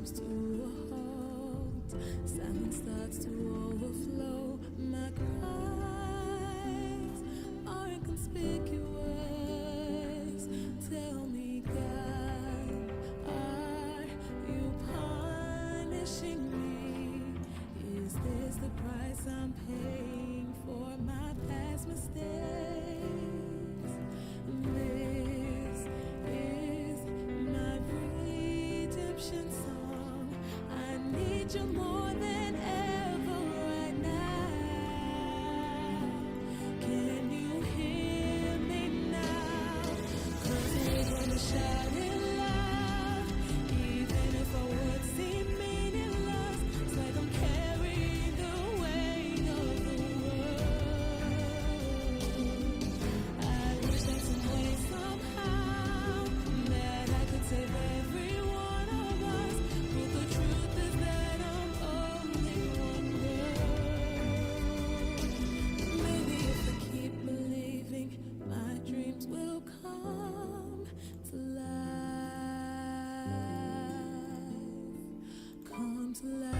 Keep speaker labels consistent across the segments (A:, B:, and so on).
A: comes to a halt. Silence starts to overflow. My cries are inconspicuous. Tell me, God, are you punishing me? Is this the price I'm paying for my past mistakes? This is my redemption song. I need you more than ever right now. Can you hear me now? 'Cause we're gonna shout it loud, even if our words seem meaningless. It's like I'm carrying the weight of the world. I wish that some way, somehow, that I could save every one of us. But the truth is that I'm only one girl. Maybe if I keep believing, my dreams will come to life. Come to life.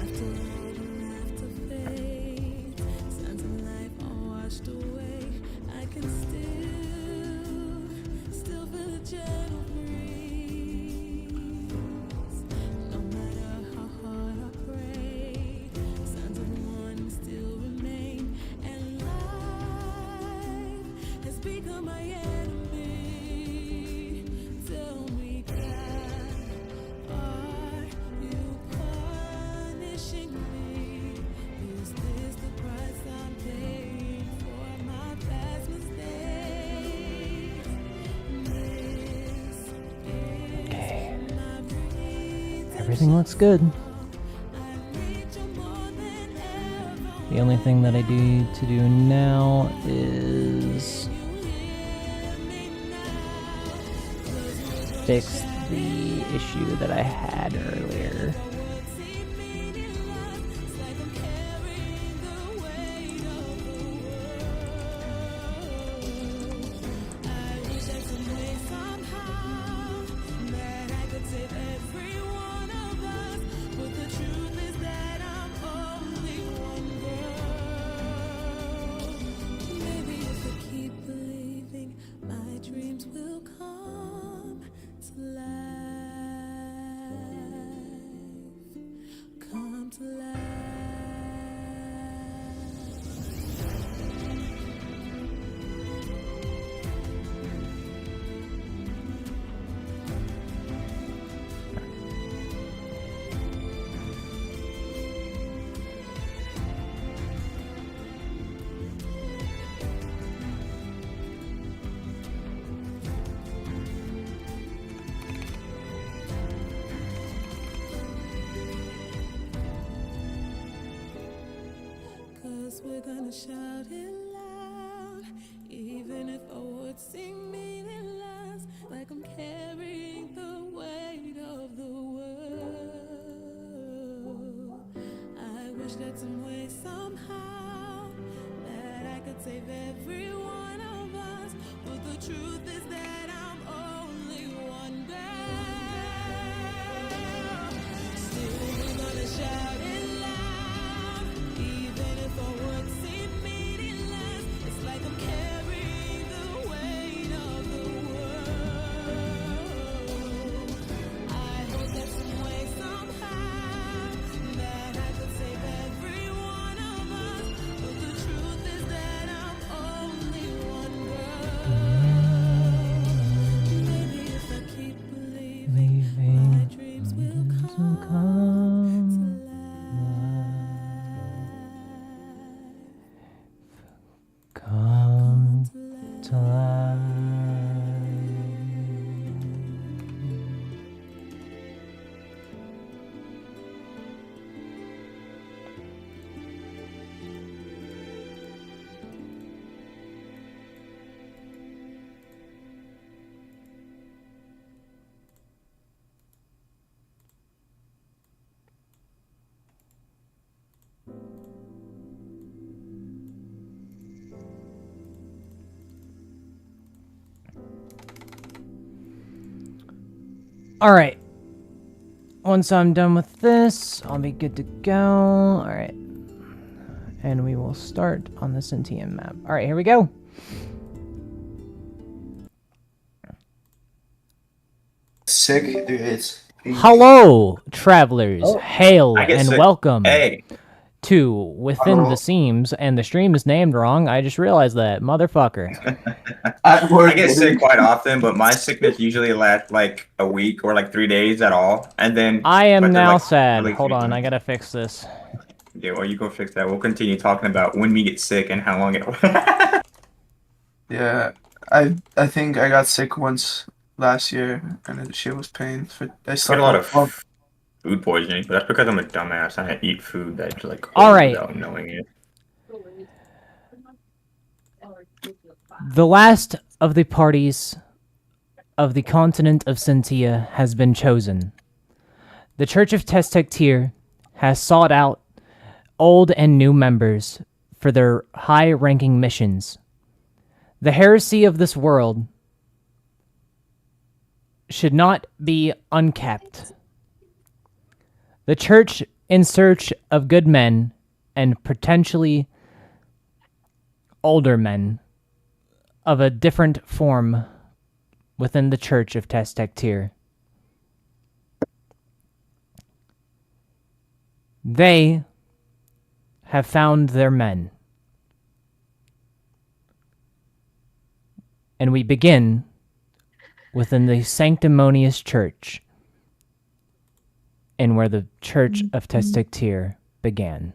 A: After all the laughter fades, signs of life are washed away. I can still feel a gentle breeze. No matter how hard I pray, signs of one still remain, and life has become my enemy. Tell me, God, are you punishing me? Is this the price I'm paying for my past mistakes? This
B: Okay.
A: is my redemption.
B: Everything looks good.
A: I need you more than ever.
B: The only thing that I need to do now is fix the issue that I had earlier.
A: Maybe if I keep believing, my dreams will come to life. Come to life. Cause we're gonna shout it loud, even if our words seem meaningless. Like I'm carrying the weight of the world. I wish that some way, somehow, that I could save every one of us. But the truth is that I'm only one girl. Still we're gonna shout it loud, even if our words seem meaningless. It's like I'm carrying the weight of the world. I hope that some way, somehow, that I could save every one of us. But the truth is that I'm only one girl.
B: Alright. Once I'm done with this, I'll be good to go. Alright. And we will start on the Sen'Tia map. Alright, here we go.
C: Sick, dude. It's
B: Hello, travelers. Hail
D: I get
B: and
D: sick.
B: welcome
D: Hey,
B: to Within the Seams. And the stream is named wrong. I just realized that. Motherfucker.
D: I get sick quite often, but my sickness usually lasts like a week or like 3 days at all, and then
B: I am
D: but they're,
B: now
D: like,
B: sad.
D: really
B: Hold on,
D: frequent.
B: I gotta fix this.
D: Yeah, well, you go fix that. We'll continue talking about when we get sick and how long it.
C: Yeah, I think I got sick once last year, and the shit was pain. I
D: I get
C: slept
D: a lot
C: like
D: of food poisoning, but that's because I'm a dumbass and I eat food that's like
B: All
D: old
B: right.
D: without knowing it.
B: The last of the parties of the continent of Sen'Tia has been chosen. The Church of Sen'Tia has sought out old and new members for their high-ranking missions. The heresy of this world should not be unkept. The Church, in search of good men and potentially older men of a different form within the Church of Sen'Tia. They have found their men. And we begin within the sanctimonious church and where the Church of Sen'Tia began.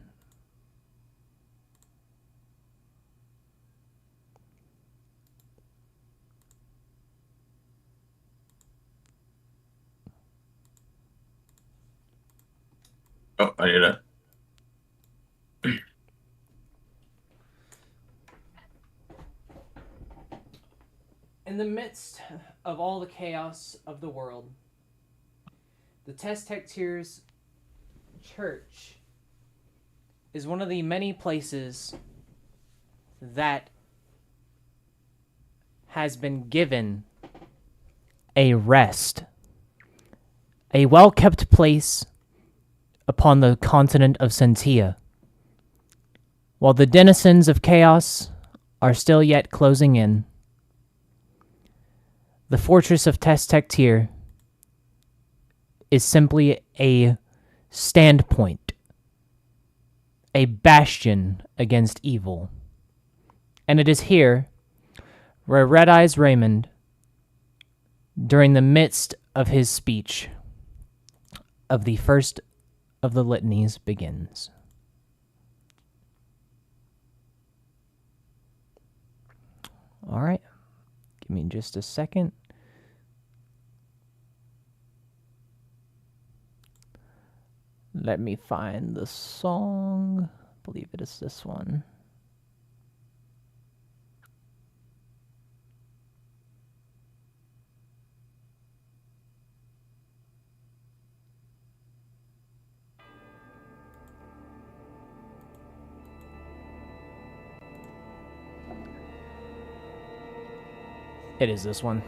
D: Oh, I did that.
B: In the midst of all the chaos of the world, the Sen'Tia's church is one of the many places that has been given a rest, a well-kept place upon the continent of Sen'Tia. While the denizens of chaos are still yet closing in, the fortress of Sen'Tia is simply a standpoint, a bastion against evil. And it is here where Red Eyes Raymond, during the midst of his speech of the first of the litanies, begins. All right. Give me just a second. Let me find the song. I believe it is this one. It is this one.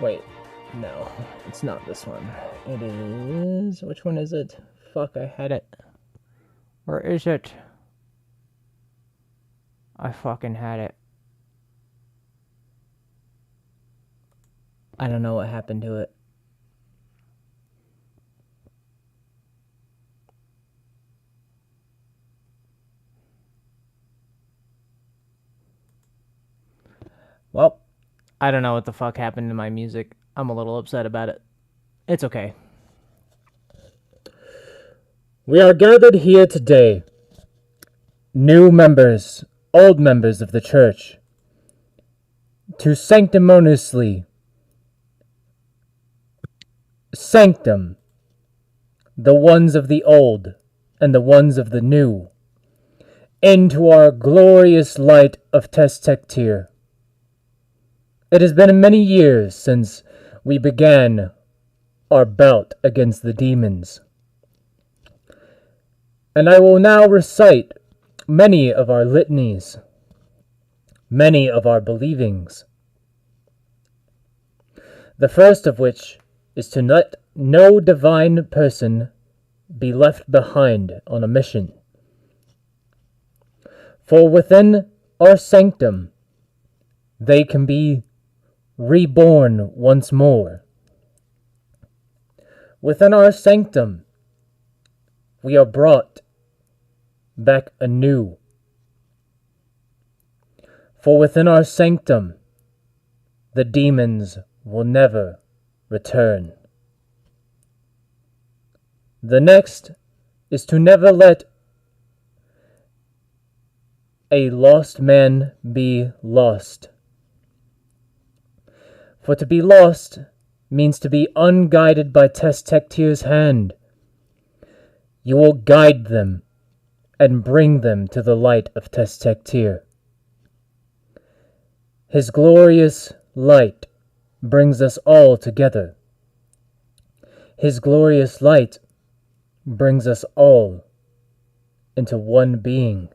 B: Wait, no, it's not this one. It is... Which one is it? Fuck, I had it. Where is it? I fucking had it. I don't know what happened to it. Well, I don't know what the fuck happened to my music. I'm a little upset about it. It's okay. We are gathered here today, new members, old members of the church, to sanctimoniously sanctum the ones of the old and the ones of the new into our glorious light of Sen'Tia. It has been many years since we began our bout against the demons, and I will now recite many of our litanies many of our believings. The first of which is to let no divine person be left behind on a mission. For within our sanctum, they can be reborn once more. Within our sanctum, we are brought back anew. For within our sanctum, the demons will never return. The next is to never let a lost man be lost. For to be lost means to be unguided by Sen'Tia's hand. You will guide them and bring them to the light of Sen'Tia. His glorious light brings us all together. His glorious light brings us all into one being.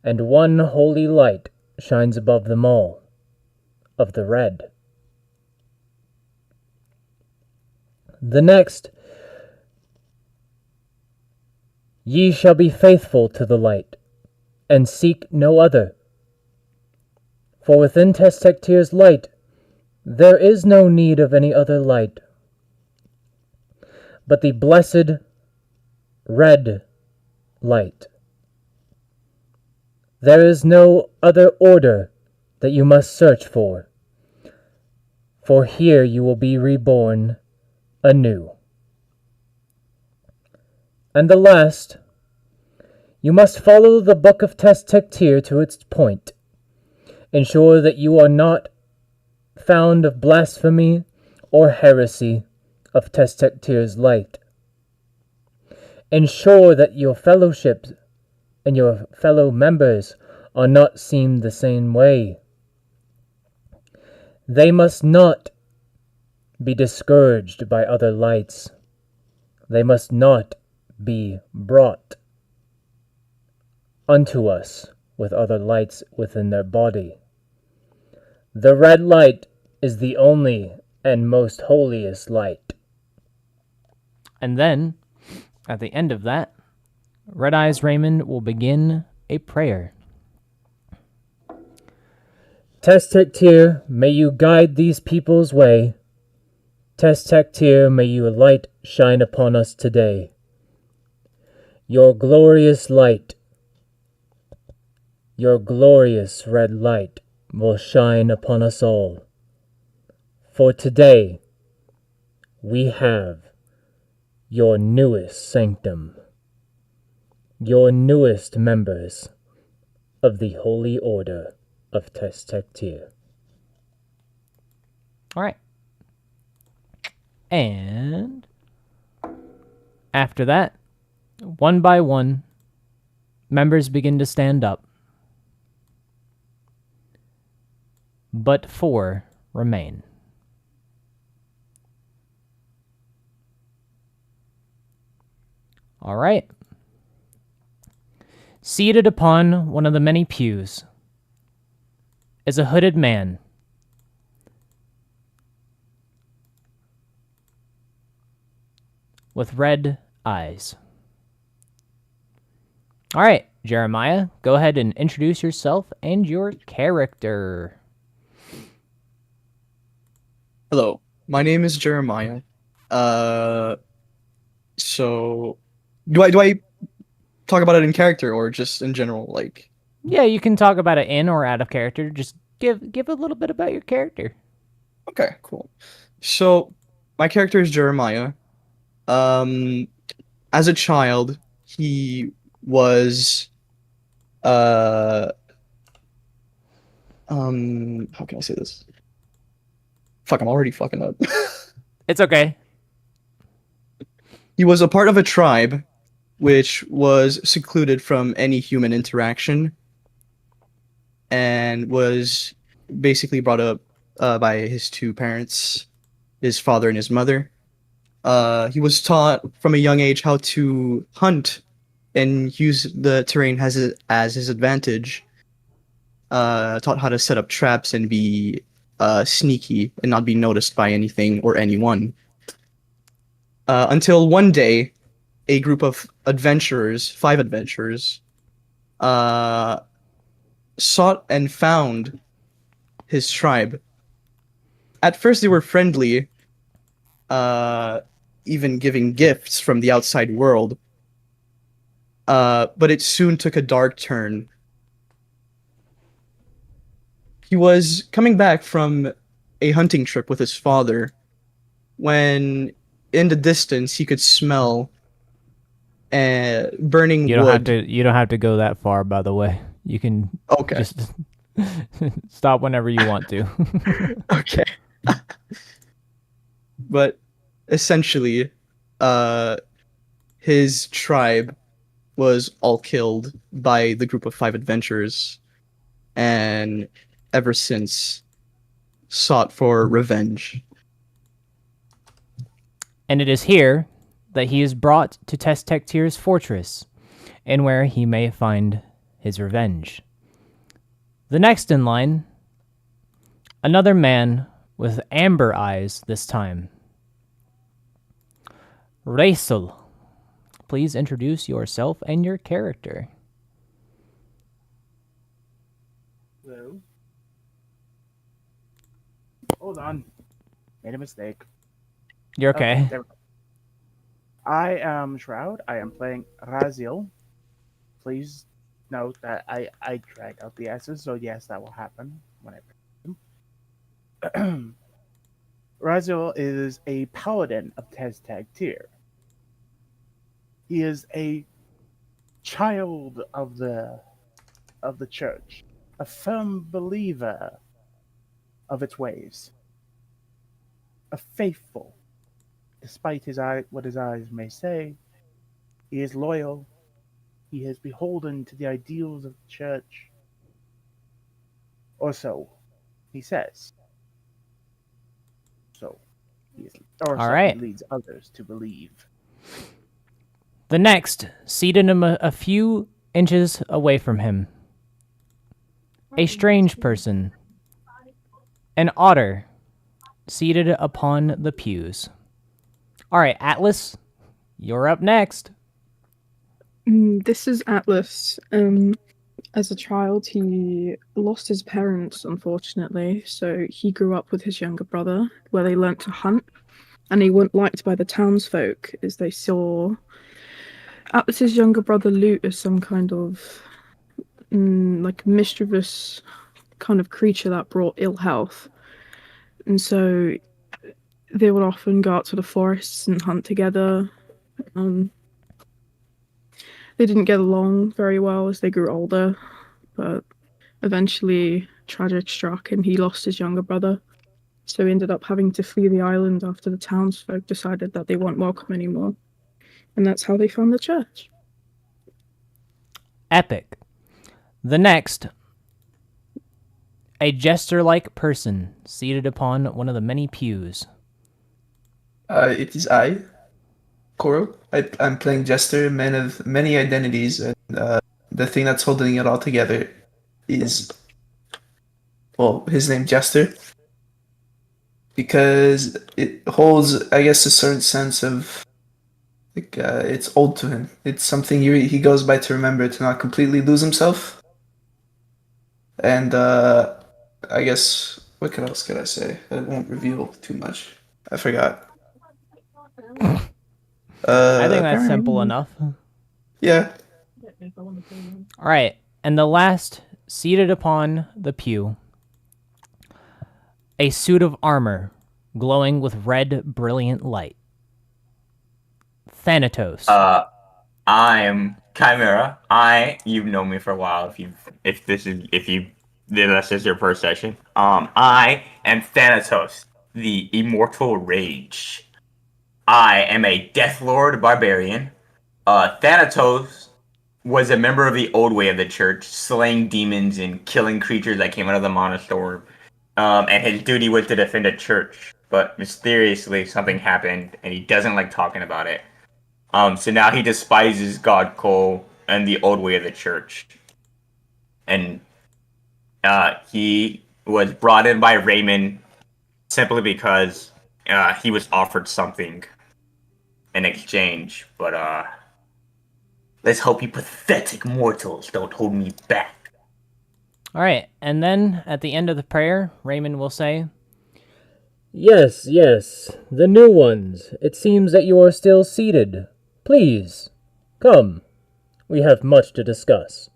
B: And one holy light shines above them all, of the red. The next, ye shall be faithful to the light, and seek no other. For within Sen'Tia's light, there is no need of any other light, but the blessed red light. There is no other order that you must search for here you will be reborn anew. And the last, you must follow the book of Sen'Tia to its point. Ensure that you are not found of blasphemy or heresy of Sen'Tia's light. Ensure that your fellowship and your fellow members are not seen the same way. They must not be discouraged by other lights. They must not be brought unto us with other lights within their body. The red light is the only and most holiest light. And then, at the end of that, Red Eyes Raymond will begin a prayer. Sen'Tia, may you guide these people's way. Sen'Tia, may your light shine upon us today. Your glorious light, your glorious red light will shine upon us all. For today, we have your newest sanctum, your newest members of the Holy Order of Sen'Tia. All right. And after that, one by one, members begin to stand up. But 4 remain. All right. Seated upon one of the many pews is a hooded man. With red eyes. All right, Jeremiah, go ahead and introduce yourself and your character.
E: Hello, my name is Jeremiah. So do I talk about it in character or just in general? Like,
B: Yeah, you can talk about it in or out of character. Just give a little bit about your character.
E: okay, cool. So my character is Jeremiah. As a child, he was how can I say this? Fuck, I'm already fucking up.
B: It's okay.
E: He was a part of a tribe which was secluded from any human interaction and was basically brought up by his 2 parents, his father and his mother. He was taught from a young age how to hunt and used the terrain as his advantage. Taught how to set up traps and be sneaky and not be noticed by anything or anyone. Until one day, a group of adventurers, 5 adventurers, sought and found his tribe. At first, they were friendly, even giving gifts from the outside world. But it soon took a dark turn. He was coming back from a hunting trip with his father when, in the distance, he could smell burning
B: You don't
E: wood.
B: have to. You don't have to go that far. By the way, you can
E: Okay.
B: just stop whenever you want to.
E: Okay. But essentially, his tribe was all killed by the group of 5 adventurers, and ever since sought for revenge.
B: And it is here that he is brought to Test-Tektir's fortress, and where he may find his revenge. The next in line, another man with amber eyes this time. Raisel, please introduce yourself and your character.
F: Hello. Hold on. Made a mistake.
B: You're okay.
F: There we go. I am Shroud. I am playing Raziel. Please note that I drag out the S's, so yes, that will happen when I bring them. Raziel is a paladin of Tez-Tag-Tir. He is a child of the church, a firm believer of its ways, a faithful. Despite what his eyes may say, he is loyal. He is beholden to the ideals of the church. Or so he says. So he is, or
B: All
F: so
B: right.
F: he leads others to believe.
B: The next, seated a few inches away from him, a strange person, an otter, seated upon the pews. All right, Atlas, you're up next.
G: This is Atlas. As a child, he lost his parents, unfortunately, so he grew up with his younger brother, where they learnt to hunt, and he wasn't liked by the townsfolk, as they saw Atlas's younger brother Loot as some kind of like mischievous kind of creature that brought ill health, and so they would often go out to the forests and hunt together. They didn't get along very well as they grew older, but eventually tragic struck and he lost his younger brother. So he ended up having to flee the island after the townsfolk decided that they weren't welcome anymore. And that's how they found the church.
B: Epic. The next, a jester-like person seated upon one of the many pews.
C: It is I, Koro. I'm playing Jester, man of many identities, and the thing that's holding it all together is, well, his name Jester, because it holds, I guess, a certain sense of, like, it's old to him. It's something he goes by to remember to not completely lose himself. And I guess, what else could I say? I won't reveal too much. I forgot.
B: I think that's simple enough.
C: Yeah.
B: All right, and the last, seated upon the pew, a suit of armor glowing with red, brilliant light. Thanatos.
D: I am Chimera. You've known me for a while. If this is your first session. I am Thanatos, the immortal rage. I am a Deathlord barbarian. Thanatos was a member of the old way of the church, slaying demons and killing creatures that came out of the monastery. And his duty was to defend a church. But mysteriously, something happened, and he doesn't like talking about it. So now he despises God Cole and the old way of the church. And he was brought in by Raymond simply because he was offered something in exchange. But let's hope you pathetic mortals don't hold me back.
B: All right, and then at the end of the prayer, Raymond will say, "Yes, yes, the new ones. It seems that you are still seated. Please, come. We have much to discuss."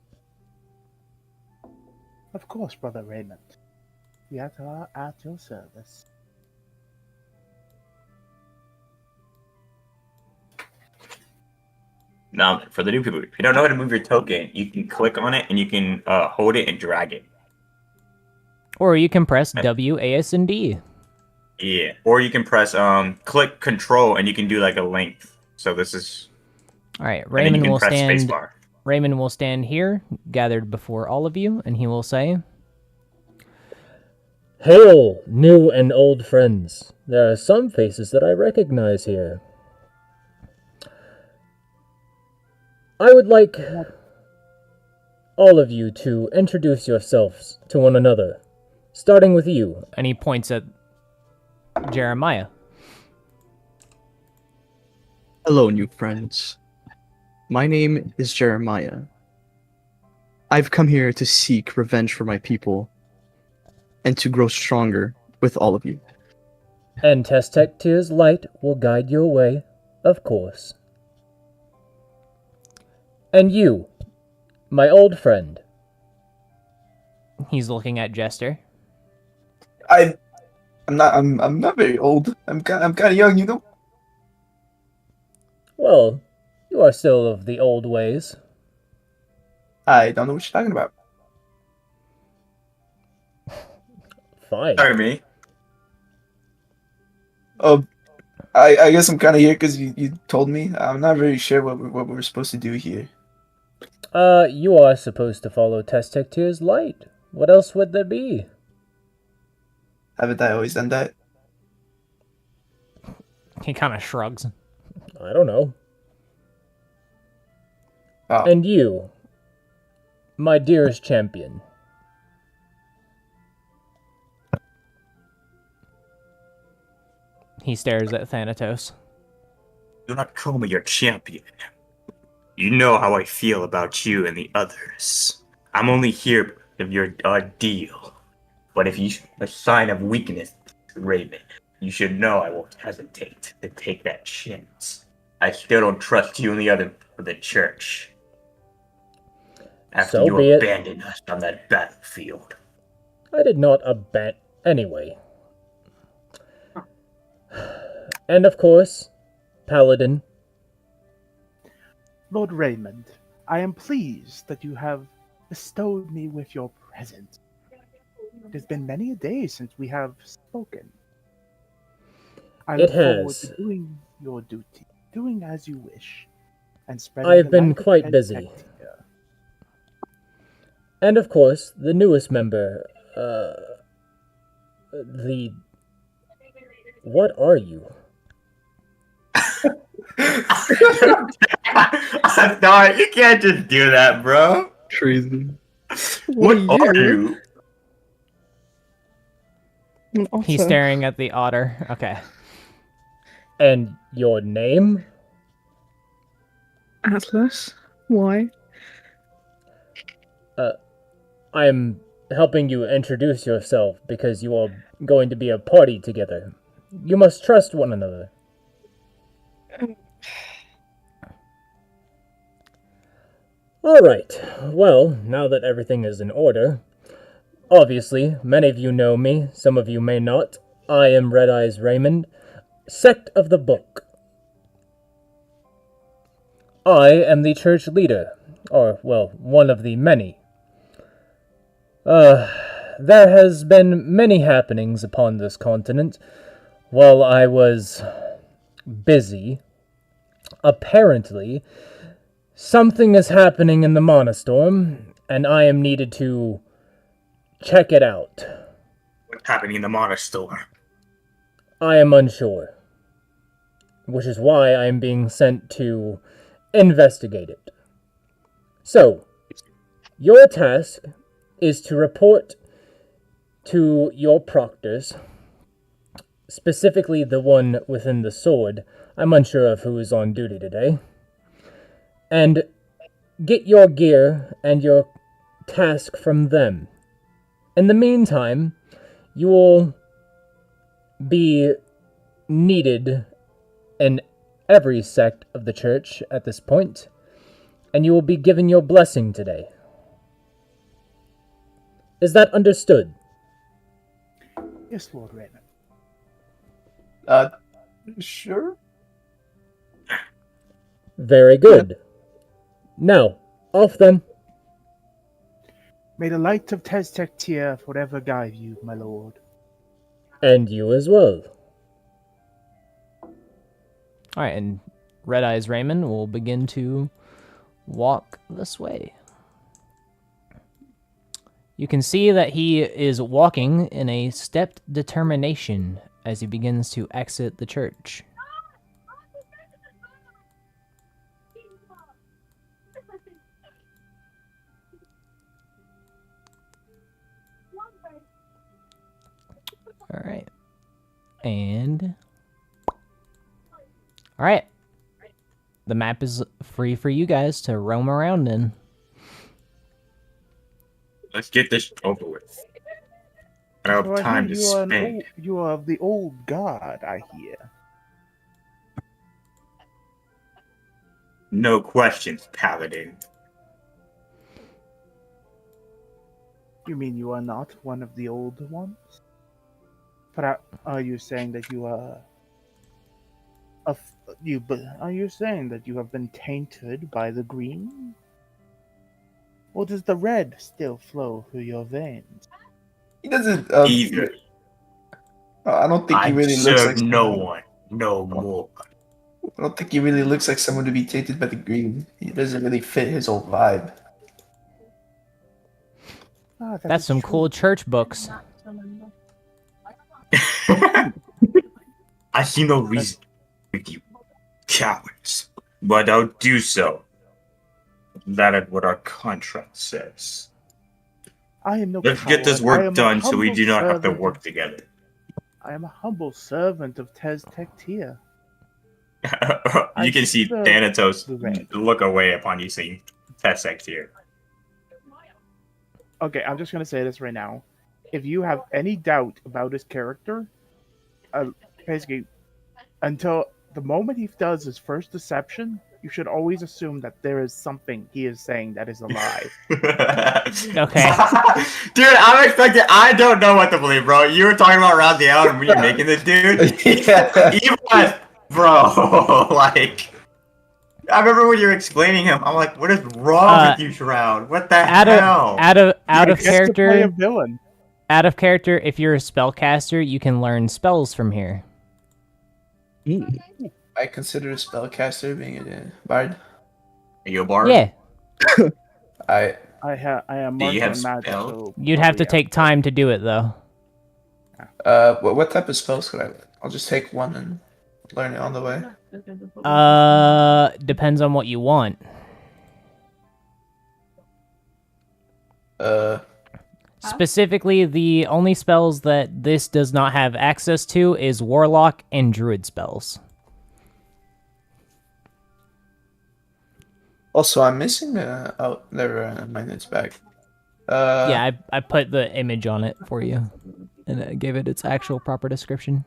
F: Of course, Brother Raymond. We are at your service.
D: Now, for the new people, if you don't know how to move your token, you can click on it and you can hold it and drag it.
B: Or you can press WASD.
D: Yeah. Or you can press click Control and you can do like a length. So this is.
B: All right,
D: And then you
B: Raymond
D: can
B: will
D: press
B: stand.
D: spacebar.
B: Raymond will stand here, gathered before all of you, and he will say, "Hail, new and old friends. There are some faces that I recognize here. I would like all of you to introduce yourselves to one another, starting with you." And he points at Jeremiah.
E: Hello, new friends. My name is Jeremiah. I've come here to seek revenge for my people and to grow stronger with all of you.
B: And Sen'Tia's light will guide your way, of course. And you, my old friend. He's looking at Jester.
C: I'm not very old. I'm kind of young, you know.
B: Well, you are still of the old ways.
C: I don't know what you're talking about.
B: Fine.
D: Sorry, me.
C: I guess I'm kind of here because you told me. I'm not very sure what we're supposed to do here.
B: You are supposed to follow Sen'Tia's light. What else would there be?
C: Haven't I always done that?
B: He kind of shrugs. I don't know.
C: Oh.
B: And you, my dearest champion. He stares at Thanatos.
D: Do not call me your champion. You know how I feel about you and the others. I'm only here if you're a deal. But if you show a sign of weakness, Raven, you should know I won't hesitate to take that chance. I still don't trust you and the other for the church. After
B: So
D: you
B: be it.
D: abandoned us on that battlefield.
B: I did not abandon anyway. And of course, Paladin.
F: Lord Raymond, I am pleased that you have bestowed me with your presence. It has been many a day since we have spoken. I look forward to doing your duty, doing as you wish, and spreading
B: I have
F: the
B: been
F: light of
B: quite busy.
F: Sen'Tia.
B: And of course, the newest member, What are you?
D: No, you can't just do that, bro.
E: Crazy.
D: What are you?
G: An otter.
B: He's staring at the otter. Okay. And your name?
G: Atlas. Why?
B: I'm helping you introduce yourself because you are going to be a party together. You must trust one another. Alright, well, now that everything is in order, obviously, many of you know me, some of you may not. I am Red Eyes Raymond, Sect of the Book. I am the church leader, or, well, one of the many. There has been many happenings upon this continent while I was busy. Apparently, something is happening in the Monostorm, and I am needed to check it out.
D: What's happening in the Monostorm?
B: I am unsure. which is why I am being sent to investigate it. So, your task is to report to your proctors, specifically the one within the sword. I'm unsure of who is on duty today. And get your gear and your task from them. In the meantime, you will be needed in every sect of the church at this point, and you will be given your blessing today. Is that understood?
F: Yes, Lord Raymond.
C: Sure.
B: Very good. Now, off then.
F: May the light of Sen'Tia forever guide you, my lord.
B: And you as well. Alright, and Red Eyes Raymond will begin to walk this way. You can see that he is walking in a stepped determination as he begins to exit the church. Alright. And... Alright. The map is free for you guys to roam around in.
D: Let's get this over with. I don't
F: So
D: have
F: I
D: time
F: hear
D: to
F: you are
D: spend.
F: you are of the old guard, I hear.
D: No questions, Paladin.
F: You mean you are not one of the old ones? But are you saying that you are... Are you saying that you have been tainted by the green? Or does the red still flow through your veins?
C: He doesn't.
D: Either.
C: I don't think he
D: I
C: really looks
D: serve
C: like
D: no
C: someone.
D: one. No more.
C: I don't think he really looks like someone to be tainted by the green. He doesn't really fit his old vibe.
F: Ah,
B: That's
F: is
B: some
F: true.
B: cool church books.
D: I see no reason with you cowards, but I'll do so. That is what our contract says.
F: I am no
D: Let's get this
F: coward. I
D: work
F: am a
D: done so we
F: humble
D: do not have to
F: servant
D: work
F: of-
D: together.
F: I am a humble servant of Sen'Tia.
D: You can see
F: serve
D: Thanatos
F: the red.
D: look away upon you seeing Tessex here.
F: Okay, I'm just gonna say this right now. If you have any doubt about his character, basically, until the moment he does his first deception, you should always assume that there is something he is saying that is a lie.
B: Okay.
D: Dude, I'm expecting. I don't know what to believe, bro. You were talking about Raziel and when you're making this dude.
C: Yeah.
D: Even bro, like. I remember when you were explaining him. I'm like, what is wrong with you, Shroud? What the hell?
B: Out of
F: He gets to play a
B: character.
F: villain.
B: Out of character, if you're a spellcaster, you can learn spells from here.
C: I consider a spellcaster being a bard.
D: Are you a bard?
B: Yeah,
C: I
F: I am
D: Do you
F: martial
D: have
F: and magic,
D: spell?
F: so
B: you'd have to
F: probably,
B: take time to do it though.
C: what type of spells could I? I'll just take one and learn it on the way.
B: Depends on what you want. Specifically, the only spells that this does not have access to is Warlock and Druid spells.
C: Also, I'm missing. Oh, never mind. It's back.
B: Yeah, I put the image on it for you, and I gave it its actual proper description.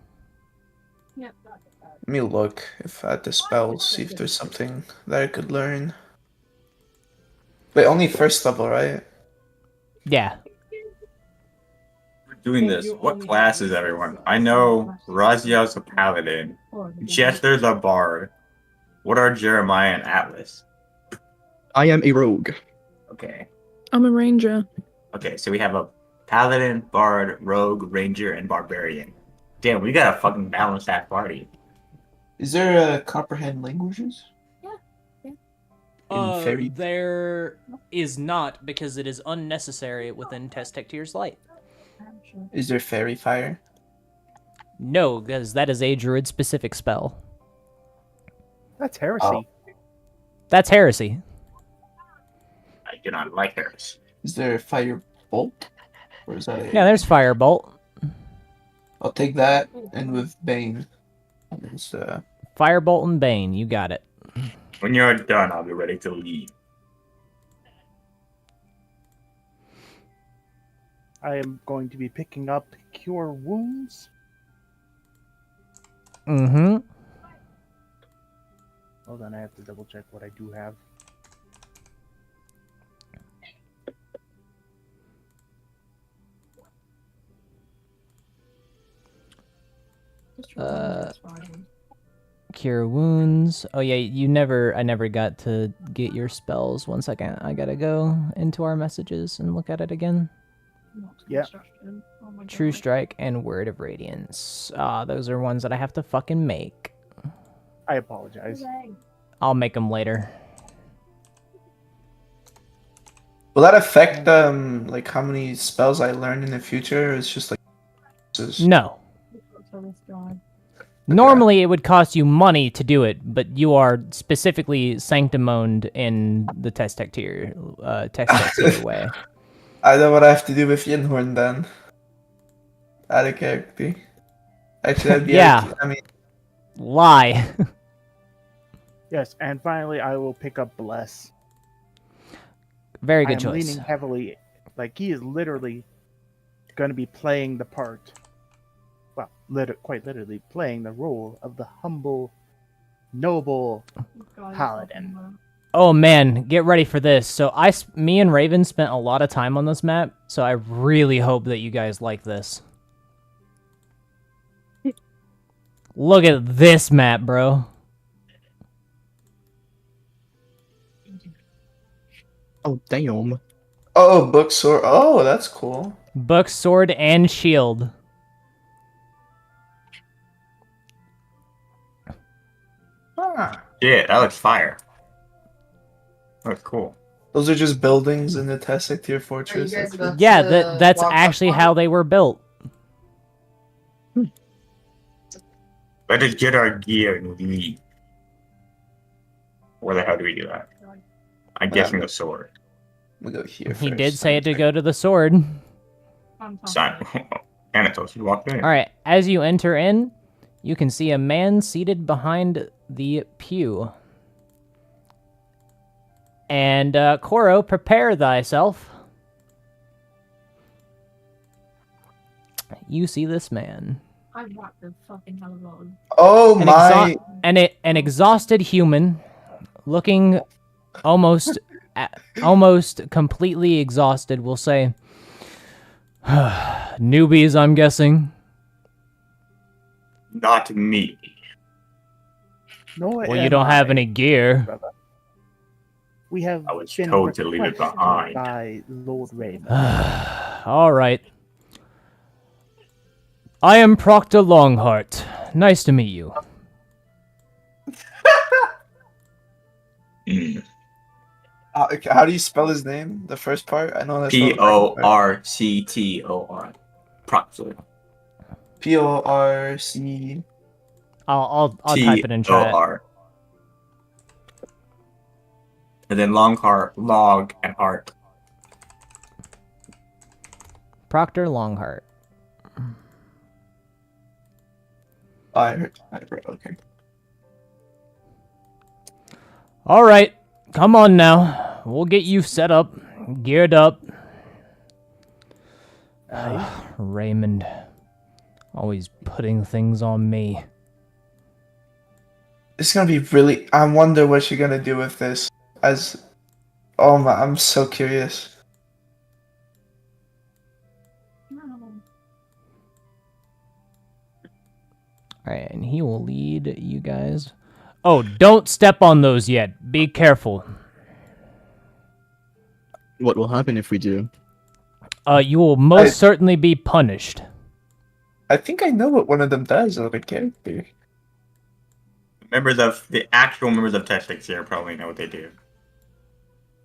C: Let me look if at the spells, see if there's something that I could learn. Wait, only first level, right?
B: Yeah.
D: We're doing this. What class is everyone? I know Raziel's a paladin. Jester's a bard. What are Jeremiah and Atlas?
E: I am a rogue.
D: Okay.
G: I'm a ranger.
D: Okay, so we have a paladin, bard, rogue, ranger, and barbarian. Damn, we gotta fucking balance that party.
C: Is there a comprehend languages? In fairy?
B: There is not, because it is unnecessary within Testectier's Light.
C: Is there fairy fire?
B: No, because that is a druid-specific spell.
F: That's heresy.
B: That's heresy.
D: I do not like hers.
C: Is there a fire bolt? Or is that a...
B: Yeah, there's Firebolt.
C: I'll take that, and with Bane. It's,
B: Firebolt and Bane, you got it.
D: When you're done, I'll be ready to leave.
F: I am going to be picking up Cure Wounds.
B: Mm-hmm.
F: Hold on, I have to double check what I do have.
B: Cure wounds. Oh yeah, I never got to get your spells. 1 second. I gotta go into our messages and look at it again.
F: Yeah.
B: True Strike and Word of Radiance. Those are ones that I have to fucking make.
F: I apologize.
B: I'll make them later.
C: will that affect like how many spells I learn in the future? Or it's just like
B: No. Normally, it would cost you money to do it, but you are specifically sanctimoned in the Test tier way.
C: I know what I have to do with Yinhorn then. Out of character. Actually, that'd be
B: Yeah.
C: I mean,
B: Lie.
F: Yes, and finally I will pick up Bless.
B: Very
F: I
B: good
F: am
B: choice.
F: leaning heavily, like he is literally going to be playing the part. Well, quite literally playing the role of the humble, noble paladin.
B: Oh man, get ready for this. So me and Raven spent a lot of time on this map, so I really hope that you guys like this. Look at this map, bro.
E: Oh, damn.
C: oh, book sword. Oh, that's cool.
B: Book, sword, and shield.
C: Ah,
D: Yeah, that looks fire. That's cool.
C: those are just buildings in the Tessec tier fortress.
H: guys
C: actually.
H: about
B: Yeah,
H: to
B: that's
H: walk
B: actually
H: up on
B: how
H: it?
B: they were built.
D: Let us get our gear and leave. Where the hell do we do that? I'm guessing the sword.
C: I'm gonna go here
B: He
C: first.
B: did say to go to the sword.
D: Son. Anatos, you walked in.
B: Alright, as you enter in, you can see a man seated behind the pew. And, Koro, prepare thyself. You see this man.
H: I walked the fucking hell alone.
C: Oh
B: An,
C: my!
B: an exhausted human, looking almost completely exhausted, will say, "Newbies, I'm guessing."
D: Not me.
F: No,
B: Well, you don't have any gear.
F: brother. We have
D: I was
F: been
D: told to leave it
F: requested
D: behind.
F: by Lord Raymond.
B: All right. I am Proctor Longheart. Nice to meet you.
D: Mm.
C: How do you spell his name? The first part? I know that's the second part.
D: Porctor. Proctor.
C: Porc.
B: I'll type it in chat.
D: Tor. And then Longheart, log, and heart.
B: Proctor Longheart.
C: I heard. Okay.
B: All right, come on now. We'll get you set up, geared up. Raymond, always putting things on me.
C: It's gonna be really. I wonder what you're gonna do with this. Oh my! I'm so curious.
B: All right, and he will lead you guys. Oh, don't step on those yet. Be careful.
E: What will happen if we do?
B: You will most certainly be punished.
C: I think I know what one of them does on a character.
D: The actual members of Testix here probably know what they do.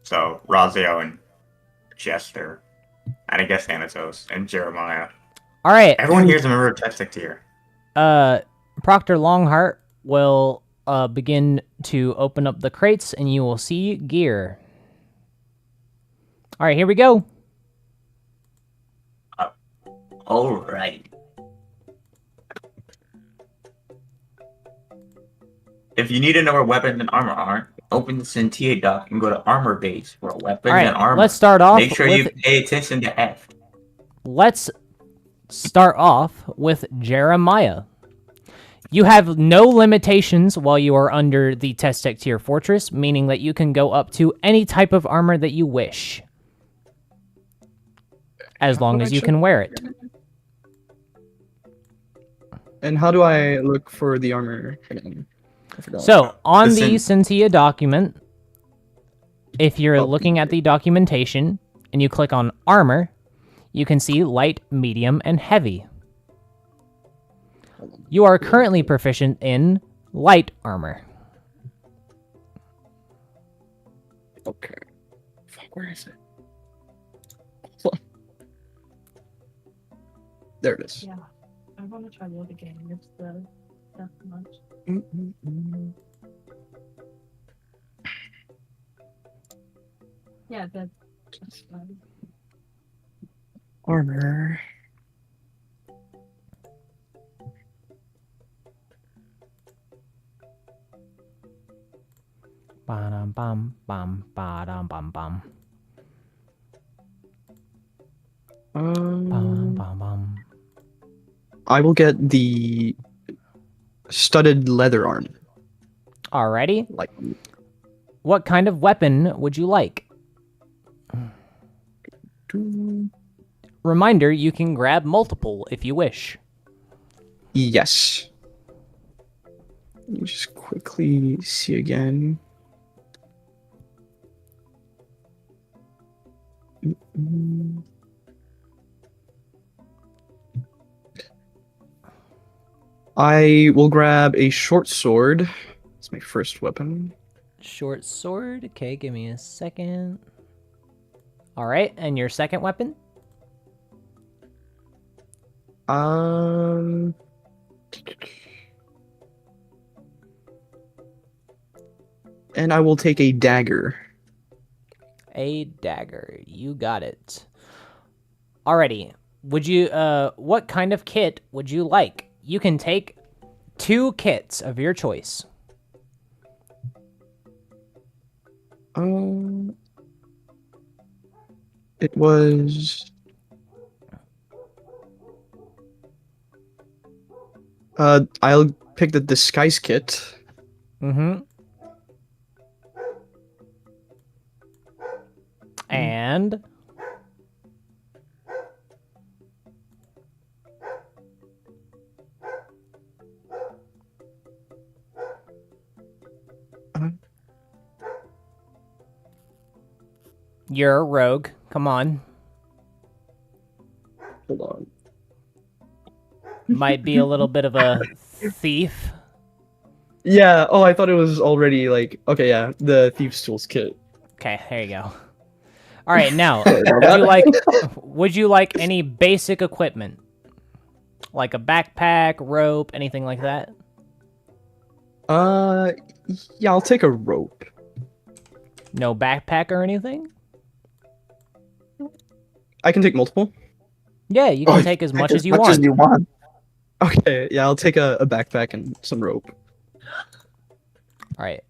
D: So, Razio and Jester. And I guess Thanatos and Jeremiah.
B: All right.
D: Everyone here is a member of Testix here.
B: Proctor Longheart will begin to open up the crates, and you will see gear. All right, here we go.
D: All right. If you need to know where weapons and armor are, open the Sen'Tia dock and go to Armor Base for weapons
B: All right,
D: and armor.
B: let's start off
D: Make sure
B: with...
D: you pay attention to F.
B: Let's start off with Jeremiah. You have no limitations while you are under the Testec Tier Fortress, meaning that you can go up to any type of armor that you wish, as long as you can wear it.
E: And how do I look for the armor again? I forgot.
B: So, on the
D: Listen.
B: Sen'Tia document, if you're
E: Oh,
B: looking at the documentation and you click on armor, you can see light, medium, and heavy. You are currently proficient in light armor.
E: Okay. Fuck, where is it? Hold on. There it is.
H: Yeah. I want to try the other game. It's the death much. Yeah, that's fine.
E: Armor.
B: Ba-dum bum bum ba-dum bum bum. Bum bum bum.
E: I will get the studded leather armor.
B: Alrighty.
E: Like,
B: What kind of weapon would you like? Reminder, you can grab multiple if you wish.
E: yes. Let me just quickly see again. I will grab a short sword. It's my first weapon.
B: Short sword. Okay, give me a second. Alright, and your second weapon?
E: And I will take a dagger.
B: A dagger. You got it. Alrighty. Would you, what kind of kit would you like? You can take 2 kits of your choice.
E: It was... I'll pick the disguise kit.
B: Mm-hmm. And... You're a rogue. Come on.
E: Hold on.
B: Might be a little bit of a thief.
E: Yeah, oh, I thought it was already like... Okay, yeah, the Thieves' Tools kit.
B: Okay, there you go. All right, now, would you like any basic equipment? Like a backpack, rope, anything like that?
E: Yeah, I'll take a rope.
B: No backpack or anything?
E: I can take multiple.
B: Yeah, you can take as much as you
C: much
B: want.
C: as you want.
E: Okay, yeah, I'll take a backpack and some rope.
B: All right.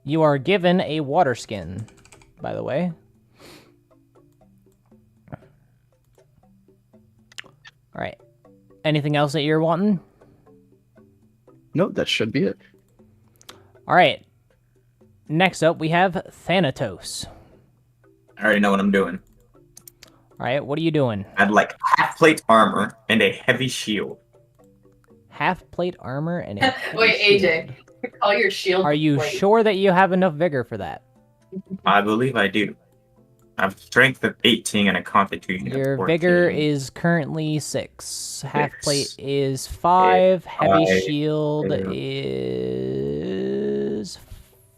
B: You are given a water skin, by the way. All right. Anything else that you're wanting?
E: No, that should be it.
B: All right. Next up, we have Thanatos.
D: I already know what I'm doing.
B: All right, what are you doing?
D: I'd like half plate armor and a heavy shield.
B: Half plate armor and a
I: Wait,
B: heavy
I: AJ.
B: shield.
I: Call your shield.
B: Are you
I: plate.
B: sure that you have enough vigor for that?
D: I believe I do. I have strength of 18 and a constitution of
B: Your
D: 14.
B: vigor is currently 6. Half
D: 6.
B: plate is 5. Heavy
D: 5,
B: shield
D: 2.
B: is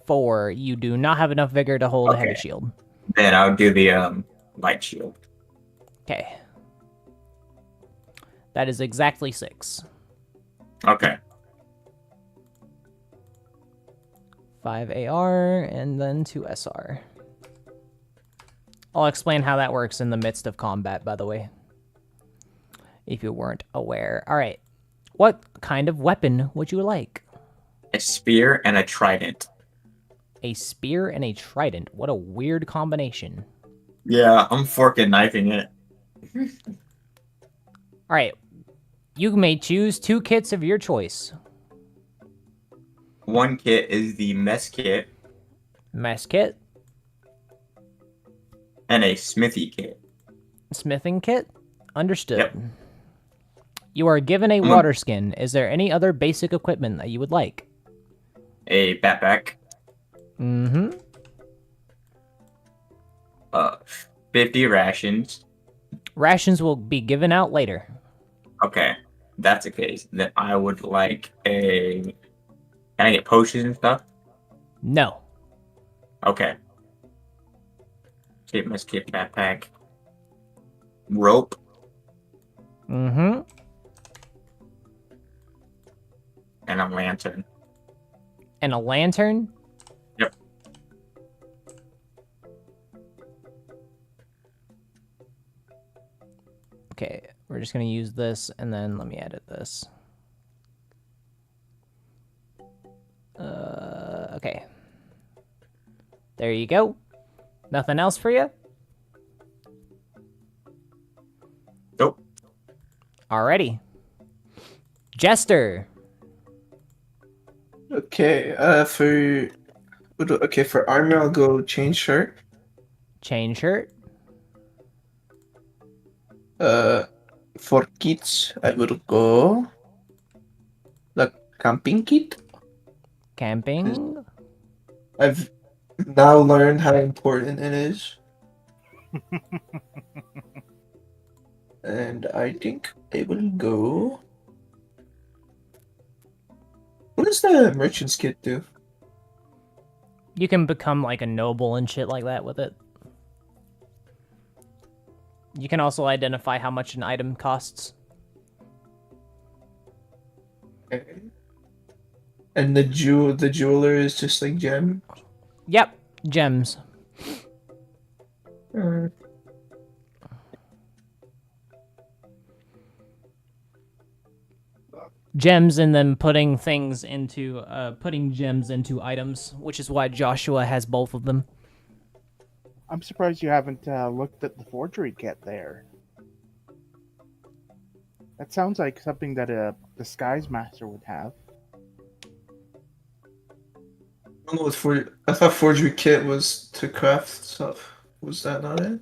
B: 4. You do not have enough vigor to hold a heavy
D: Okay.
B: shield.
D: Then I'll do the light shield.
B: Okay. That is exactly 6.
D: Okay.
B: 5 AR, and then 2 SR. I'll explain how that works in the midst of combat, by the way, if you weren't aware. All right. What kind of weapon would you like?
D: A spear and a trident.
B: A spear and a trident. What a weird combination.
D: Yeah, I'm fork and knifing it.
B: All right. You may choose 2 kits of your choice.
D: One kit is the mess kit
B: Mess kit,
D: and a smithy kit.
B: smithing kit. Understood.
D: Yep.
B: You are given a
D: Mm.
B: water skin. Is there any other basic equipment that you would like?
D: A backpack.
B: Mm-hmm.
D: 50 rations.
B: Rations will be given out later.
D: Okay, that's the case. Then I would like a. Can I get potions and stuff?
B: No.
D: Okay. Kit, mess kit, backpack. Rope.
B: Mm-hmm.
D: And a lantern.
B: And a lantern?
D: Yep.
B: Okay, we're just gonna use this, and then let me edit this. Okay. There you go. Nothing else for you?
D: Nope.
B: Alrighty. Jester.
C: Okay, for armor, I'll go chain shirt.
B: Chain shirt.
C: For kits, I will go the camping kit.
B: Camping.
C: I've now learned how important it is. And I think I will go. What does the merchant's kit do?
B: You can become like a noble and shit like that with it. You can also identify how much an item costs.
C: Okay. And the jeweler is just like gem.
B: Yep, gems. Gems, and then putting gems into items, which is why Joshua has both of them.
F: I'm surprised you haven't looked at the forgery kit there. That sounds like something that a disguise master would have.
C: I don't know what I thought forgery kit was to craft stuff. Was that not it?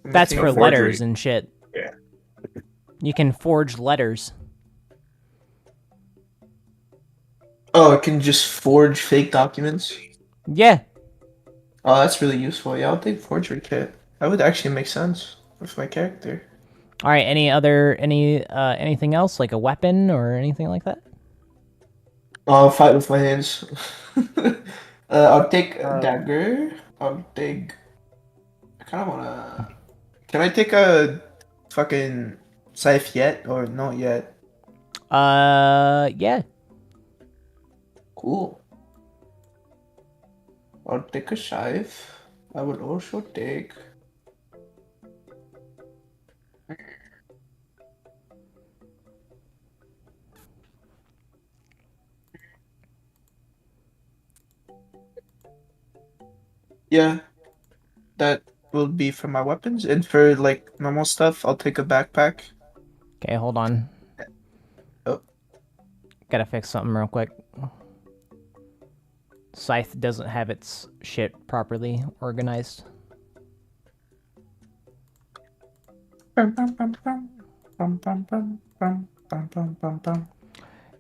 B: That's for
D: forgery.
B: letters and shit.
D: Yeah.
B: You can forge letters.
C: Oh, it can just forge fake documents.
B: Yeah.
C: Oh, that's really useful. Yeah, I'll take forgery kit. That would actually make sense with my character.
B: All right. Anything else, like a weapon or anything like that?
C: I'll fight with my hands. I'll take a dagger. I'll take. I kind of wanna. Can I take a fucking scythe yet or not yet?
B: Yeah.
C: Cool. I'll take a scythe. I will also take. Yeah, that will be for my weapons, and for like normal stuff, I'll take a backpack.
B: Okay, hold on.
C: Oh.
B: Gotta fix something real quick. Scythe doesn't have its shit properly organized.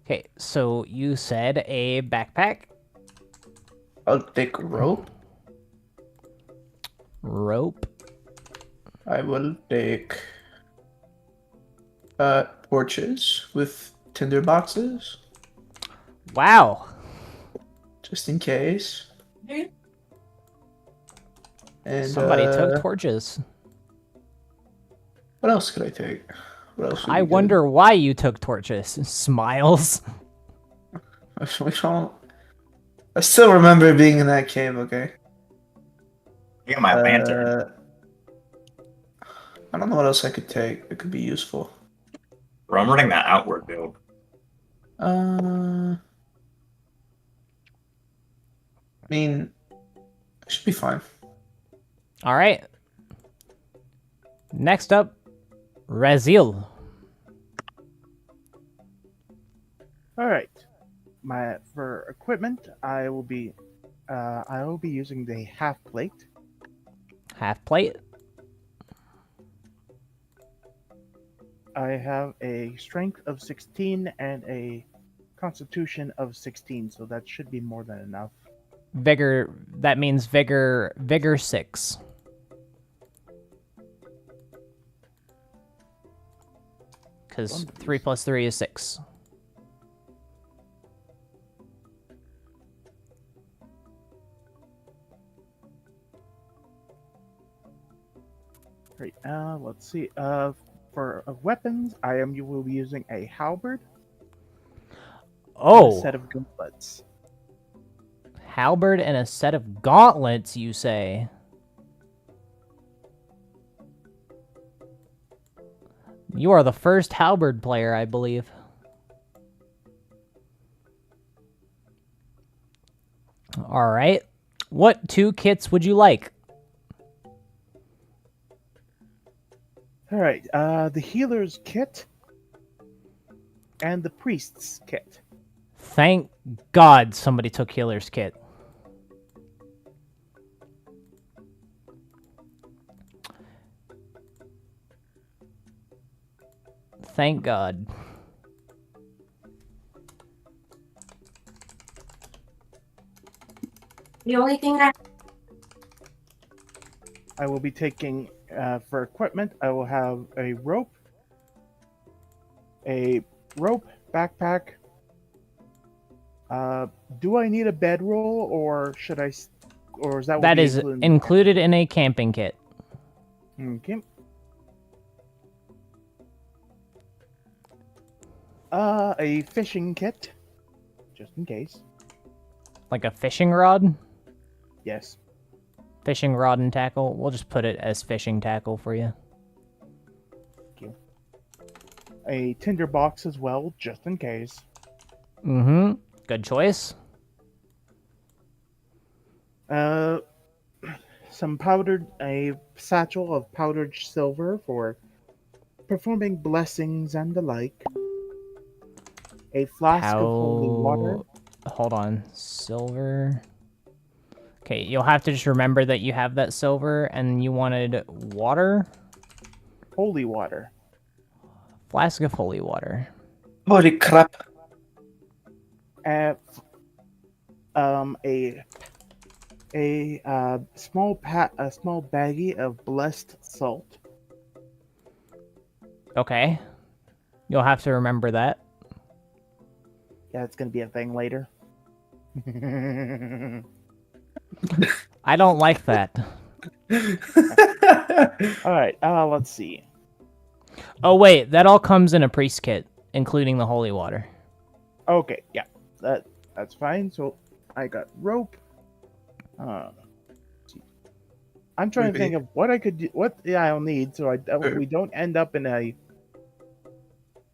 B: Okay, so you said a backpack?
C: I'll take rope.
B: Rope.
C: I will take torches with tinder boxes,
B: Wow.
C: just in case. And
B: Somebody took torches.
C: what else could I take? What else? would
B: I
C: be good?
B: wonder why you took torches. Smiles.
C: Which one? I still remember being in that cave. Okay.
D: I got my lantern.
C: I don't know what else I could take. It could be useful.
D: Bro, I'm running that outward build.
C: I mean, it should be fine.
B: All right. Next up, Razil.
F: All right. For equipment, I will be using the half plate.
B: Half plate.
F: I have a strength of 16 and a constitution of 16, so that should be more than enough.
B: Vigor. That means vigor. Vigor 6. Because 3 plus 3 is 6.
F: Great. Let's see. For weapons, you will be using a halberd and
B: Oh,
F: a set of gauntlets.
B: halberd and a set of gauntlets, you say? You are the first halberd player, I believe. All right. What 2 kits would you like?
F: All right. The healer's kit and the priest's kit.
B: Thank God somebody took healer's kit. Thank God.
H: The only thing I
F: will be taking for equipment. I will have a rope, backpack. Do I need a bedroll, or should I? Or is that what
B: That
F: be
B: is
F: included?
B: included in a camping kit.
F: Okay. A fishing kit, just in case.
B: Like a fishing rod?
F: Yes.
B: Fishing rod and tackle. We'll just put it as fishing tackle for you.
F: Thank you. A tinder box as well, just in case.
B: Mm-hmm. Good choice.
F: A satchel of powdered silver for performing blessings and the like. A flask of holy water.
B: Hold on. Silver. Okay, you'll have to just remember that you have that silver and you wanted water.
F: Holy water.
B: Flask of holy water.
C: Holy crap!
F: A small baggie of blessed salt.
B: Okay. You'll have to remember that.
F: Yeah, it's gonna be a thing later.
B: I don't like that.
F: All right. Let's see.
B: Oh, wait. That all comes in a priest kit, including the holy water.
F: Okay. Yeah. That's fine. So I got rope. I'm trying to think of what I could do. What I'll need, so we don't end up in a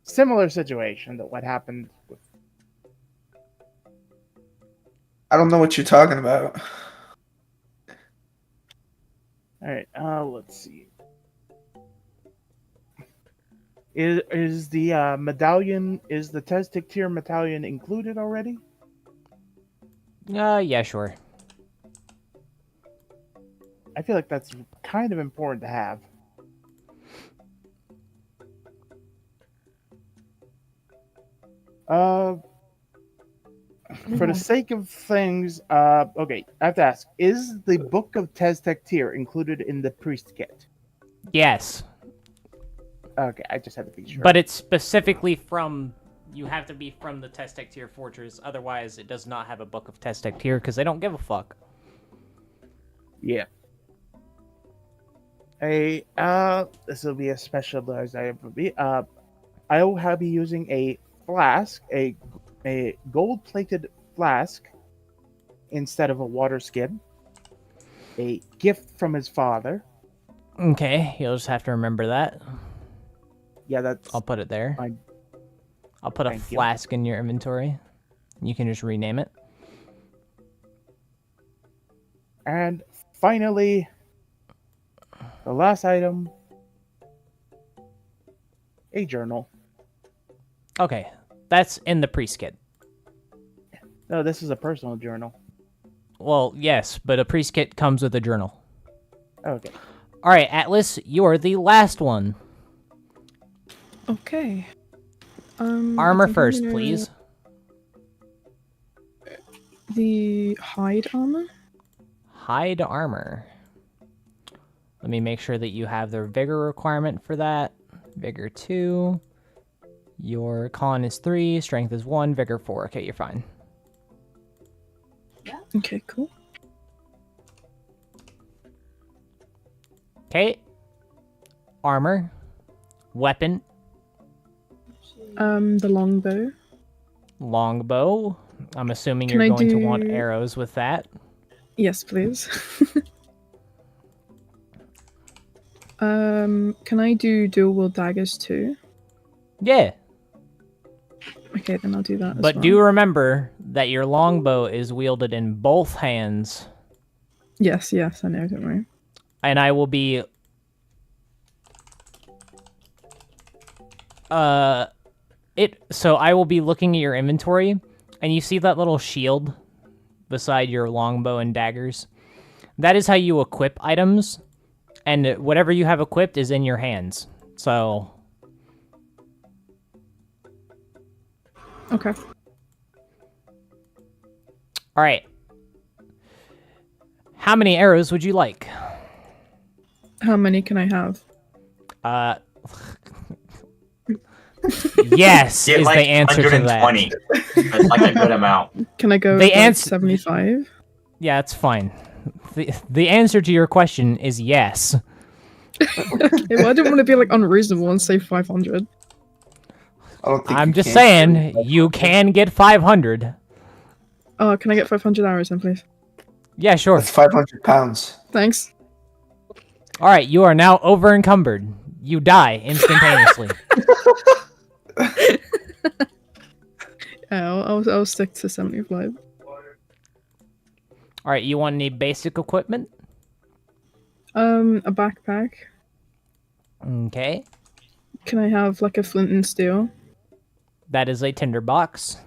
F: similar situation that what happened with.
C: I don't know what you're talking about.
F: All right. Let's see. Is the medallion? Is the Teztic tier medallion included already?
B: Yeah, sure.
F: I feel like that's kind of important to have. For the sake of things, okay, I have to ask: is the Book of Teztek tier included in the priest kit?
B: Yes.
F: Okay, I just had to be sure.
B: But it's specifically from... You have to be from the Teztek tier fortress, otherwise it does not have a Book of Teztek tier, because they don't give a fuck.
F: Yeah. This will be a specialized item for me. I will be using a flask, a gold-plated flask instead of a water skin, a gift from his father.
B: Okay, you'll just have to remember that.
F: Yeah, that's
B: I'll put it there.
F: fine.
B: I'll put a
F: Thank you.
B: flask in your inventory. You can just rename it.
F: And finally, the last item, a journal.
B: Okay, that's in the priest kit.
F: No, this is a personal journal.
B: Well, yes, but a priest kit comes with a journal.
F: Okay.
B: All right, Atlas, you're the last one.
G: Okay. I
B: Armor
G: think I'm
B: first,
G: gonna-
B: please.
G: The hide armor.
B: Hide armor. Let me make sure that you have the vigor requirement for that. Vigor 2. Your con is 3, strength is 1, vigor 4. Okay, you're fine.
G: Okay, cool.
B: Okay. Armor. Weapon.
G: The longbow.
B: Longbow. I'm assuming
G: Can
B: you're
G: I
B: going to want
G: do-
B: arrows with that.
G: Yes, please. Can I do dual wield daggers too?
B: Yeah.
G: Okay, then I'll do that
B: But
G: as well.
B: do remember that your longbow is wielded in both hands.
G: Yes, I know, don't worry.
B: And I will be... So I will be looking at your inventory, and you see that little shield beside your longbow and daggers? That is how you equip items, and whatever you have equipped is in your hands. So...
G: Okay.
B: Alright. How many arrows would you like?
G: How many can I have?
B: Yes,
D: Get
B: is
D: like
B: the answer to that.
D: 120. That's like a good amount.
G: Can I go
B: The
G: with
B: answer-
G: 75?
B: Yeah, it's fine. The answer to your question is yes.
G: Okay, well, I didn't want to be like unreasonable and say 500.
C: I don't think
B: I'm
C: you
B: just
C: can.
B: saying, you can get 500.
G: Oh, can I get 500 arrows then, please?
B: Yeah, sure.
C: That's 500 pounds.
G: Thanks.
B: Alright, you are now over encumbered. You die instantaneously.
G: I'll stick to 75.
B: Alright, you want any basic equipment?
G: A backpack.
B: Okay.
G: Can I have like a flint and steel?
B: That is a tinderbox.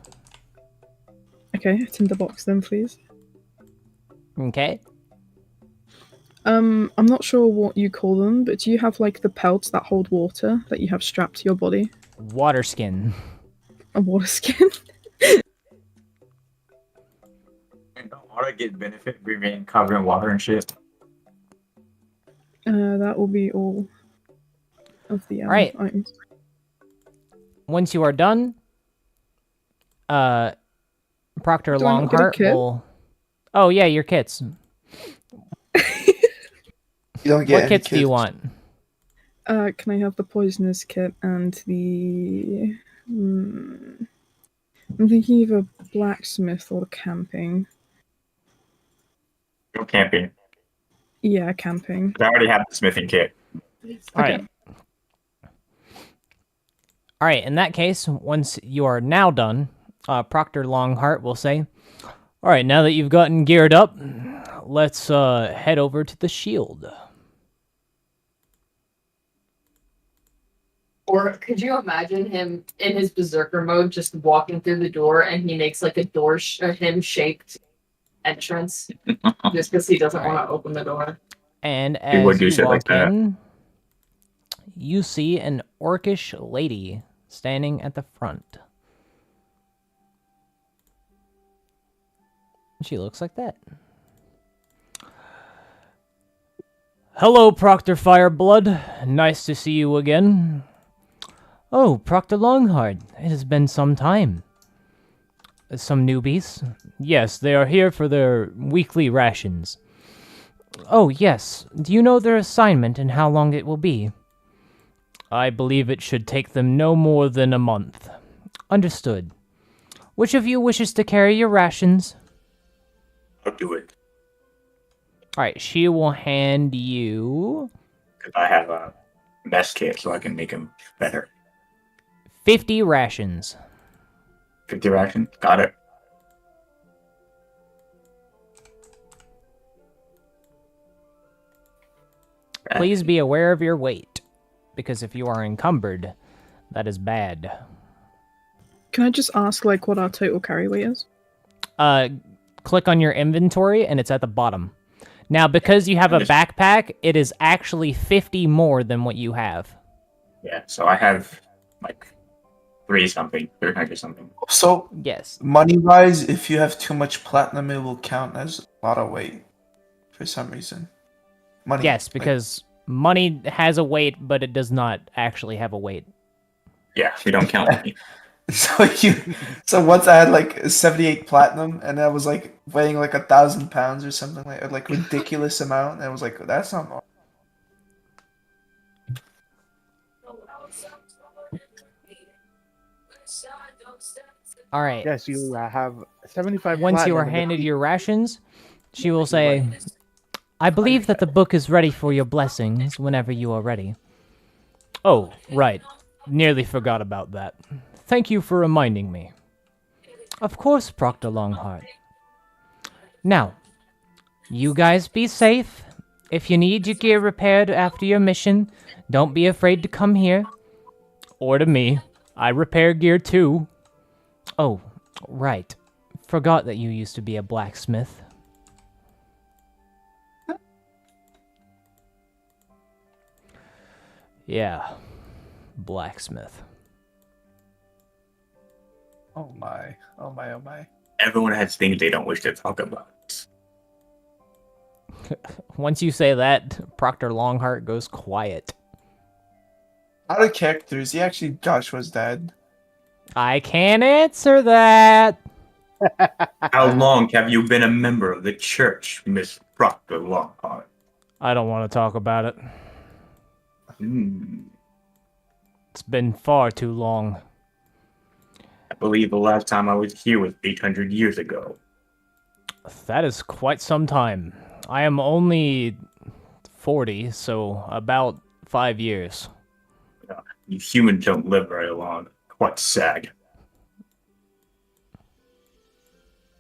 G: Okay, a tinderbox then, please.
B: Okay.
G: I'm not sure what you call them, but do you have like the pelts that hold water that you have strapped to your body?
B: Water skin.
G: A water skin?
D: Don't auto get benefit being covered in water and shit.
G: That will be all of the
B: Right.
G: items.
B: Once you are done, Proctor
G: Do I not get a
B: Longhart
G: kit?
B: will... Oh, yeah, your kits.
C: You don't get
B: What
C: any
B: kits do you
C: kits.
B: want?
G: Can I have the poisonous kit and the... I'm thinking of a blacksmith or camping.
D: Go camping.
G: Yeah, camping.
D: I already have the smithing kit.
B: Alright. Alright, in that case, once you are now done, Proctor Longhart will say, Alright, now that you've gotten geared up, let's head over to the shield.
H: Or could you imagine him in his berserker mode, just walking through the door, and he makes like a door him-shaped entrance, just because he doesn't want to open the door.
B: And
D: He would
B: as
D: do
B: you
D: shit like
B: walk
D: that.
B: in, you see an orcish lady standing at the front. She looks like that. Hello, Proctor Fireblood. Nice to see you again. Oh, Proctor Longhart. It has been some time. Some newbies? Yes, they are here for their weekly rations. Oh, yes. Do you know their assignment and how long it will be? I believe it should take them no more than a month. Understood. Which of you wishes to carry your rations?
D: I'll do it.
B: All right, she will hand you
D: Because I have a mess kit, so I can make them better.
B: 50 rations.
D: 50 rations. Got it.
B: Please be aware of your weight, because if you are encumbered, that is bad.
G: Can I just ask, like, what our total carry weight is?
B: Click on your inventory, and it's at the bottom. Now, because you have a backpack, it is actually 50 more than what you have.
D: Yeah, so I have like 300 something.
C: So,
B: Yes.
C: money-wise, if you have too much platinum, it will count as a lot of weight for some reason. Money.
B: Yes,
C: like-
B: because money has a weight, but it does not actually have a weight.
D: Yeah, we don't count money.
C: So once I had like 78 platinum, and I was like weighing like 1,000 pounds or something like ridiculous amount. And I was like, that's not normal.
B: All right.
F: Yes, you have 75.
B: Once you are
F: platinum in the
B: handed
F: key.
B: your rations, she will say, I believe that the book is ready for your blessings whenever you are ready. Oh, right. Nearly forgot about that. Thank you for reminding me. Of course, Proctor Longheart. Now, you guys be safe. If you need your gear repaired after your mission, don't be afraid to come here. Or to me. I repair gear too. Oh, right. Forgot that you used to be a blacksmith. Yeah. Blacksmith.
C: Oh my. Oh my. Oh my.
D: Everyone has things they don't wish to talk about.
B: Once you say that, Proctor Longheart goes quiet.
C: Out of character, is he actually Joshua's dad?
B: I can't answer that.
D: How long have you been a member of the church, Miss Proctor Longheart?
B: I don't want to talk about it.
D: Hmm.
B: It's been far too long.
D: I believe the last time I was here was 800 years ago.
B: That is quite some time. I am only 40, so about 5 years.
D: You humans don't live very long. Quite sad.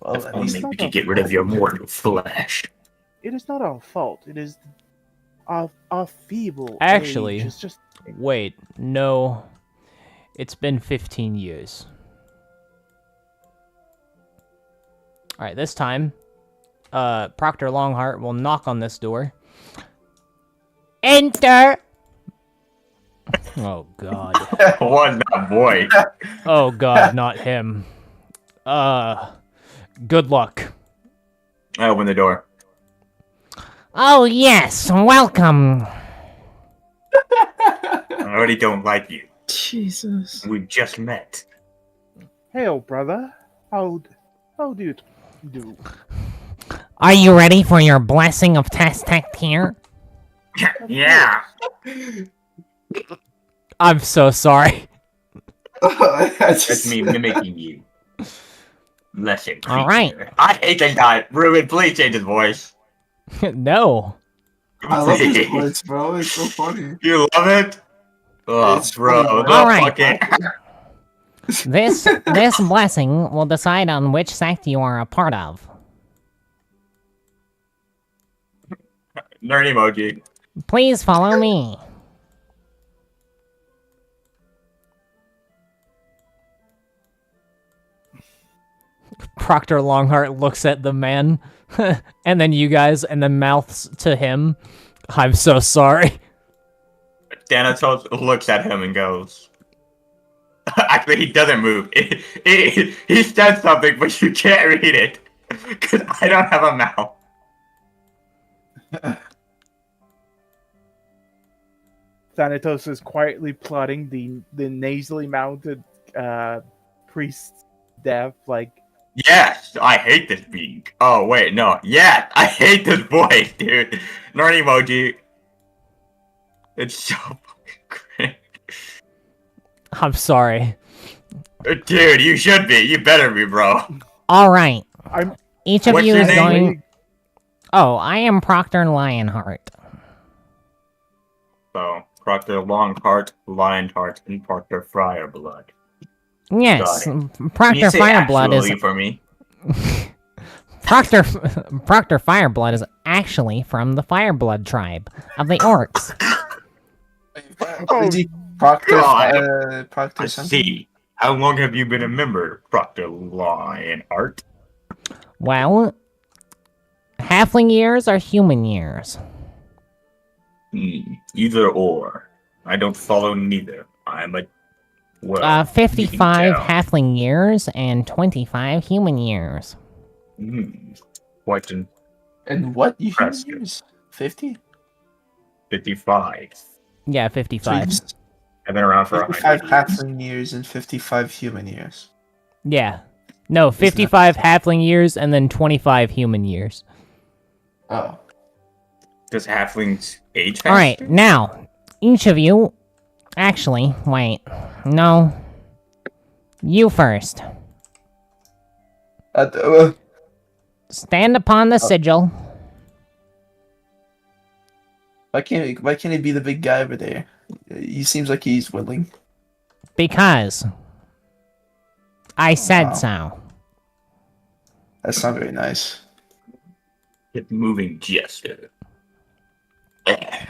C: Well,
D: If
C: at
D: only
C: least
D: we could get rid of your mortal flesh.
F: It is not our fault. It is our feeble.
B: Actually-
F: age. It's just
B: Wait, no. It's been 15 years. Alright, this time, Proctor Longheart will knock on this door. Enter! Oh, God.
D: What that boy?
B: Oh, God, not him. Good luck.
D: I open the door.
I: Oh, yes, welcome.
D: I already don't like you.
G: Jesus.
D: We just met.
F: hail, brother. How do you do?
I: Are you ready for your blessing of Testect here?
D: Yeah.
B: I'm so sorry.
D: That's me mimicking you. Lesson.
I: All right.
D: creature. I hate that guy. Ruben, please change his voice.
B: No.
C: I love his voice, bro. It's so funny.
D: You love it? Oh,
C: It's
D: bro.
C: funny,
D: The
I: All right.
D: fucking...
I: This blessing will decide on which sect you are a part of.
D: Nerd emoji.
I: Please follow me.
B: Proctor Longheart looks at the man, and then you guys, and then mouths to him. I'm so sorry.
D: Thanatos looks at him and goes... Actually, he doesn't move. He said something, but you can't read it. Because I don't have a mouth.
F: Thanatos is quietly plotting the nasally mounted priest's death. Like,
D: Yes, I hate this being. Oh, wait, no. Yes, I hate this voice, dude. Nerd emoji. It's so fucking great.
B: I'm sorry.
D: Dude, you should be. You better be, bro.
I: All right. Each of
D: What's
I: you
D: your
I: is
D: name?
I: going. Oh, I am Proctor Lionheart.
D: So, Proctor Longheart, Lionheart, and Proctor Fireblood.
I: Yes,
D: Got it. Can you
I: Proctor
D: say
I: Fireblood is
D: actually for me?
I: Proctor Fireblood is actually from the Fireblood tribe of the orcs.
C: Is he Proctor?
D: God.
C: Proctor
D: I
C: something?
D: see. How long have you been a member, Proctor Lionheart?
I: Well, halfling years are human years.
D: Either or. I don't follow neither. I'm a... Well, you can
I: 55
D: tell.
I: halfling years and 25 human years.
D: Quite an
C: And what you
D: Impressive.
C: years? 50?
D: 55.
I: Yeah,
C: So
I: 55.
C: he's
D: I've been around for
C: 55
D: 100 years.
C: halfling years and 55 human years.
I: Yeah. No, 55 halfling years and then 25 human years.
C: Oh.
D: Does halflings age faster?
I: Alright, now, each of you... Actually, wait. No. You first. Stand upon the sigil.
C: Why can't he be the big guy over there? He seems like he's willing.
I: Because I said
C: Wow.
I: so.
C: That's not very nice.
D: Get moving gesture.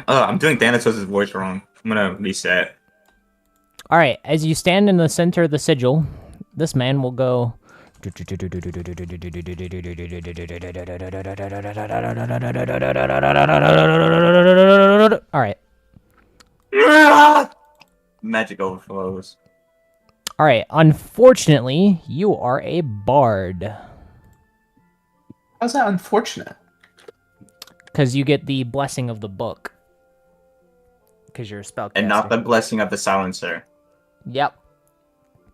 D: I'm doing Thanatos' voice wrong. I'm gonna reset.
I: Alright, as you stand in the center of the sigil, this man will go... Alright.
D: Magic overflows.
I: Alright, unfortunately, you are a bard.
C: How's that unfortunate?
I: Because you get the blessing of the book. Because you're a spellcaster.
D: And not the blessing of the silencer.
I: Yep.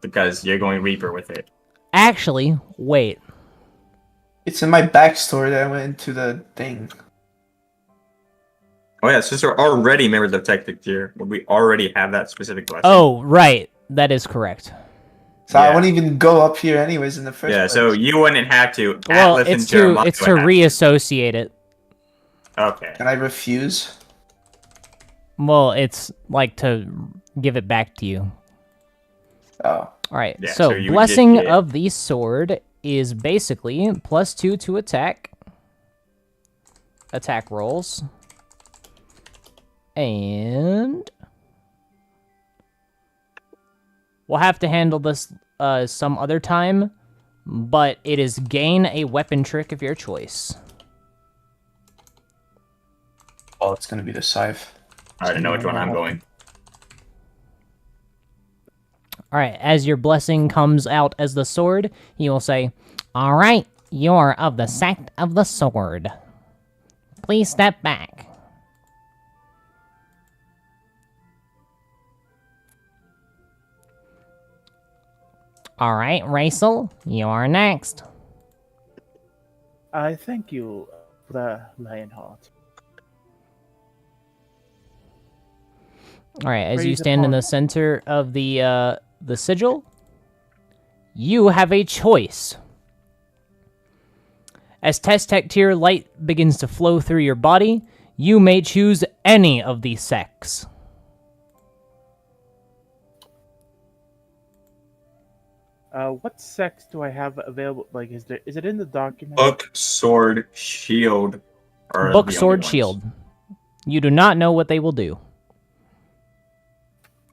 D: Because you're going Reaper with it.
I: Actually, wait.
C: It's in my backstory that I went into the thing.
D: Oh yeah, since we're already members of Tactic Tier, we already have that specific blessing.
I: Oh, right. That is correct.
C: So I
D: Yeah.
C: wouldn't even go up here anyways in the first
D: Yeah,
C: place.
D: so you wouldn't have to.
I: Well,
D: Atlas
I: it's
D: and
I: to
D: Jeremiah
I: it's to
D: would have
I: reassociate it.
D: Okay.
C: Can I refuse?
I: Well, it's like to give it back to you.
C: Oh.
I: Alright,
D: Yeah,
I: so
D: so you would
I: Blessing
D: just get-
I: of the Sword is basically +2 to attack. Attack rolls. And... we'll have to handle this some other time, but it is gain a weapon trick of your choice.
C: Oh, it's gonna be the scythe.
D: I don't know which one I'm going.
I: Alright, as your blessing comes out as the sword, you will say, Alright, you're of the sect of the sword. Please step back. Alright, Raisel, you are next.
F: I thank you, the Lionheart.
I: Alright, as you
F: Praise
I: stand in
F: upon-
I: the center of the sigil, you have a choice. As Test Tier light begins to flow through your body, you may choose any of these sects.
F: What sex do I have available? Like, is it in the document?
D: Book, sword, shield. Are
I: Book,
D: the
I: sword,
D: only ones.
I: shield. You do not know what they will do.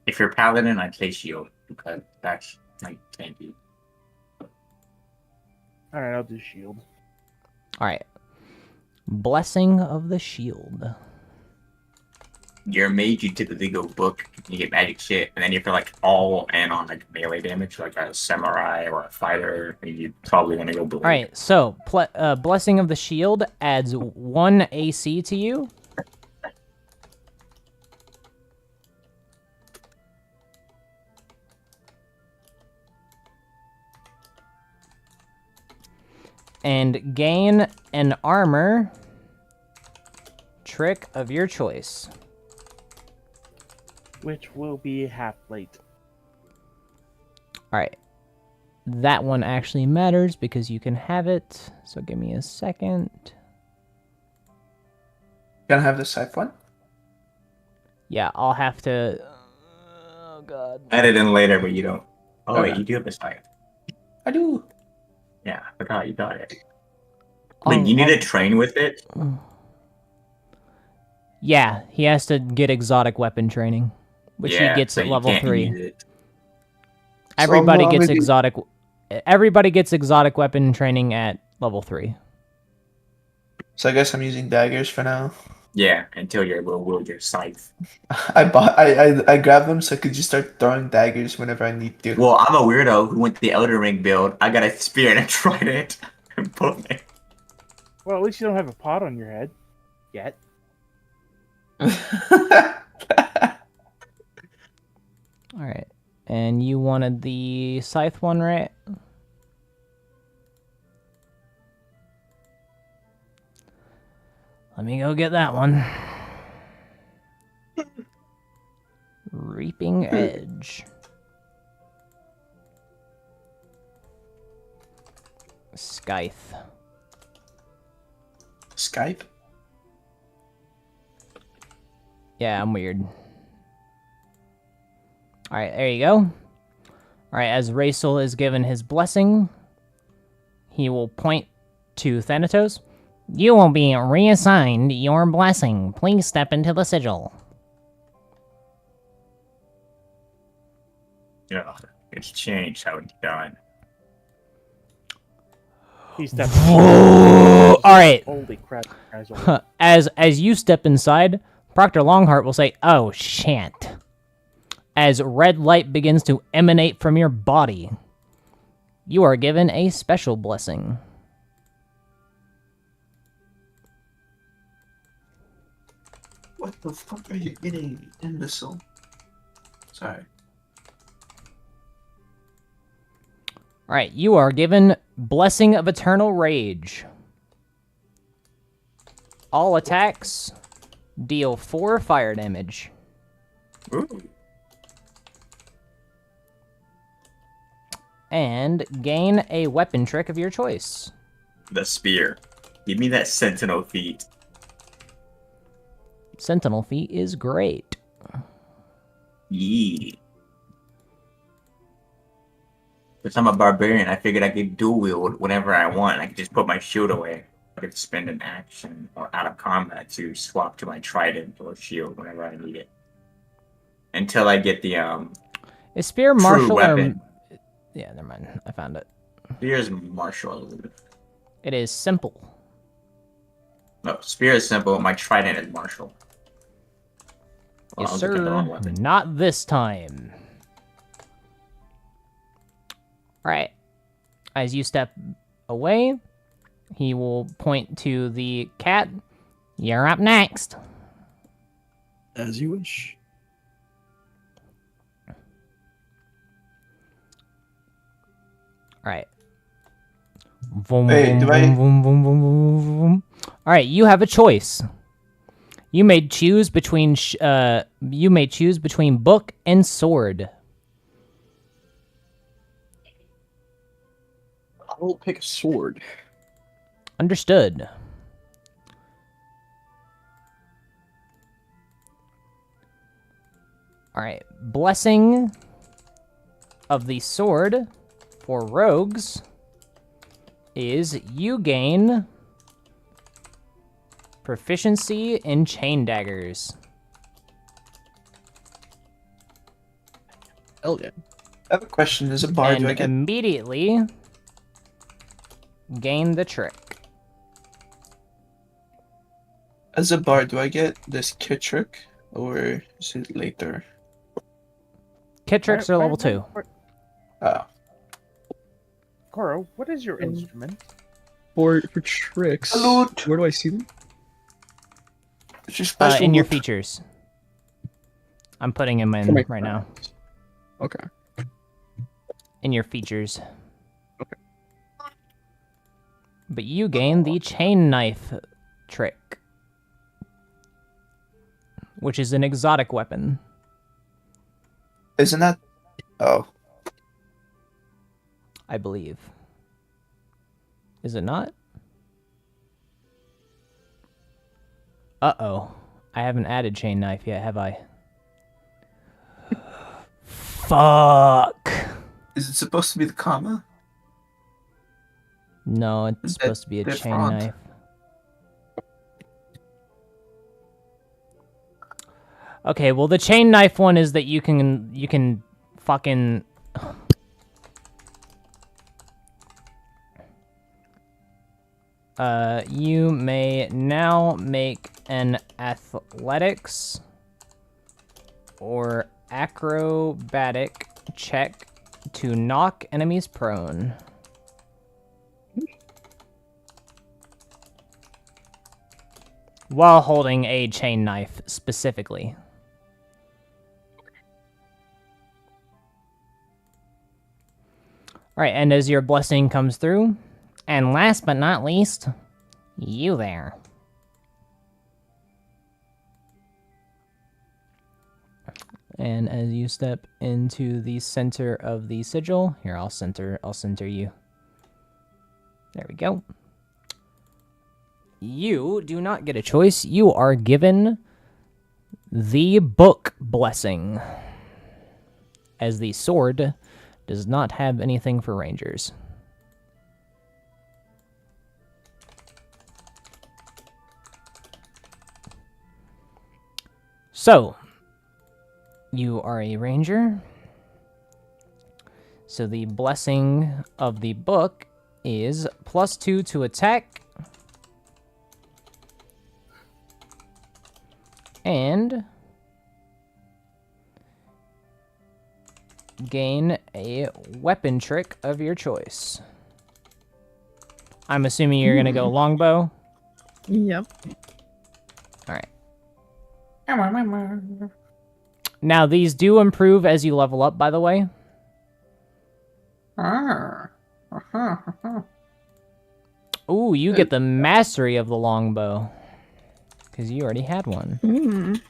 D: If you're paladin, I'd say shield because that's like tanky.
F: All right, I'll do shield.
I: Alright. Blessing of the Shield.
D: You're a mage, you typically go book, you get magic shit, and then if you're like all in on like melee damage, like a samurai or a fighter, you probably want to go blade.
I: Alright, so Blessing of the Shield adds 1 AC to you. And gain an armor trick of your choice.
F: Which will be half plate.
I: Alright.
B: that one actually matters because you can have it. So give me a second.
C: Gonna have the scythe one?
B: Yeah, I'll have to. Oh god.
D: Add it in later, but you don't. Oh wait,
C: Okay.
D: you do have a scythe.
C: I do.
D: Yeah, I forgot you got it. Wait, you need to train with it?
B: Yeah, he has to get exotic weapon training, which he gets
D: so
B: at
D: you
B: level
D: can't
B: 3.
D: use it.
B: Everybody
C: I'm
B: gets
C: gonna do-
B: exotic. Everybody gets exotic weapon training at level 3.
C: So I guess I'm using daggers for now.
D: Yeah, until you will wield your scythe.
C: I grabbed them so I could just start throwing daggers whenever I need to.
D: Well, I'm a weirdo who went the Elder Ring build. I got a spear and a trident. And both.
F: Well, at least you don't have a pot on your head yet.
B: All right, and you wanted the scythe one, right? Let me go get that one. Reaping Edge. Scythe.
C: Skype?
B: Yeah, I'm weird. Alright, there you go. Alright, as Raisel is given his blessing, he will point to Thanatos.
I: You will be reassigned your blessing. Please step into the sigil.
D: Yeah, it's changed how it's done.
F: He stepped.
B: All right.
F: Holy crap, guys! Are
B: As you step inside, Proctor Longheart will say, "Oh shit." As red light begins to emanate from your body, you are given a special blessing.
C: What the fuck are you getting, imbecile? Sorry.
B: Alright, you are given Blessing of Eternal Rage. All attacks deal 4 fire damage.
D: Ooh.
B: And gain a weapon trick of your choice.
D: The spear. Give me that sentinel feat.
B: Sentinel feat is great.
D: Yee. Because I'm a barbarian, I figured I could dual wield whenever I want. I could just put my shield away. I could spend an action or out of combat to swap to my trident or shield whenever I need it. Until I get the
B: Is spear
D: true
B: martial
D: weapon.
B: or... Yeah, never mind. I found it.
D: Spear is martial.
B: It is simple.
D: No, spear is simple. My trident is martial. Well,
B: Yes,
D: I was looking at the
B: sir.
D: wrong weapon.
B: Not this time. Alright. As you step away, he will point to the cat.
I: You're up next.
E: As you wish.
B: Alright.
C: Hey, do I-
B: Alright, you have a choice. You may choose between book and sword.
E: I will pick a sword.
B: Understood. Alright, blessing of the sword for rogues is you gain proficiency in chain daggers.
E: Hell yeah.
C: I have a question. As a bard, do I
B: And
C: get
B: immediately gain the trick.
C: this kit trick, or is it later?
B: Kit tricks are level 2.
C: Oh,
F: Koro, what is your instrument?
E: For tricks,
C: Salute.
E: where do I see them?
C: it's your special.
B: In your
C: loot.
B: features. I'm putting him
E: For
B: in
E: my
B: right now.
E: Okay.
B: In your features.
E: Okay.
B: But you gain the chain knife trick, which is an exotic weapon.
C: Isn't that? Oh,
B: I believe. Is it not? Uh-oh. I haven't added chain knife yet, have I? Fuck!
C: Is it supposed to be the comma?
B: No, it's
C: That-
B: supposed to be a
C: that
B: chain
C: font.
B: knife. Okay, well the chain knife one is that you can fucking you may now make an athletics or acrobatic check to knock enemies prone. While holding a chain knife specifically. Alright, and as your blessing comes through,
I: And last but not least, you there.
B: and as you step into the center of the sigil, here I'll center you. There we go. You do not get a choice. You are given the book blessing, as the sword does not have anything for rangers. So, you are a ranger. So the blessing of the book is +2 to attack. And gain a weapon trick of your choice. I'm assuming you're going to go longbow.
G: Yep.
B: All right. Now, these do improve as you level up, by the way. Ooh, you get the mastery of the longbow. Because you already had one.
G: Mm.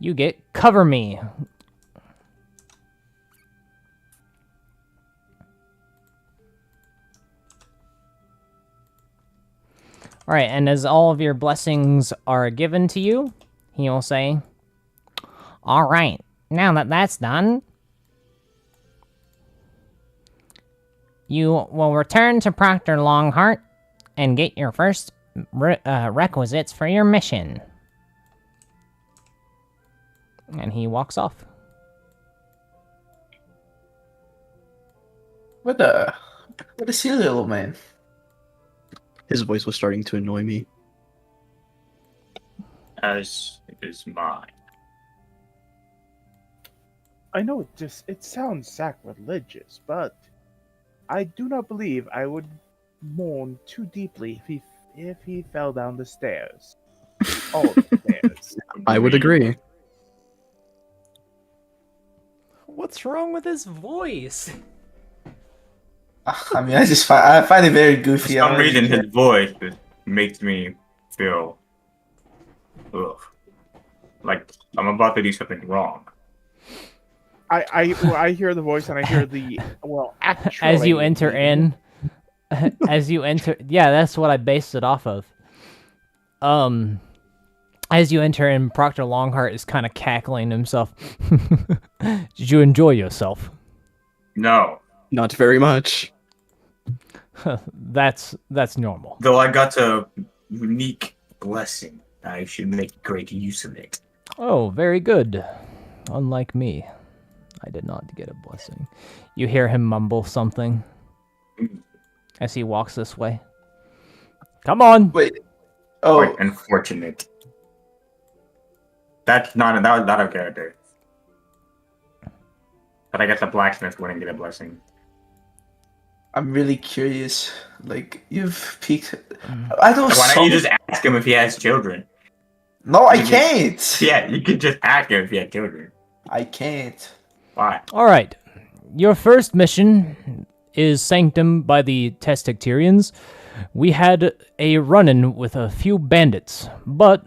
B: You get cover me. Alright, and as all of your blessings are given to you, he will say,
I: Alright, now that that's done, you will return to Proctor Longheart and get your first requisites for your mission.
B: and he walks off.
C: What a silly little man.
E: His voice was starting to annoy me.
D: As is mine.
F: I know it sounds sacrilegious, but I do not believe I would mourn too deeply if he fell down the stairs. All the stairs.
E: I would agree.
B: What's wrong with his voice?
C: I mean, I find it very
D: For
C: goofy.
D: some reason, his voice just makes me feel, ugh, like I'm about to do something wrong.
F: I hear the voice and I hear actually
B: As you enter in, yeah, that's what I based it off of. As you enter in, Proctor Longheart is kind of cackling himself. Did you enjoy yourself?
D: No,
E: Not very much.
B: That's normal.
D: though I got a unique blessing, I should make great use of it.
B: Oh, very good. Unlike me, I did not get a blessing. You hear him mumble something as he walks this way. Come on!
C: Wait. Oh,
D: Quite unfortunate. That was not out of character. But I guess the blacksmith wouldn't get a blessing.
C: I'm really curious. Like, you've peaked. I don't.
D: Why don't you just ask him if he has children?
C: No, I can't.
D: Yeah, you could just ask him if he had children.
C: I can't.
D: Why?
B: Alright. Your first mission is Sanctum by the Testacterians. We had a run-in with a few bandits, but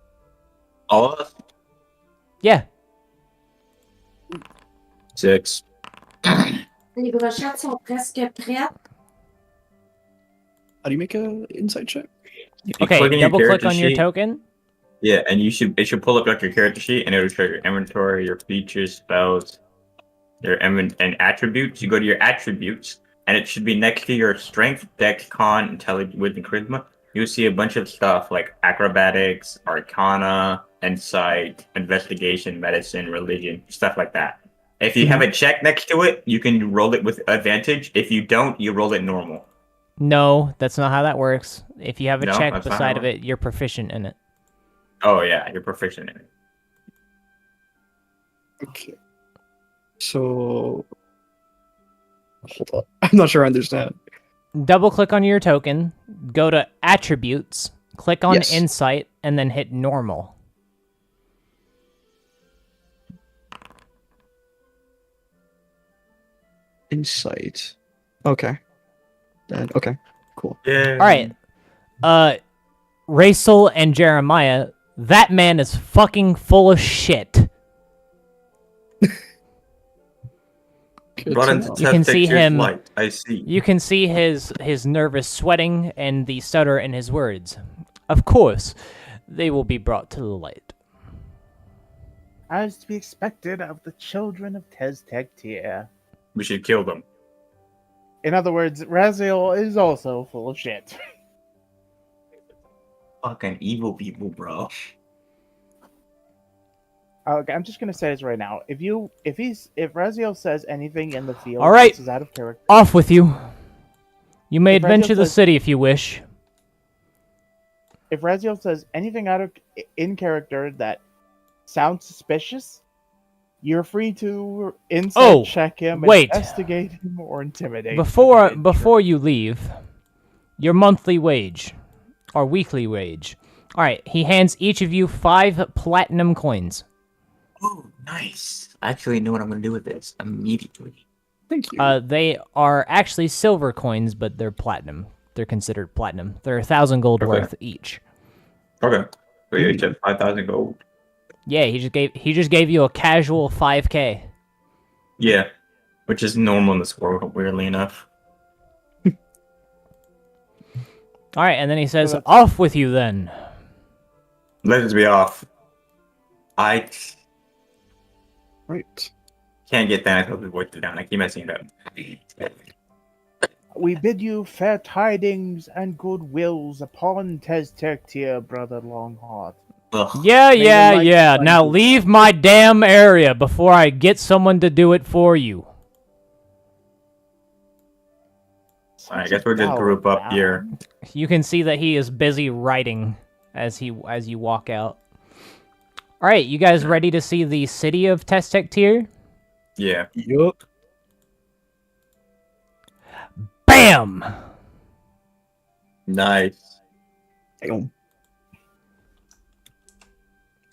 D: All of us?
B: Yeah.
D: 6.
J: Les brochettes sont presque prêtes.
E: How do you make a insight check?
D: You
B: Okay,
D: click on your
B: double click
D: character
B: on your
D: sheet.
B: token.
D: Yeah, and it should pull up like your character sheet, and it'll show your inventory, your features, spells, your and attributes. You go to your attributes, and it should be next to your strength, dex, con, intelligence, wit, and charisma. You'll see a bunch of stuff like acrobatics, arcana, insight, investigation, medicine, religion, stuff like that. If you have a check next to it, you can roll it with advantage. If you don't, you roll it normal.
B: No, that's not how that works. If you have a
D: No,
B: check
D: that's not
B: beside
D: how
B: of it, you're proficient in it.
D: Oh yeah, you're proficient in it.
E: Okay. So, hold on. I'm not sure I understand.
B: Double click on your token, go to attributes, click on
E: Yes.
B: insight, and then hit normal.
E: Insight. Okay. Then okay. Cool.
D: Yeah.
B: All right. Raisel and Jeremiah, that man is fucking full of shit.
E: Good
D: Brought
E: to
D: into
E: know.
B: You can see
D: Test
B: him-
D: Light. I see.
B: You can see his nervous sweating and the stutter in his words. Of course, they will be brought to the light.
F: As to be expected of the children of Sen'Tia.
D: We should kill them.
F: In other words, Raziel is also full of shit.
D: Fucking evil people, bro.
F: Okay, I'm just gonna say this right now. If Raziel says anything in the field,
B: All right.
F: this is out of character.
B: Off with you. You may
F: If Raziel
B: adventure the
F: says-
B: city if you wish.
F: If Raziel says anything in character that sounds suspicious, you're free to insight
B: Oh,
F: check him,
B: wait.
F: investigate him, or intimidate.
B: Before you leave, your monthly wage or weekly wage. All right, he hands each of you 5 platinum coins.
D: Oh, nice. I actually know what I'm gonna do with this immediately.
E: Thank you.
B: They are actually silver coins, but they're platinum. They're considered platinum. They're 1,000 gold
D: Okay.
B: worth each.
D: Okay. So you each have 5,000 gold.
B: Yeah, he just gave you a casual 5K.
D: Yeah. Which is normal in this world, weirdly enough.
B: All right, and then he says,
F: So that's-
B: "Off with you then."
D: Let us be off. I
E: Right.
D: can't get Thanatos' voice down. I keep messing it up.
F: We bid you fair tidings and good wills upon Sen'Tia, brother Longheart.
D: Ugh.
B: Yeah,
F: May the
B: yeah,
F: light
B: yeah.
F: find
B: Now
F: you.
B: leave my damn area before I get someone to do it for you.
D: I guess we'll just group up here.
B: You can see that he is busy writing as you walk out. All right, you guys ready to see the city of Sen'Tia?
D: Yeah.
E: Yup.
B: Bam!
D: Nice.
E: Damn.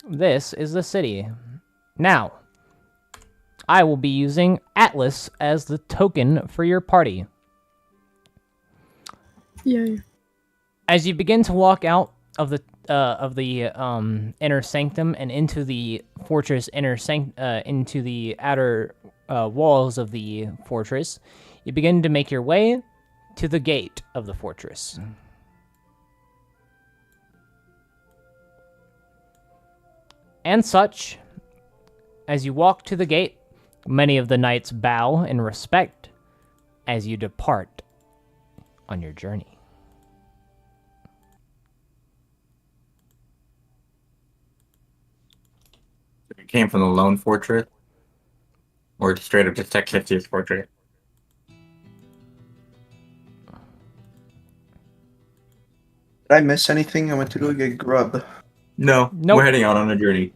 B: This is the city. Now, I will be using Atlas as the token for your party.
G: Yay.
B: As you begin to walk out of the inner sanctum and into the fortress into the outer walls of the fortress, you begin to make your way to the gate of the fortress. And such, as you walk to the gate, many of the knights bow in respect as you depart on your journey.
D: You came from the Lone Fortress? Or straight up just Sen'Tia's fortress?
C: Did I miss anything? I went to go get grub.
D: No.
B: Nope.
D: We're heading out on a journey.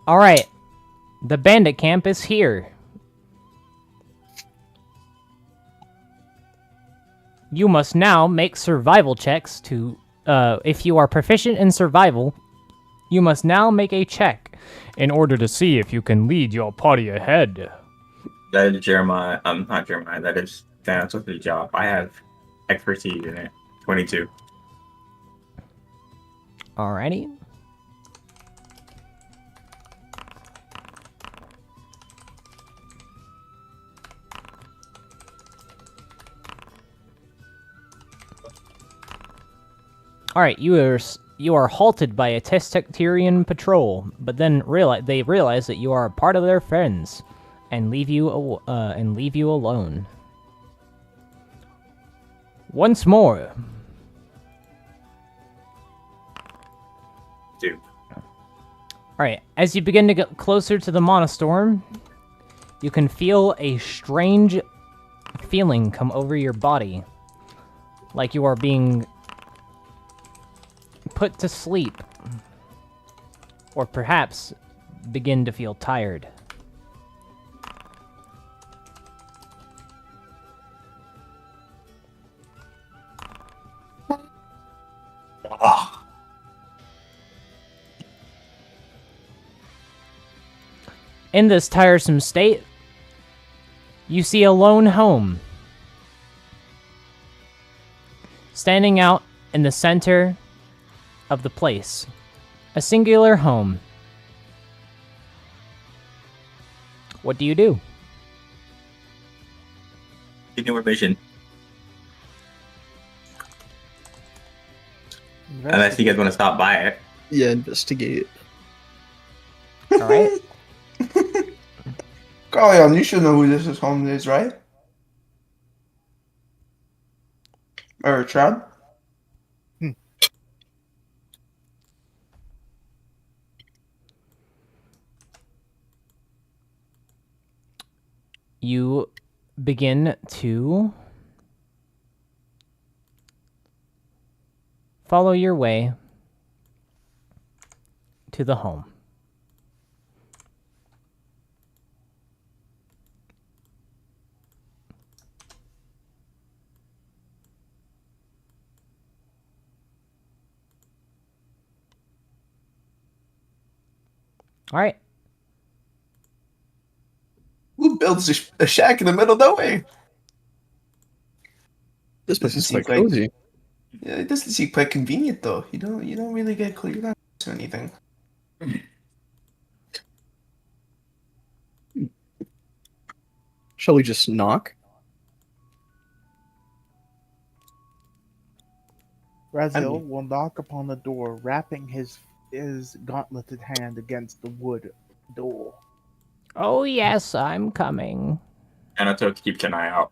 B: All right, the bandit camp is here. You must now make survival checks to, if you are proficient in survival, you must now make a check in order to see if you can lead your party ahead.
D: That is Jeremiah. Not Jeremiah. That is Thanatos' job. I have expertise in it. 22.
I: Alrighty. Alright, you are halted by a Testecterian patrol, but then they realize that you are a part of their friends, and leave you alone. Once more.
D: Dude.
I: Alright, as you begin to get closer to the Monostorm, you can feel a strange feeling come over your body, like you are being put to sleep, or perhaps begin to feel tired.
D: Ah.
I: In this tiresome state, you see a lone home standing out in the center of the place. A singular home. What do you do?
D: Ignore vision. Unless you guys want to stop by it.
E: Yeah, investigate.
I: Alright.
C: Carleon, you should know who this home is, right? Or Chad?
I: You begin to follow your way to the home. All right.
C: Who builds a shack in the middle of nowhere?
E: This place is
C: Doesn't
E: quite
C: seem like-
E: cozy.
C: Yeah, it doesn't seem quite convenient though. You don't really get cleared out to anything.
E: Shall we just knock?
F: Raziel will knock upon the door, wrapping his gauntleted hand against the wood door.
I: Oh yes, I'm coming.
D: Anatote keeps an eye out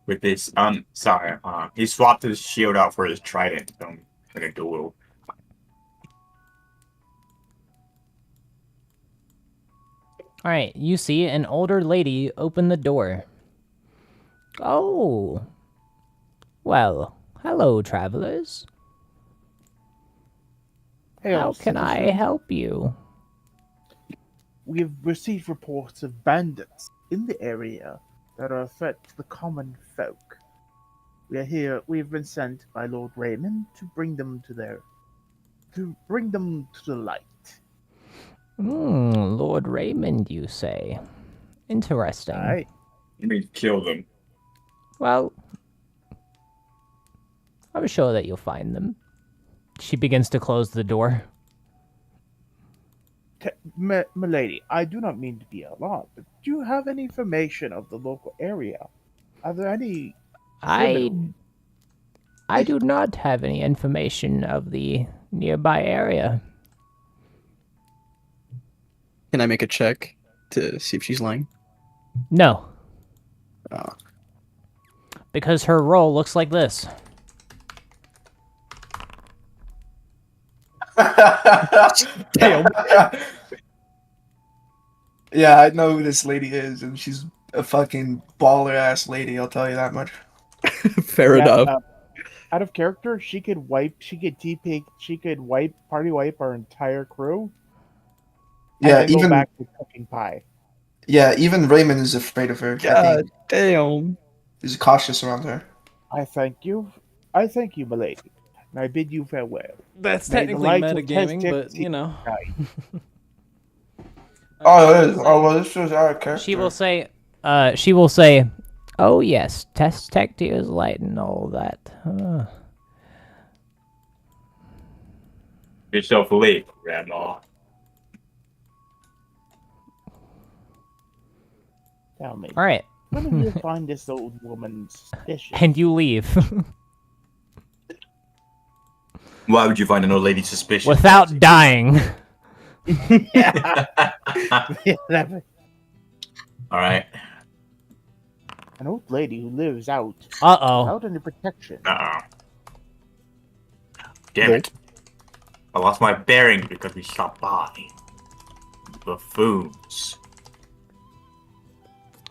D: with his he swapped his shield out for his trident, like a duel.
I: Alright, you see an older lady open the door. Oh. Well, hello, travelers.
F: Hey,
I: How can I help you?
F: We've received reports of bandits in the area that are a threat to the common folk. We've been sent by Lord Raymond to bring them to the light.
I: Lord Raymond, you say? Interesting.
F: Aye.
D: You mean kill them?
I: Well, I'm sure that you'll find them. She begins to close the door.
F: Milady, I do not mean to be alarmed, but do you have any information of the local area? Are there any...
I: I do not have any information of the nearby area.
E: Can I make a check to see if she's lying?
I: No.
E: Oh.
I: Because her roll looks like this.
E: Damn.
C: Yeah, I know who this lady is, and she's a fucking baller ass lady. I'll tell you that much.
E: Fair enough.
F: Out of character, she could party wipe our entire crew. And
C: Yeah,
F: then go
C: even
F: back to cooking pie.
C: yeah, even Raymond is afraid of her. I
E: God
C: think
E: damn.
C: he's cautious around her.
F: I thank you, milady, and I bid you farewell.
B: That's
F: May the
B: technically
F: light of
B: metagaming,
F: Test
B: but you know.
C: Oh, it is. Oh well, this was our character.
I: She will say, oh yes, Testectia's light and all that.
D: yourself late, Grandma.
F: Tell me.
I: All right,
F: When did you find this old woman suspicious?
I: and you leave
D: Why would you find an old lady suspicious?
I: without dying.
F: Yeah.
D: All right.
F: An old lady who lives out
I: Uh-oh.
F: without any protection.
D: Damn it. I lost my bearings because we stopped by. Buffoons.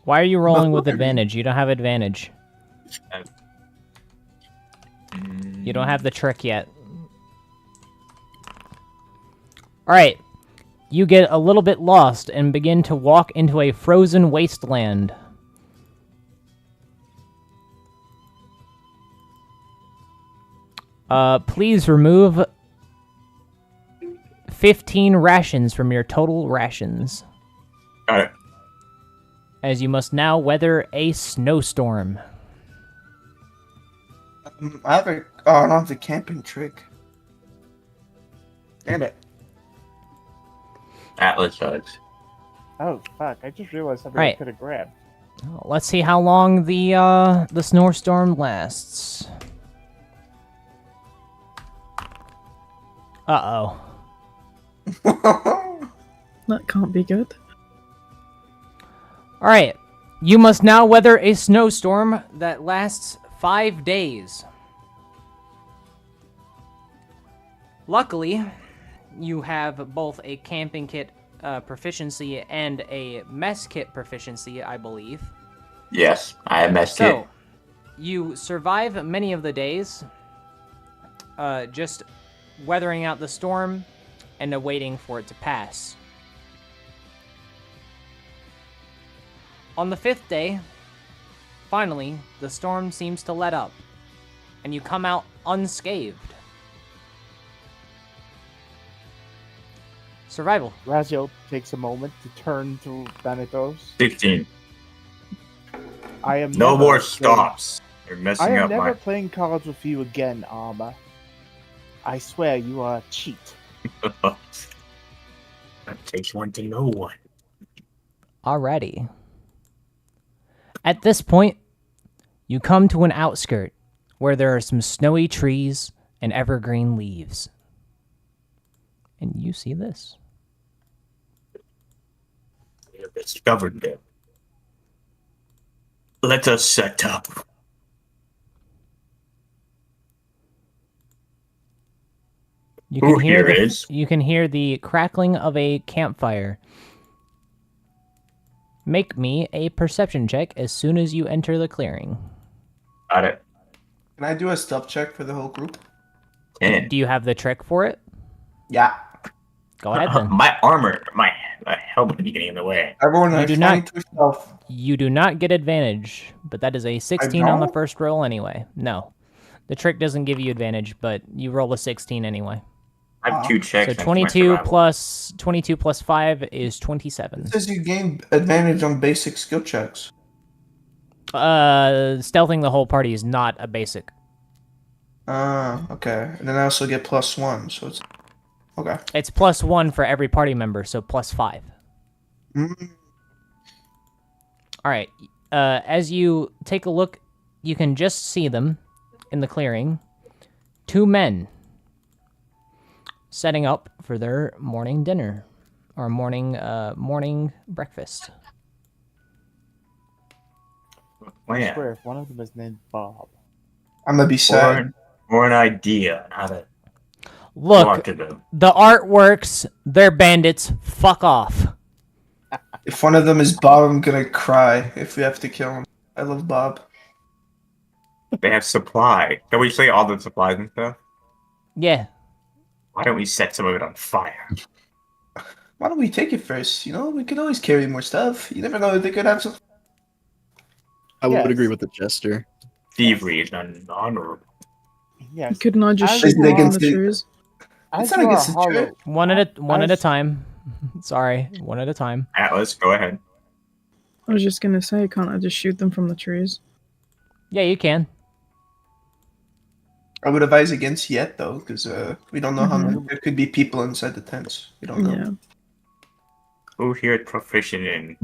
I: Why are you rolling with advantage? You don't have advantage. You don't have the trick yet. Alright. You get a little bit lost and begin to walk into a frozen wasteland. Please remove 15 rations from your total rations,
D: Got it.
I: as you must now weather a snowstorm.
C: I have a. Oh, I don't have the camping trick. Damn it.
D: Atlas does.
F: Oh fuck! I just realized something
I: Right.
F: I could have grabbed.
I: Let's see how long the snowstorm lasts. Uh-oh.
G: That can't be good.
I: Alright. You must now weather a snowstorm that lasts 5 days. Luckily, you have both a camping kit proficiency and a mess kit proficiency, I believe.
D: Yes, I have messed
I: So,
D: it.
I: you survive many of the days, just weathering out the storm and awaiting for it to pass. On the 5th day, finally, the storm seems to let up, and you come out unscathed. Survival.
F: Raziel takes a moment to turn to Thanatos.
D: 16.
F: I am
D: No
F: never
D: more
F: playing-
D: stops. You're
F: I
D: messing
F: am
D: up
F: never
D: my...
F: playing cards with you again, Arma. I swear you are a cheat.
D: It takes one to know one.
I: Alrighty. At this point, you come to an outskirt where there are some snowy trees and evergreen leaves. And you see this.
D: We have discovered them. Let us set up.
I: You
D: Who
I: can hear
D: here
I: the,
D: is?
I: You can hear the crackling of a campfire. Make me a perception check as soon as you enter the clearing.
D: Got it.
C: Can I do a stealth check for the whole group?
D: 10.
I: Do you have the trick for it?
C: Yeah.
I: Go ahead then.
D: My armor, my helmet is getting in the way.
C: Everyone
I: You
C: has
I: do not-
C: 22 stealth.
I: You do not get advantage, but that is a 16 on the
C: don't?
I: first roll anyway. No. The trick doesn't give you advantage, but you roll a 16 anyway.
D: I have 2 checks.
I: So
D: next to my
I: 22
D: survival.
I: plus 5 is 27.
C: It says you gain advantage on basic skill checks.
I: Stealthing the whole party is not a basic.
C: Okay. And then I also get +1, so it's okay.
I: It's plus 1 for every party member, so plus 5.
C: Mm,
I: Alright, as you take a look, you can just see them in the clearing. 2 men setting up for their morning dinner, or morning breakfast.
F: I
D: Plan.
F: swear, if one of them is named Bob.
C: I'm gonna be sad.
D: Or an idea on how to talk
I: Look,
D: to them.
I: the art works, they're bandits, fuck off.
C: If one of them is Bob, I'm gonna cry if we have to kill him. I love Bob.
D: They have supply. Can we say all the supplies and stuff?
I: Yeah,
D: Why don't we set some of it on fire?
C: Why don't we take it first? You know, we could always carry more stuff. You never know, they could have some.
E: I would
F: Yes.
E: agree with the jester.
D: Thievery is unhonorable.
F: Yes.
G: Couldn't I just
F: As
G: shoot
C: you
G: them
C: are-
G: on the trees?
F: As
C: It's not
F: you are
C: against the
F: hollow,
C: church.
I: one at a
F: As-
I: time. Sorry, one at a time.
D: Atlas, go ahead.
G: I was just gonna say, can't I just shoot them from the trees?
I: Yeah, you can.
C: I would advise against yet though, because we don't know how
G: Mhm.
C: many. There could be people inside the tents. We don't know.
G: Yeah.
D: Who here is proficient in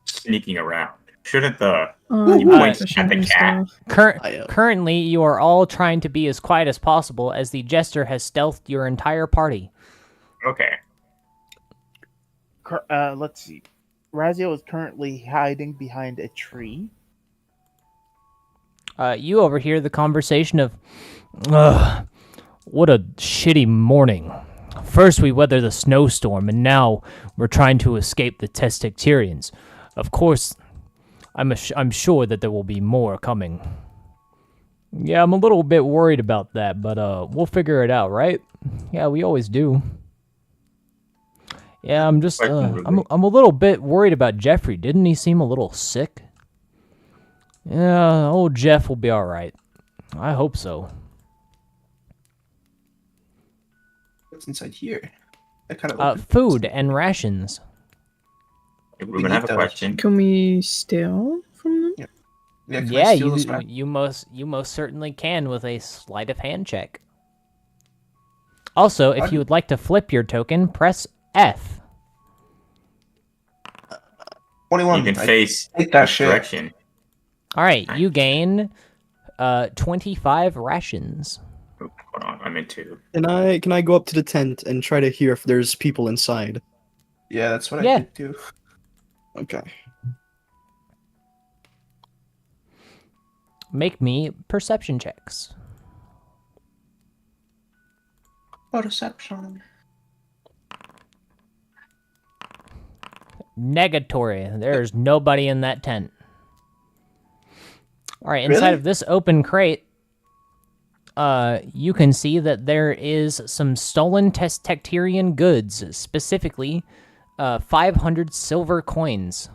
D: sneaking around? Shouldn't the
G: I'm
D: points
G: proficient
D: at the
G: in
D: cat?
G: stuff.
B: Currently, you are all trying to be as quiet as possible as the jester has stealthed your entire party.
D: Okay.
F: Let's see. Razio is currently hiding behind a tree.
B: You overhear the conversation of, ugh, what a shitty morning. First we weather the snowstorm, and now we're trying to escape the Testacterians. Of course, I'm sure that there will be more coming. Yeah, I'm a little bit worried about that, but we'll figure it out, right? Yeah, we always do. Yeah, I'm just I'm a little bit worried about Jeffrey. Didn't he seem a little sick? Yeah, old Jeff will be all right. I hope so.
C: What's inside here? I kind of
B: Food and rations.
D: We're gonna have a question.
G: Can we steal from them?
C: Yeah. Yeah, can I
B: Yeah,
C: steal this back?
B: you most certainly can with a sleight of hand check. Also, if you would like to flip your token, press F.
C: 21.
D: You can face
C: take that
D: each
C: shit.
D: direction.
B: All right, you gain 25 rations.
D: Hold on, I'm in 2.
E: Can I go up to the tent and try to hear if there's people inside?
C: Yeah, that's what
B: Yeah.
C: I did too.
E: Okay.
B: Make me perception checks.
C: Perception.
B: Negatory. There's nobody in that tent. All right, inside
C: Really?
B: of this open crate, you can see that there is some stolen Testacterian goods, specifically 500 silver coins,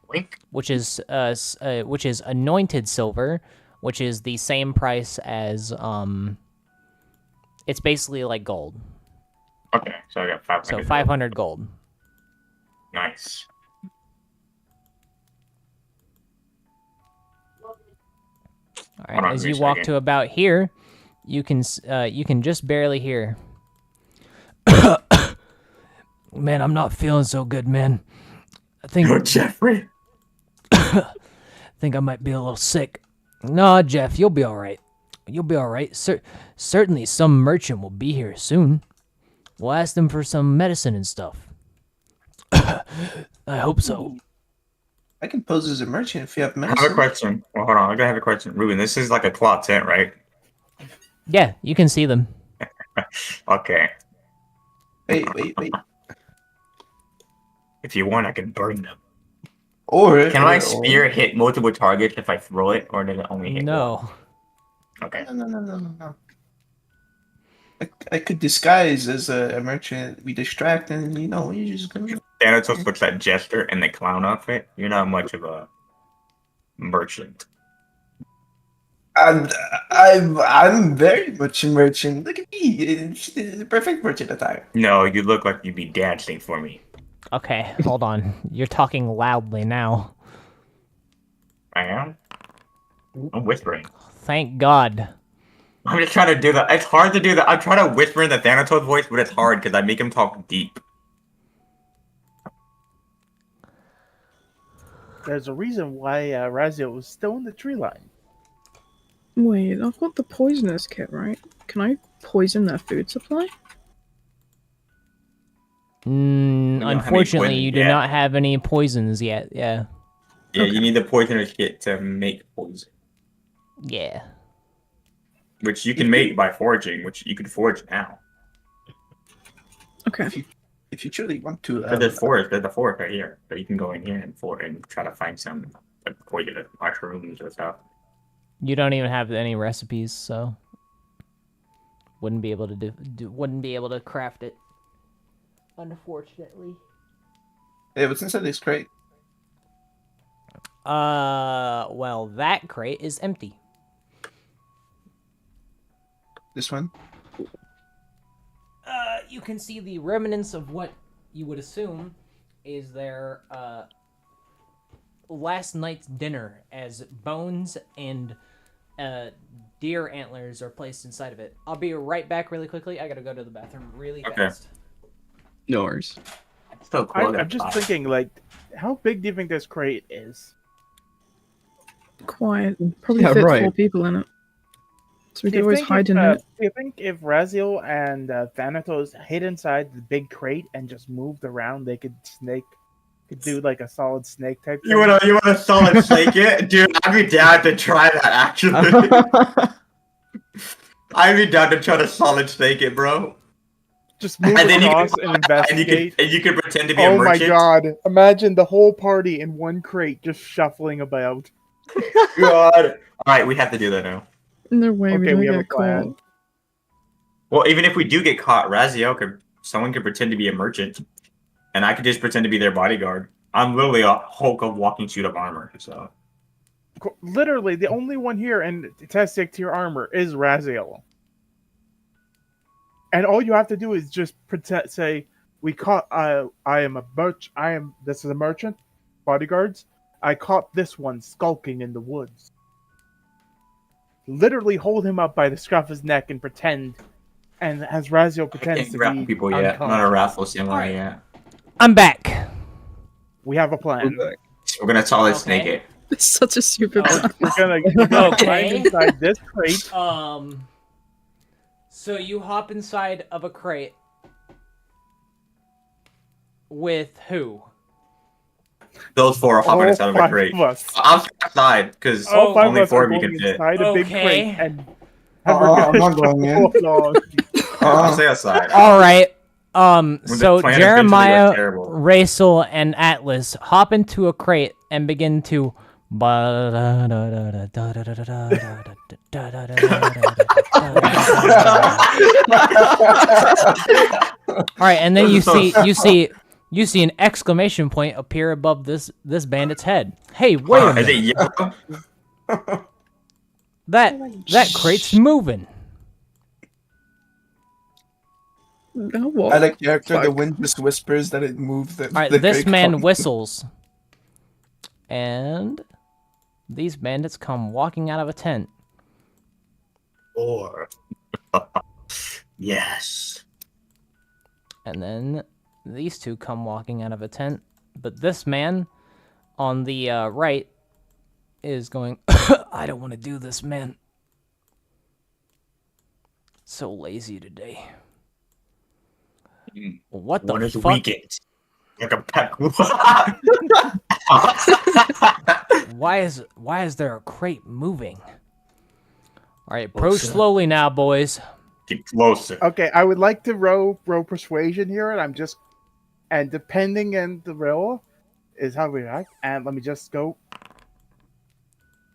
D: Wink.
B: which is anointed silver, which is the same price as it's basically like gold.
D: Okay, so I got 500.
B: So 500 gold.
D: Nice.
B: All
D: Hold
B: right,
D: on,
B: as
D: give me
B: you
D: a
B: walk
D: second.
B: to about here, you can just barely hear. Man, I'm not feeling so good, man. I think
D: Oh, Jeffrey.
B: think I might be a little sick. No, Jeff, you'll be all right. You'll be all right. Certainly, some merchant will be here soon. We'll ask them for some medicine and stuff. I hope so.
C: I can pose as a merchant if you have
D: I
C: medicine.
D: have a question. Well, hold on, I gotta have a question. Ruben, this is like a cloth tent, right?
B: Yeah, you can see them.
D: Okay.
C: Wait.
D: If you want, I can burn them.
C: Or
D: Can my spear hit multiple targets if I throw it, or does it only hit
B: No.
D: one? Okay.
C: No. I could disguise as a merchant. We distract, and you just go.
D: Thanatos puts that jester and the clown outfit. You're not much of a merchant.
C: I'm very much a merchant. Look at me, it's the perfect merchant attire.
D: No, you look like you'd be dancing for me.
B: Okay, hold on. You're talking loudly now.
D: I am? I'm whispering.
B: Thank God.
D: I'm just trying to do that. It's hard to do that. I'm trying to whisper in the Thanatos voice, but it's hard because I make him talk deep.
F: There's a reason why Razio was still in the tree line.
G: Wait, I've got the poisonous kit, right? Can I poison their food supply?
D: don't have any
B: Unfortunately,
D: poison
B: you do
D: yet.
B: not have any poisons yet. Yeah.
D: Yeah,
G: Okay.
D: you need the poisoner's kit to make poison.
B: Yeah.
D: Which you can make by foraging, which you can forage now.
G: Okay.
C: If you truly want to,
D: But there's a forest right here. So you can go in here and try to find some like poisonous mushrooms or stuff.
B: You don't even have any recipes, so wouldn't be able to wouldn't be able to craft it. Unfortunately.
C: Hey, what's inside this crate?
B: Well, that crate is empty.
C: This one?
B: You can see the remnants of what you would assume is their last night's dinner, as bones and deer antlers are placed inside of it. I'll be right back really quickly. I gotta go to the bathroom really
D: Okay.
B: fast.
E: No worries.
D: So cool.
F: I'm just thinking, like, how big do you think this crate is?
G: Quiet. Probably
E: Yeah,
G: fit
E: right.
G: 4 people in it. So we
F: Do
G: could
F: you
G: always
F: think
G: hide
F: if,
G: in it.
F: Do you think if Raziel and Thanatos hid inside the big crate and just moved around, they could do like a solid snake type thing?
D: You wanna solid snake it? Dude, I'd be down to try that actually. I'd be down to try to solid snake it, bro.
F: Just move
D: And then you
F: across
D: can-
F: and investigate.
D: And you could pretend to be a
F: Oh my
D: merchant.
F: god! Imagine the whole party in one crate just shuffling about.
D: God. Alright, we have to do that now.
G: No way we
F: Okay,
G: don't
F: we have a
G: get
F: plan.
G: caught.
D: Well, even if we do get caught, someone could pretend to be a merchant. And I could just pretend to be their bodyguard. I'm literally a Hulk of walking suit of armor, so.
F: Literally, the only one here in Testic tier armor is Raziel. And all you have to do is just pretend, say, "We caught. I am a This is a merchant. Bodyguards. I caught this one skulking in the woods." Literally hold him up by the scruff of his neck and pretend, and as Raziel
D: I
F: pretends
D: can't
F: to
D: grapple
F: be
D: people yet. I'm not a
F: unconscious.
D: raffle samurai yet.
B: I'm back.
F: We have a plan.
D: We're gonna solid
B: Okay.
D: snake it.
G: It's such a stupid
B: Oh.
G: plan.
F: We're gonna
B: Okay.
F: climb inside this crate.
B: So you hop inside of a crate with who?
D: Those 4 are hopping
F: All
D: inside of a
F: 5
D: crate.
F: of us.
D: I'm outside, because
F: All 5
D: only
F: of us
D: 4
F: are
D: of you
F: going
D: can fit.
F: inside a big
B: Okay.
F: crate and
C: I'm not going in.
F: Hold on.
D: I'll stay outside.
B: All right.
D: the
B: So
D: plan eventually
B: Jeremiah,
D: was terrible.
B: Rachel, and Atlas hop into a crate and begin to. All right, and then you see an exclamation point appear above this bandit's head. Hey, wait a
D: Is
B: minute!
D: it yellow?
B: That crate's moving.
G: Now what?
C: I like character. The
E: Fuck.
C: wind just whispers that it moved.
B: All right, this man whistles, and these bandits come walking out of a tent.
D: Or. Yes.
B: And then these two come walking out of a tent. But this man on the right is going, I don't want to do this, man. So lazy today. What the
D: One is
B: fuck?
D: weekend. Like a pack.
B: Why is there a crate moving? All right, approach
D: Closer.
B: slowly now, boys.
D: Get closer.
F: Okay, I would like to roll persuasion here, and depending on the roll is how we act. And let me just go.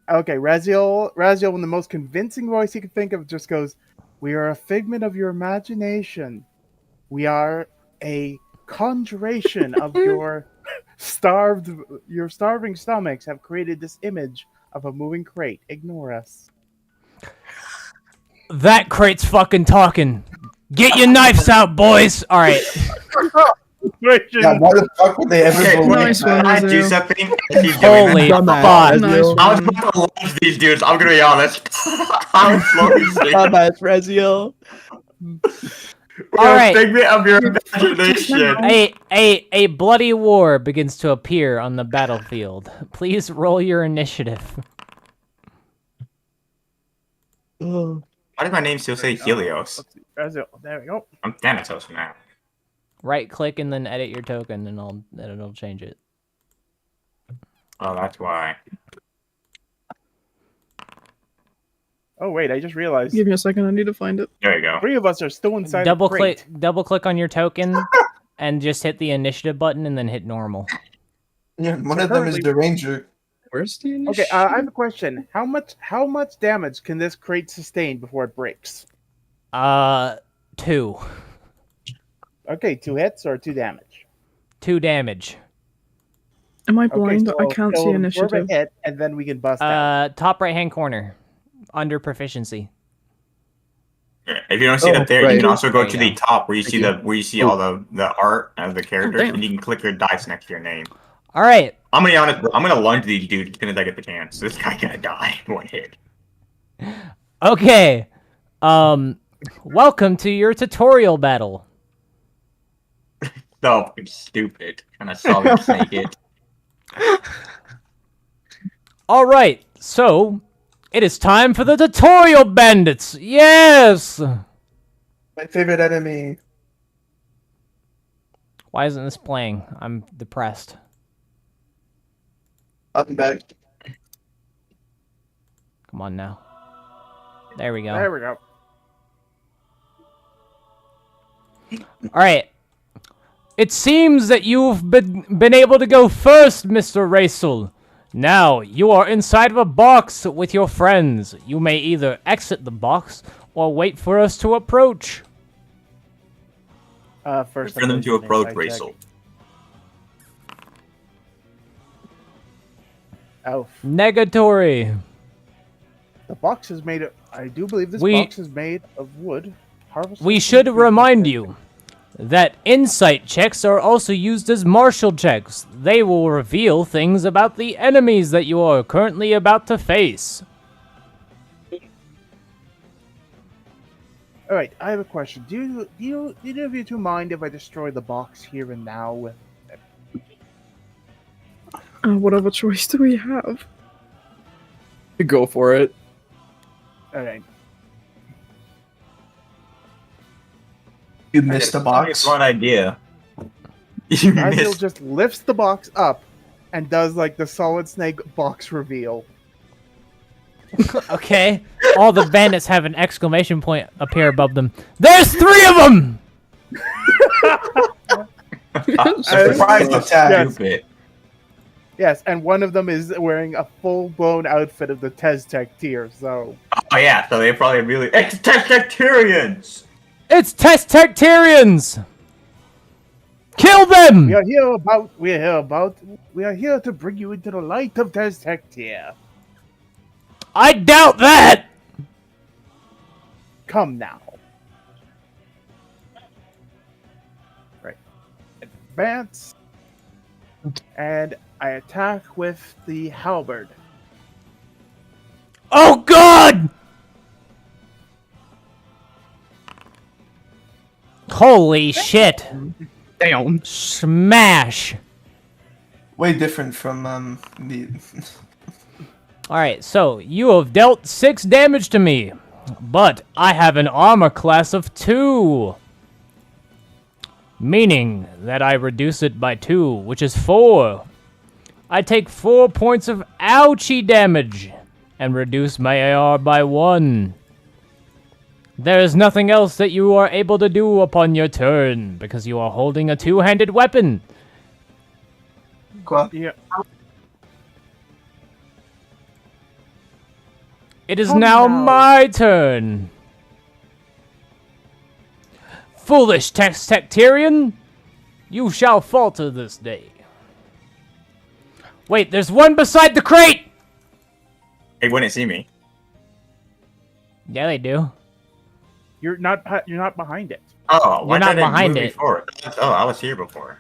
F: Okay, Raziel, in the most convincing voice he could think of, just goes, "We are a figment of your imagination. We are a conjuration of your starving stomachs have created this image of a moving crate. Ignore us."
B: That crate's fucking talking. Get your knives out, boys. All right.
C: Yeah, why the fuck would they ever
D: Okay,
C: believe
G: Nice
C: that?
G: one,
D: can I do
G: Raziel.
D: something? He's doing
B: Holy
D: that.
B: fuck.
G: Nice
D: I was
G: one.
D: about to launch these dudes. I'm gonna be honest. I'm slowly saying.
E: Dumbass Raziel.
B: All right.
D: Figment of your imagination.
B: A bloody war begins to appear on the battlefield. Please roll your initiative.
E: Oh.
D: Why does my name still say Helios?
F: Raziel, there we go.
D: I'm Thanatos now.
B: Right click and then edit your token, and it'll change it.
D: Oh, that's why.
F: Oh wait, I just realized
G: Give me a second, I need to find it.
D: There you go.
F: 3 of us are still inside.
B: Double
F: the crate.
B: click on your token, and just hit the initiative button, and then hit normal.
C: Yeah, one of them is the ranger.
E: Where's the
F: Okay,
E: initiative?
F: I have a question. How much damage can this crate sustain before it breaks?
B: 2
F: Okay, 2 hits or 2 damage.
B: 2 damage.
G: Am I
F: Okay,
G: blind?
F: so
G: I can't see
F: absorb a
G: initiative.
F: hit, and then we can bust out.
B: Top right hand corner, under proficiency.
D: If you don't see
E: Oh,
D: it there,
E: right.
D: you can also go
B: There
D: to
B: you
D: the top where you see all the art of the character,
G: damn.
D: and you can click your dice next to your name.
B: All right.
D: I'm gonna be honest, bro. I'm gonna lunge these dudes as soon as I get the chance. This guy gonna die in one hit.
I: Okay. Welcome to your tutorial battle.
D: So stupid. Trying to solid snake it.
I: All right. So, it is time for the tutorial bandits. Yes.
C: My favorite enemy.
I: Why isn't this playing? I'm depressed.
C: I'll be back.
I: Come on now. There we go.
F: There we go.
I: All right. It seems that you've been able to go first, Mr. Raisel. Now, you are inside of a box with your friends. You may either exit the box or wait for us to approach.
F: First,
D: For them to approach
F: Insight check.
D: Rachel.
F: Oh,
I: Negatory.
F: the box is made of. I do believe this
I: We-
F: box is made of wood. Harvested
I: We
F: from
I: should
F: trees.
I: remind you that insight checks are also used as martial checks. They will reveal things about the enemies that you are currently about to face.
F: All right, I have a question. Do either of you two mind if I destroy the box here and now? With
G: What other choice do we have?
E: Go for it.
F: all right,
C: You missed the box.
D: It's one idea. You
F: Azil
D: missed.
F: just lifts the box up and does like the Solid Snake box reveal.
I: Okay? All the bandits have an exclamation point appear above them. There's 3 of them!
C: Surprise attack.
F: Yes.
D: Stupid.
F: Yes, and one of them is wearing a full-blown outfit of the Teztec tier. So
D: Oh yeah, so they probably really. It's Testacterians!
I: It's Testacterians! Kill them!
F: we are here to bring you into the light of Teztec tier.
I: I doubt that!
F: Come now. Right. Advance. And I attack with the halberd.
I: Oh god! Holy shit.
E: Damn.
I: Smash!
C: Way different from the.
I: Alright, so you have dealt 6 damage to me, but I have an armor class of 2. Meaning that I reduce it by 2, which is 4. I take 4 points of ouchie damage and reduce my AR by 1. There is nothing else that you are able to do upon your turn because you are holding a 2-handed weapon.
C: Quoi?
F: Yeah.
I: It is
F: Come
I: now
F: now.
I: my turn. Foolish Testacterian, you shall falter this day. Wait, there's one beside the crate!
D: They wouldn't see me.
I: Yeah, they do.
F: You're not behind it.
D: Oh, why
I: You're not
D: did they
I: behind
D: move
I: it.
D: Before? Oh, I was here before.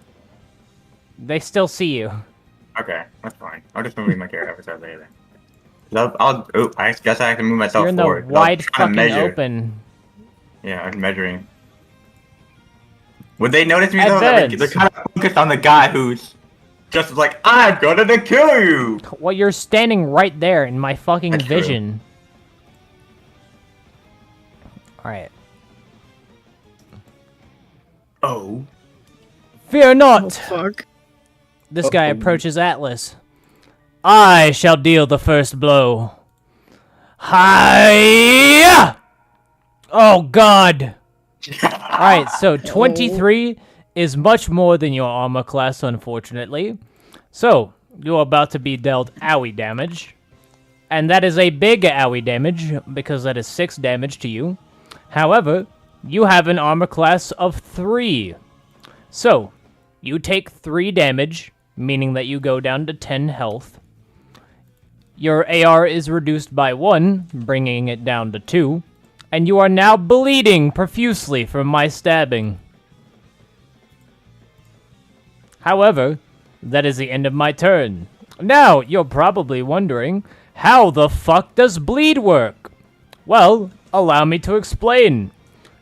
I: They still see you.
D: Okay, that's fine. I'll just move my character episode later. I guess I have to move myself
I: You're in the
D: forward. I was
I: wide
D: trying to
I: fucking
D: measure.
I: open.
D: Yeah, I'm measuring. Would they notice me though? They're
I: Advance.
D: kind of focused on the guy who's just like, I'm gonna kill you!
I: Well, you're standing right there in my fucking
D: That's true.
I: vision. Alright.
D: Oh.
I: Fear
G: Oh,
I: not!
G: fuck.
I: This guy approaches Atlas. I shall deal the first blow. Hiya! Oh god! Alright, so 23 is much more than your armor class, unfortunately. So, you're about to be dealt owie damage. And that is a big owie damage, because that is 6 damage to you. However, you have an armor class of 3. So, you take 3 damage, meaning that you go down to 10 health. Your AR is reduced by 1, bringing it down to 2. And you are now bleeding profusely from my stabbing. However, that is the end of my turn. Now, you're probably wondering, how the fuck does bleed work? Well, allow me to explain.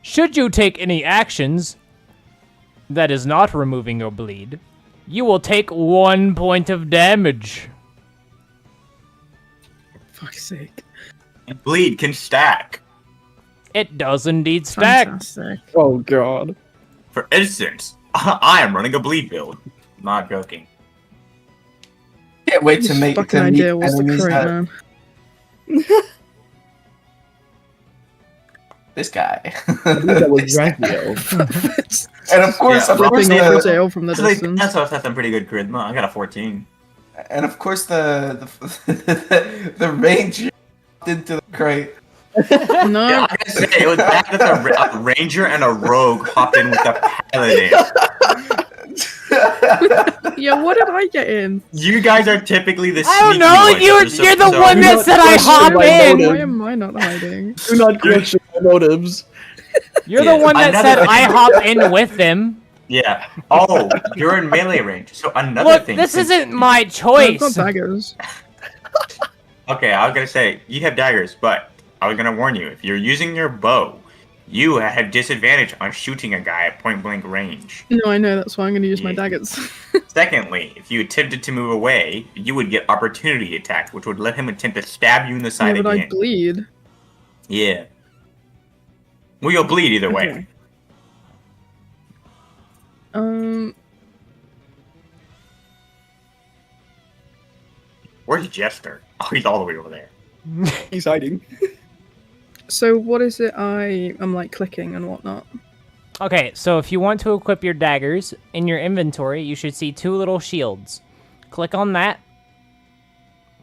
I: Should you take any actions that is not removing your bleed, you will take 1 point of damage.
G: Fuck's sake.
D: Bleed can stack.
I: It does indeed stack.
G: Fantastic.
E: Oh god.
D: For instance, I am running a bleed build. Not joking.
C: Can't wait to
G: This
C: make
G: fucking
C: to meet
G: idea was the
C: enemies
G: crate,
C: that
G: man.
C: this guy.
E: That was
C: This guy.
E: Raggio.
C: And of course,
D: Yeah,
C: of course,
G: Flipping off the
C: the,
G: tail from the
D: It's like,
G: distance.
D: that's what some pretty good charisma. I got a 14.
C: and of course the ranger into the crate.
G: No.
D: Yeah, I gotta say, it was bad that a ranger and a rogue hopped in with the paladin.
G: Yeah, what did I get in?
D: You guys are typically the
I: I don't
D: sneaky
I: know,
D: ones,
I: you're the one that said I
E: question
I: hop
E: my
I: in.
E: motive.
G: Why am I not hiding?
E: Do not question my motives.
I: You're
D: Yeah,
I: the one that
D: another
I: said
D: thing-
I: I hop in with them.
D: Yeah. Oh, you're in melee range. So another
I: Look,
D: thing.
I: this
D: since-
I: isn't my
G: I've
I: choice.
G: got daggers.
D: Okay, I was gonna say you have daggers, but I was gonna warn you: if you're using your bow, you have disadvantage on shooting a guy at point blank range.
G: No, I know, that's why I'm going to use my
D: Yeah.
G: daggers.
D: Secondly, if you attempted to move away, you would get opportunity attack, which would let him attempt to stab you in the
G: Yeah,
D: side
G: but I
D: again.
G: bleed.
D: Yeah. Well, you'll bleed either way.
G: Okay.
D: Where's Jester? Oh, he's all the way over there.
E: He's hiding.
G: So what is it I'm like clicking and whatnot?
I: Okay, so if you want to equip your daggers, in your inventory, you should see 2 little shields. Click on that,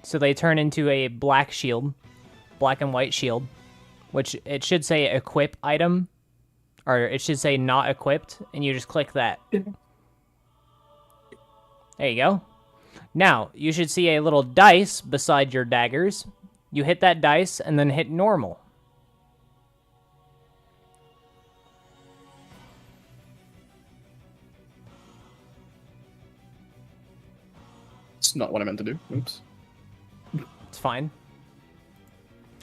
I: so they turn into a black shield, black and white shield, which it should say equip item, or it should say not equipped, and you just click that. There you go. Now, you should see a little dice beside your daggers. You hit that dice, and then hit normal.
E: It's not what I meant to do. Oops.
I: It's fine.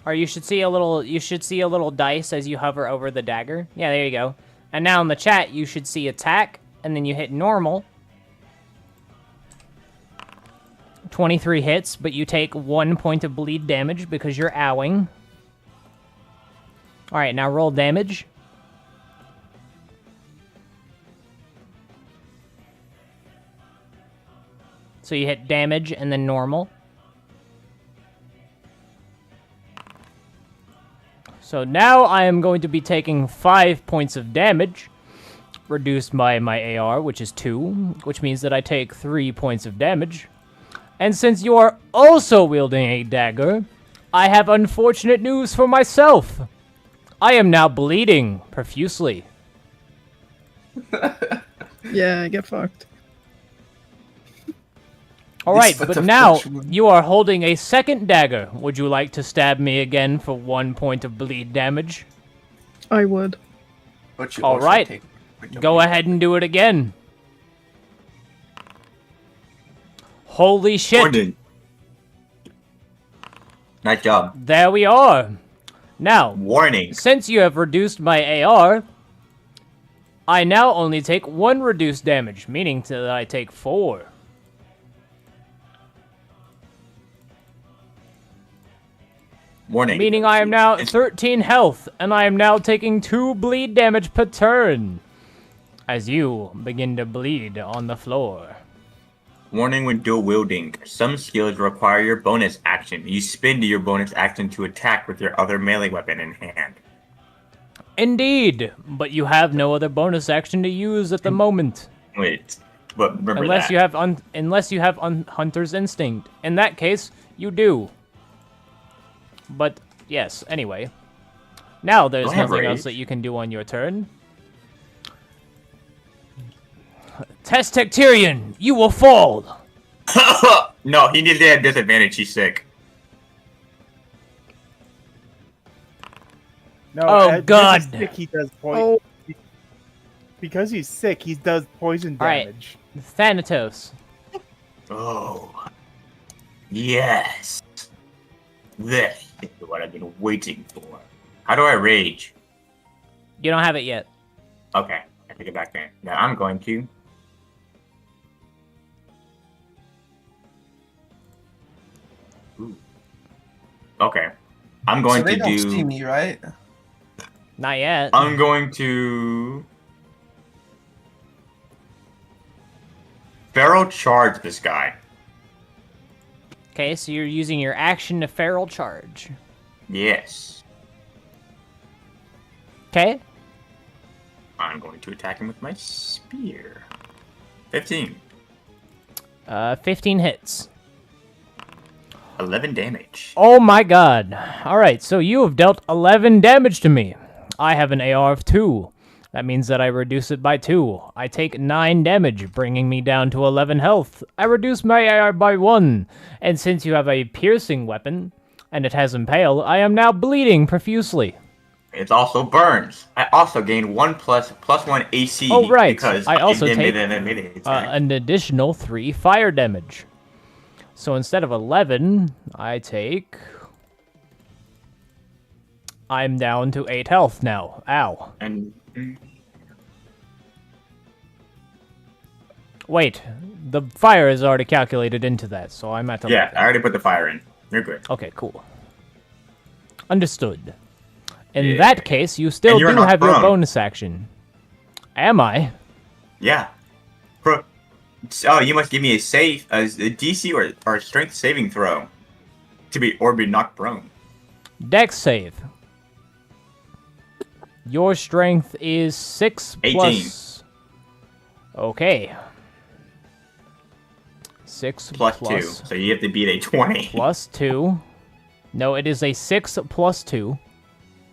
I: Or you should see a little dice as you hover over the dagger. Yeah, there you go. And now in the chat, you should see attack, and then you hit normal. 23 hits, but you take 1 point of bleed damage because you're owing. Alright, now roll damage. So you hit damage and then normal. So now I am going to be taking 5 points of damage, reduced by my AR, which is 2, which means that I take 3 points of damage. And since you are also wielding a dagger, I have unfortunate news for myself. I am now bleeding profusely.
G: Yeah, get fucked.
I: Alright,
C: Yes, but
I: but
C: of
I: now
C: course you would.
I: you are holding a second dagger. Would you like to stab me again for 1 point of bleed damage?
G: I would.
C: But you
I: All
C: also
I: right.
C: take-
I: Go ahead and do it again. Holy shit.
D: Gordon. Nice job.
I: There we are. Now,
D: Warning.
I: since you have reduced my AR, I now only take 1 reduced damage, meaning that I take 4.
D: Warning.
I: Meaning I am now 13 health, and I am now taking 2 bleed damage per turn. As you begin to bleed on the floor.
D: Warning when dual wielding. Some skills require your bonus action. You spend your bonus action to attack with your other melee weapon in hand.
I: Indeed, but you have no other bonus action to use at the moment.
D: Wait, but remember
I: Unless
D: that.
I: you have Hunter's Instinct. In that case, you do. But yes, anyway. Now there's
D: Do I have
I: nothing else
D: rage?
I: that you can do on your turn. Testectarian, you will fall.
D: No, he needs to have disadvantage. He's sick.
F: No,
I: Oh,
F: because
I: God.
F: he's sick, he does poison.
G: Oh,
F: Because he's sick, he does poison
I: All right.
F: damage.
I: Thanatos.
D: Oh. Yes. This is what I've been waiting for. How do I rage?
I: You don't have it yet.
D: Okay, I take it back then. Now I'm going to. Ooh. Okay, I'm going
C: So they
D: to
C: don't
D: do.
C: see me, right?
I: Not yet.
D: I'm going to. Feral charge this guy.
I: Okay, so you're using your action to feral charge.
D: Yes.
I: Okay.
D: I'm going to attack him with my spear. 15.
I: 15 hits.
D: 11 damage.
I: Oh my god. Alright, so you have dealt 11 damage to me. I have an AR of 2. That means that I reduce it by 2. I take 9 damage, bringing me down to 11 health. I reduce my AR by 1. And since you have a piercing weapon, and it has Impale, I am now bleeding profusely.
D: It also burns. I also gain plus 1 AC.
I: Oh, right.
D: Because
I: I also
D: it
I: take
D: an immediate attack.
I: an additional 3 fire damage. So instead of 11, I take... I'm down to 8 health now. Ow.
D: And
I: Wait, the fire is already calculated into that, so I'm at 11.
D: yeah, I already put the fire in. You're good.
I: Okay, cool. Understood. In
D: Yeah.
I: that case, you still
D: And you're
I: do
D: not
I: have your
D: prone.
I: bonus action. Am I?
D: Yeah. Oh, you must give me a DC or a strength saving throw to be knocked prone.
I: Dex save. Your strength is 6
D: 18.
I: plus... Okay. 6
D: Plus 2. So you have to beat a 20.
I: Plus 2. No, it is a 6 plus 2.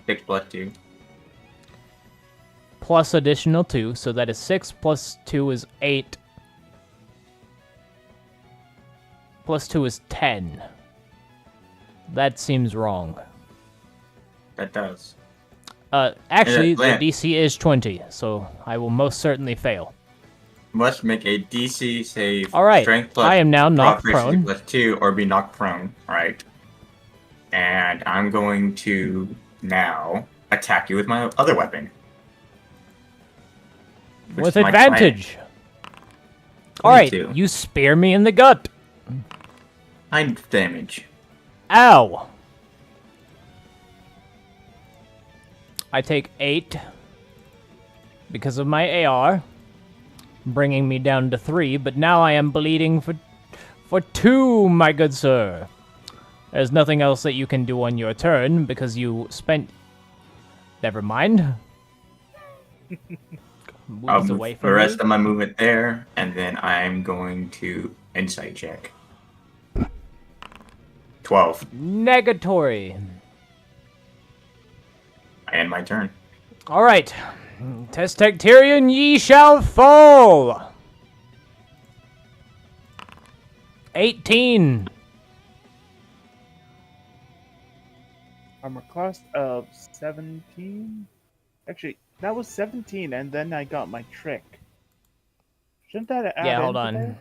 D: 6 plus 2.
I: Plus additional 2, so that is 6 plus 2 is 8. Plus 2 is 10. That seems wrong.
D: That does.
I: Actually, the
D: Lance.
I: DC is 20, so I will most certainly fail.
D: Must make a DC save.
I: Alright,
D: Strength plus
I: I am now knocked
D: proficiency
I: prone.
D: plus 2 or be knocked prone. Alright. And I'm going to now attack you with my other weapon. which
I: With
D: is my
I: advantage!
D: trident.
I: Alright,
D: 22.
I: you spear me in the gut.
D: 9 damage.
I: Ow! I take 8 because of my AR, bringing me down to 3, but now I am bleeding for 2, my good sir. There's nothing else that you can do on your turn because you spent... Never mind.
D: I'll
I: Moves
D: move
I: away
D: the
I: from
D: rest
I: me.
D: of my movement there, and then I'm going to insight check. 12.
I: Negatory.
D: I end my turn.
I: Alright. Testacterian, ye shall fall! 18.
F: Armor class of 17. Actually, that was 17, and then I got my trick. Shouldn't that add
I: Yeah, hold
F: into
I: on.
F: there?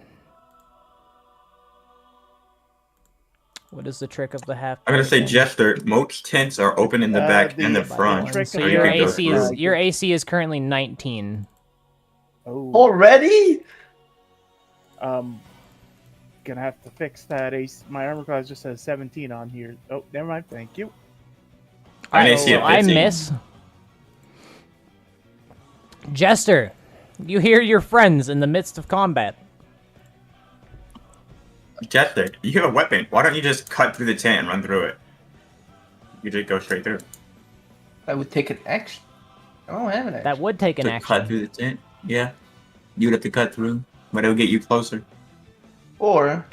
I: What is the trick of the half?
D: I'm gonna say,
I: potion?
D: Jester, most tents are open in the back and the
F: the
D: front.
F: trick
I: So
F: of
I: your
F: the
D: you can go
I: AC is
D: through.
I: your AC is currently 19.
F: Oh,
C: Already?
F: gonna have to fix that. My armor class just says 17 on here. Oh, never mind. Thank you.
D: An
I: Alright,
D: AC
I: so
D: of
I: I
D: 15.
I: miss. Jester, you hear your friends in the midst of combat.
D: Jester, you have a weapon. Why don't you just cut through the tent and run through it? You just go straight through.
C: I would take an action. I don't have an action.
I: That would take an
D: To
I: action.
D: cut through the tent? Yeah. You'd have to cut through, but it'll get you closer.
C: Or,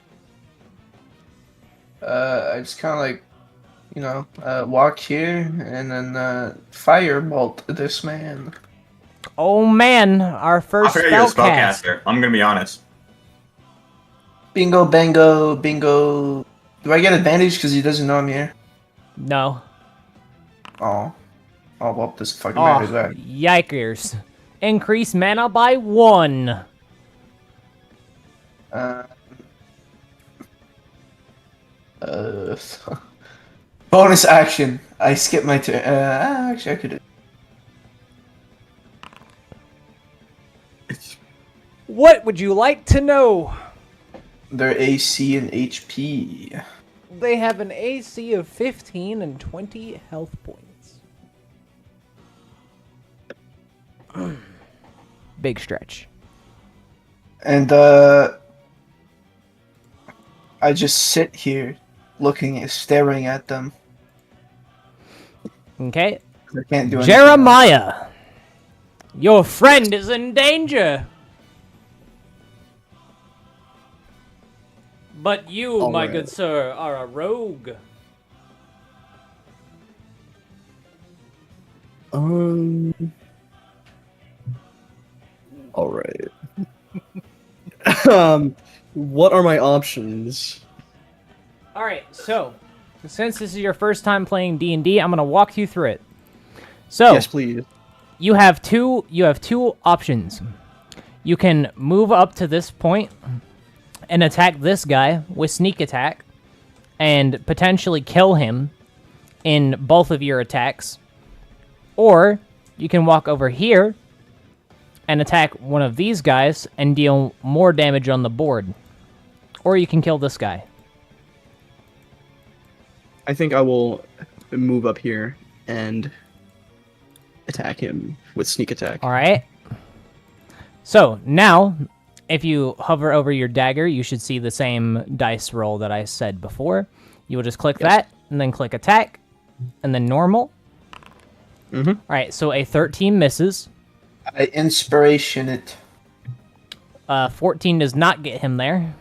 C: I just kind of like, walk here and then firebolt this man.
I: Oh man, our
D: I
I: first
D: figure you're a
I: spell cast.
D: spellcaster. I'm gonna be honest.
C: Bingo, bango, bingo. Do I get advantage because he doesn't know I'm here?
I: No.
C: Oh. Oh, well, this fucking
I: Oh,
C: matters that.
I: yikers. Increase mana by 1.
C: Bonus action. I skipped my turn. Actually, I could.
I: What would you like to know?
C: Their AC and HP.
I: They have an AC of 15 and 20 health points. Big stretch.
C: And I just sit here, staring at them.
I: Okay.
C: I can't do anything else.
I: Jeremiah, your friend is in danger. But you, my good sir, are a rogue.
E: All right. What are my options?
I: All right, so since this is your first time playing D&D, I'm going to walk you through it. So,
E: Yes, please.
I: you have two options. You can move up to this point and attack this guy with sneak attack and potentially kill him in both of your attacks. Or you can walk over here and attack one of these guys and deal more damage on the board. Or you can kill this guy.
E: I think I will move up here and attack him with sneak attack.
I: All right. So now, if you hover over your dagger, you should see the same dice roll that I said before. You will just click that, and then click attack, and then normal.
E: Mm-hmm.
I: All right, so a 13 misses.
C: I inspiration it.
I: 14 does not get him there.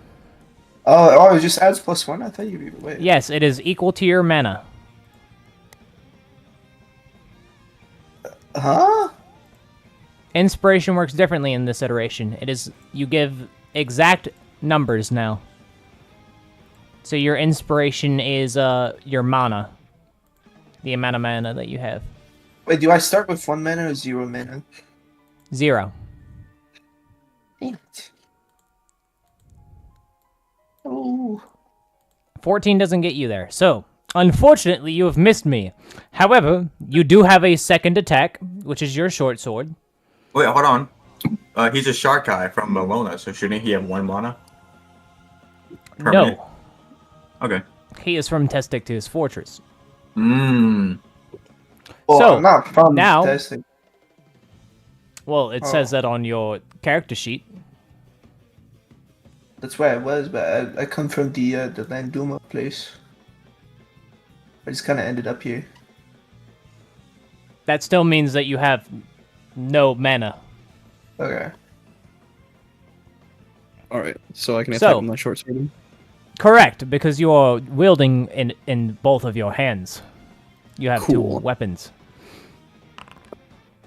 C: Oh, it just adds +1? I thought you wait.
I: Yes, it is equal to your mana.
C: Huh?
I: Inspiration works differently in this iteration. You give exact numbers now. So your inspiration is your mana. The amount of mana that you have.
C: Wait, do I start with 1 mana or 0 mana?
I: 0.
C: Damn it. Oh.
I: 14 doesn't get you there. So, unfortunately, you have missed me. However, you do have a second attack, which is your short sword.
D: Wait, hold on. He's a shark guy from Malona, so shouldn't he have 1 mana? Permanent?
I: No.
D: Okay.
I: He is from Testictus Fortress.
D: Mmm.
C: Well,
I: So,
C: I'm not from
I: now-
C: testing.
I: Well, it says that on your character sheet.
C: That's where I was, but I come from the Landuma place. I just kind of ended up here.
I: That still means that you have no mana.
C: Okay.
E: All right, so I can attack
I: So-
E: with my short sword.
I: Correct, because you are wielding in both of your hands. You have
E: Cool.
I: 2 weapons.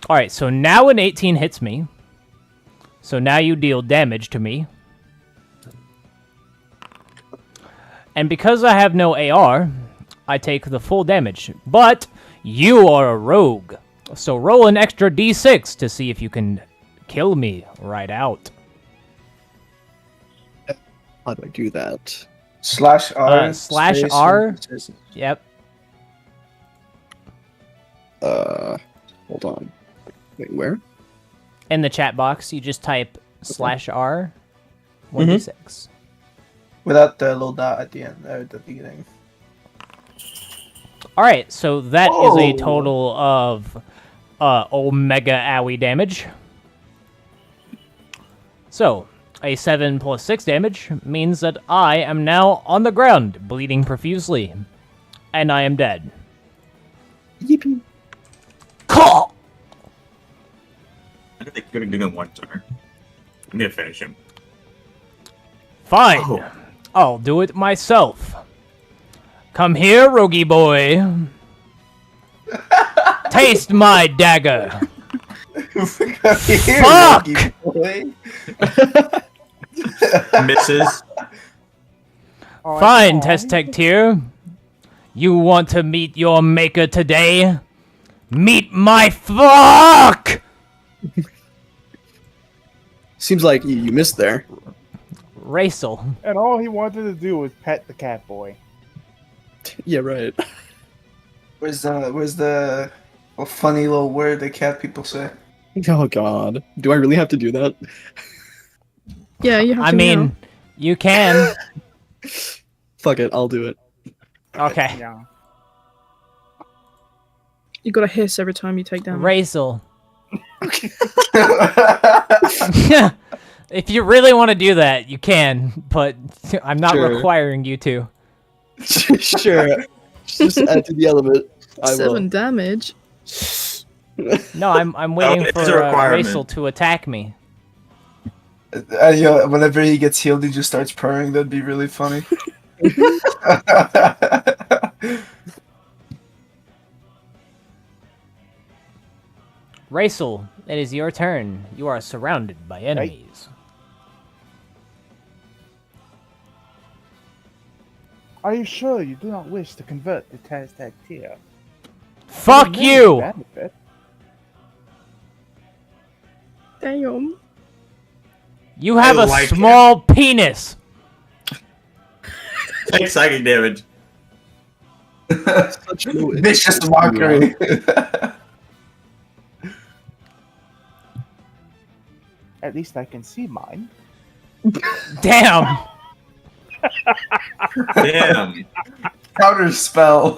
I: Alright, so now an 18 hits me. So now you deal damage to me. And because I have no AR, I take the full damage. But you are a rogue. So roll an extra d6 to see if you can kill me right out.
E: How do I do that?
C: /R.
I: Slash
C: space,
I: R?
C: and-
I: Yep.
E: Hold on. Wait, where?
I: In the chat box, you just type /R 1d6.
C: Without the little dot at the end, or at the beginning.
I: Alright, so that is a
C: Oh.
I: total of Omega Owie damage. So, a 7 plus 6 damage means that I am now on the ground, bleeding profusely. And I am dead.
E: Yippee.
I: Caw!
D: I think they could have done it in 1 turn. I'm gonna finish him.
I: Fine.
D: Oh.
I: I'll do it myself. Come here, roguey boy. Taste my dagger. Fuck!
D: Misses.
F: Oh,
I: Fine,
F: aw.
I: Testictier. You want to meet your maker today? Meet my fuck!
E: Seems like you missed there.
I: Racel.
F: And all he wanted to do was pet the cat boy.
E: Yeah, right.
C: Where's the funny little word that cat people say?
E: Oh god. Do I really have to do that?
G: Yeah, you have
I: I
G: to meow.
I: mean, you can.
E: Fuck it, I'll do it.
I: Okay.
F: Yeah.
G: You gotta hiss every time you take damage.
I: Razel. If you really want to do that, you can, but I'm not
E: Sure.
I: requiring you to.
E: Sure. Just add to the element. I
G: 7 damage.
I: No, I'm waiting
D: it's
I: for
D: a requirement.
I: Razel to attack me.
C: Whenever he gets healed, he just starts purring. That'd be really funny.
I: Razel, it is your turn. You are surrounded by enemies.
F: Are you sure you do not wish to convert the Sen'Tia?
I: Fuck you!
F: Benefit.
G: Damn.
I: You have
D: I
I: a
D: like
I: small penis.
D: Take psychic damage.
E: Such low
C: Vicious
E: intensity,
C: mockery.
F: At least I can see mine.
I: Damn.
D: Damn.
C: Counter spell.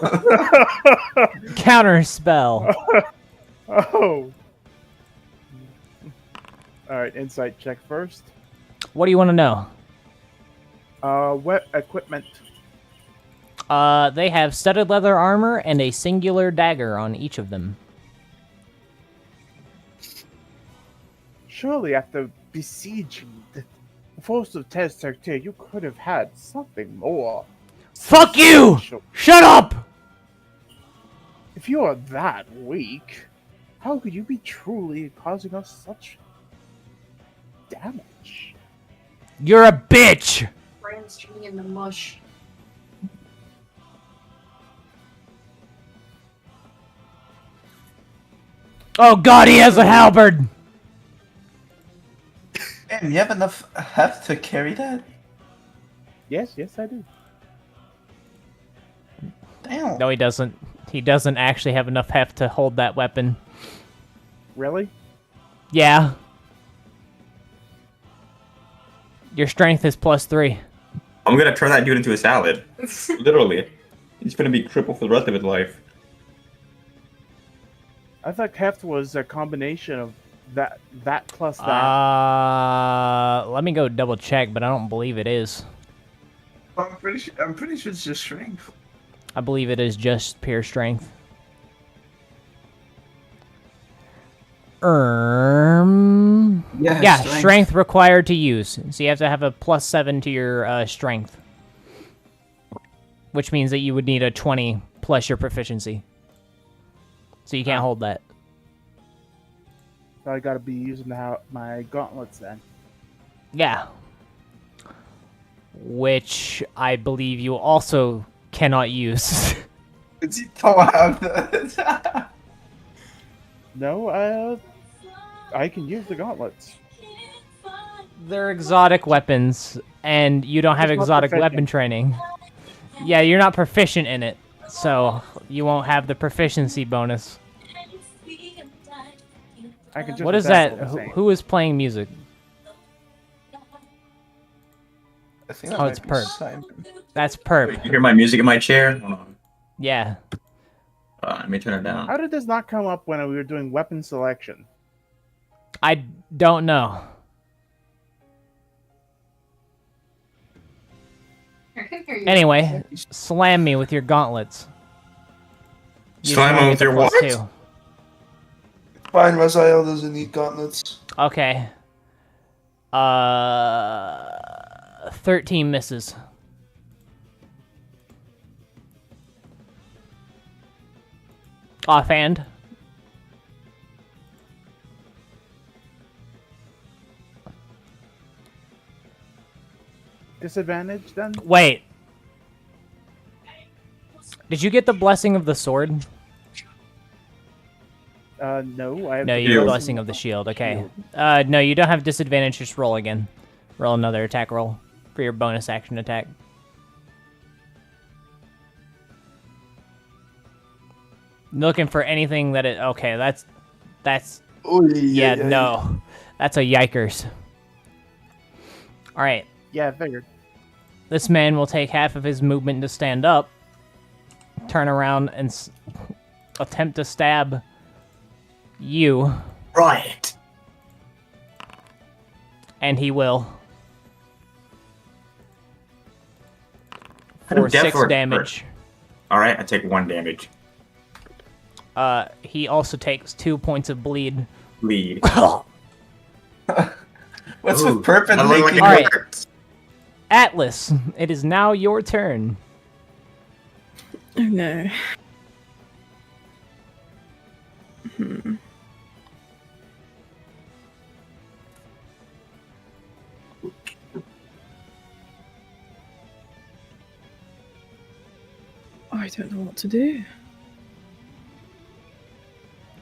I: Counter spell.
F: Oh. All right, insight check first.
I: What do you want to know?
F: What equipment?
I: They have studded leather armor and a singular dagger on each of them.
F: Surely, after besieging the force of Sen'Tia, you could have had something more.
I: Fuck you!
F: substantial.
I: Shut up!
F: If you are that weak, how could you be truly causing us such damage?
I: You're a bitch!
H: Brain's turning into mush.
I: Oh god, he has a halberd!
C: Damn, you have enough heft to carry that?
F: Yes, I do.
C: Damn.
I: No, he doesn't. He doesn't actually have enough heft to hold that weapon.
F: Really?
I: Yeah. Your strength is +3.
D: I'm gonna turn that dude into a salad. Literally. He's gonna be crippled for the rest of his life.
F: I thought heft was a combination of that plus that.
I: Let me go double check, but I don't believe it is.
C: I'm pretty sure it's just strength.
I: I believe it is just pure strength. Yeah, strength required to use. So you have to have a +7 to your strength. Which means that you would need a 20 plus your proficiency. So you can't hold that.
F: So I gotta be using my gauntlets then.
I: Yeah. Which I believe you also cannot use.
C: You don't have that.
F: No, I can use the gauntlets.
I: They're exotic weapons, and you don't have
F: Just not
I: exotic
F: proficient.
I: weapon training. Yeah, you're not proficient in it, so you won't have the proficiency bonus.
F: I can just
I: What is
F: attack
I: that?
F: all the same.
I: Who is playing music?
C: I think that
I: Oh,
C: might
I: it's
C: be
I: Perp.
C: Simon.
I: That's
D: You
I: perp.
D: hear my music in my chair? Hold on.
I: Yeah.
D: Let me turn it down.
F: How did this not come up when we were doing weapon selection?
I: I don't know.
H: I can hear you.
I: Anyway, slam me with your gauntlets.
D: Slam
I: Using
D: him with
I: the
D: your what?
I: +2.
C: Fine, Raziel doesn't need gauntlets.
I: Okay. 13 misses. Offhand.
F: Disadvantage then?
I: Wait. Did you get the blessing of the sword?
F: No, I have.
I: No,
F: the
I: you get the
D: Shield.
I: blessing of the shield. Okay.
F: Shield.
I: No, you don't have disadvantage. Just roll again. Roll another attack roll for your bonus action attack. Looking for anything that it. Okay, that's.
C: Oh,
I: Yeah, no. That's a yikers. Alright.
F: Yeah, I figured.
I: This man will take half of his movement to stand up, turn around, and attempt to stab you.
D: Right.
I: And he will.
D: Kind of
I: For
D: death
I: 6
D: or-
I: damage.
D: Alright, I take 1 damage.
I: He also takes 2 points of bleed.
D: Bleed.
C: What's
D: Ooh,
C: with Perp and
D: I look like
C: making
D: it
I: Alright.
D: hurts.
I: Atlas, it is now your turn.
G: Oh no. I don't know what to do.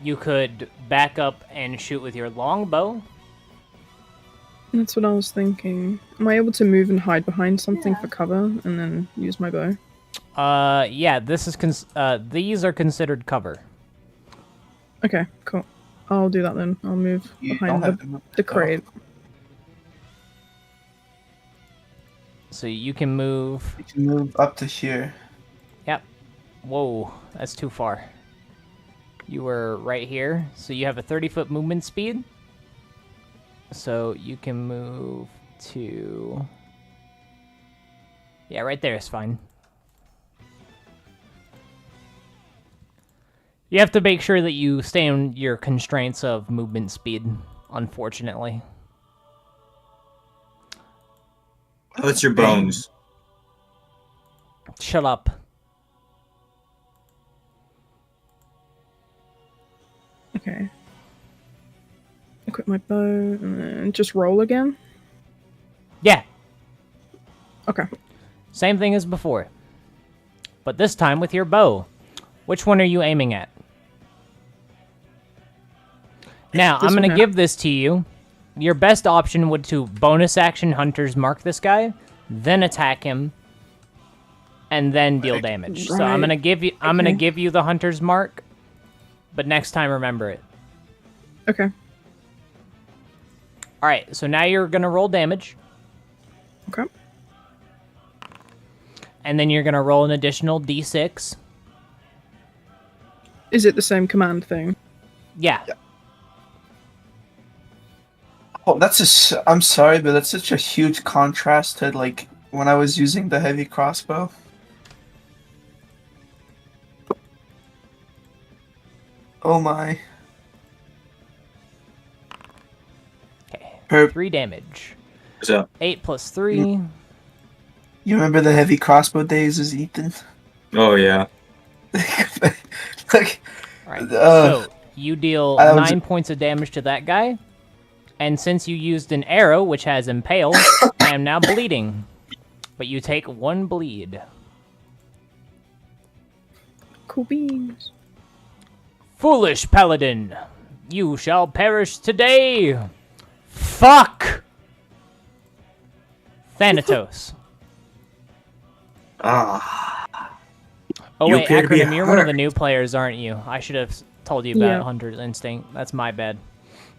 I: You could back up and shoot with your longbow.
G: That's what I was thinking. Am I able to move and hide behind something for cover and then use my bow?
I: Yeah, this is these are considered cover.
G: Okay, cool. I'll do that then. I'll move
C: You
G: behind
C: don't have to move
G: the crate.
I: So you can move.
C: You can move up to here.
I: Yep. Whoa, that's too far. You were right here, so you have a 30-foot movement speed. So you can move to... Yeah, right there is fine. You have to make sure that you stay in your constraints of movement speed, unfortunately.
D: What's your bones?
I: Shut up.
G: Okay. Equip my bow and then just roll again.
I: Yeah,
G: Okay.
I: same thing as before. But this time with your bow. Which one are you aiming at? Now,
G: This
I: I'm going
G: one
I: to
G: here.
I: give this to you. Your best option would to bonus action hunters mark this guy, then attack him, and then deal damage. So I'm
G: Right.
I: going to give you
G: Okay.
I: give you the hunter's mark, but next time remember it.
G: Okay.
I: All right, so now you're going to roll damage,
G: Okay.
I: and then you're going to roll an additional d6.
G: Is it the same command thing?
I: Yeah.
C: Oh, I'm sorry, but that's such a huge contrast to like when I was using the heavy crossbow. Oh my.
I: Okay.
C: Perp,
I: 3 damage.
D: So,
I: 8 plus 3.
C: you remember the heavy crossbow days as Ethan?
D: oh yeah.
C: Like,
I: All right.
C: Uh,
I: So you deal
C: I was-
I: 9 points of damage to that guy, and since you used an arrow which has impale, I am now bleeding. But you take 1 bleed.
G: Cool beans.
I: Foolish paladin, you shall perish today. Fuck. Thanatos.
D: Ah.
I: Oh
D: You
I: wait,
D: appear to be
I: Acronym, you're one of the
D: hurt.
I: new players, aren't you? I should have told you about
G: Yeah.
I: Hunter's Instinct. That's my bad.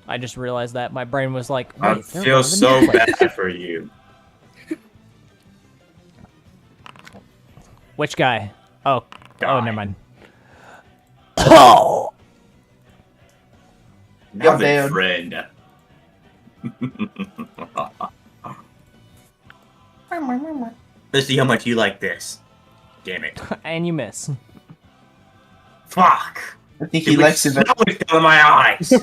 I: I just realized that. My brain was like,
D: I
I: wait, they're
D: feel
I: one of the
D: so
I: new players.
D: bad for you.
I: Which guy? Oh,
D: Guy.
I: never mind. Oh!
D: Now
C: Yeah,
D: then, friend. Let's see how much you like this. Damn it.
I: And you miss.
D: Fuck.
C: I think
D: It
C: he
D: was
C: likes it.
D: snowing down my eyes.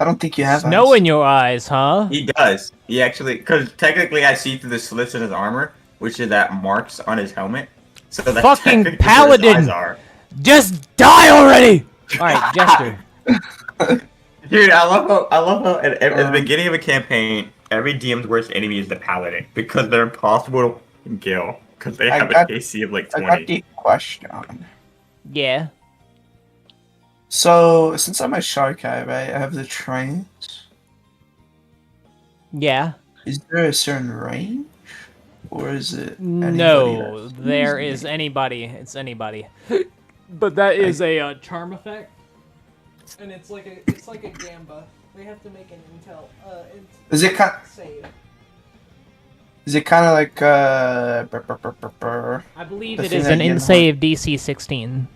C: I don't think you have
I: Snow
C: eyes.
I: in your eyes, huh?
D: He does. He actually, because technically I see through the slits in his armor, which is that marks on his helmet. So that's
I: Fucking
D: technically where his
I: paladin!
D: eyes are.
I: Just die already! Alright, Jester.
D: Dude, I love how at the beginning of a campaign, every DM's worst enemy is the paladin because they're impossible to kill because they
C: I
D: have
C: got-
D: a KC of like
C: I
D: 20.
C: got the question.
I: Yeah.
C: So, since I'm a shark guy, right, I have the trains.
I: Yeah.
C: Is there a certain range? Or is it anybody
I: No,
C: that's
I: there
C: using
I: is
C: it?
I: anybody. It's anybody. But that is a charm effect, and it's like a gamba. They have to make an intel
C: Is it kind?
I: save.
C: Is it kind of like
I: I believe
C: the
I: it
C: thing
I: is
C: that
I: an
C: you
I: save DC 16.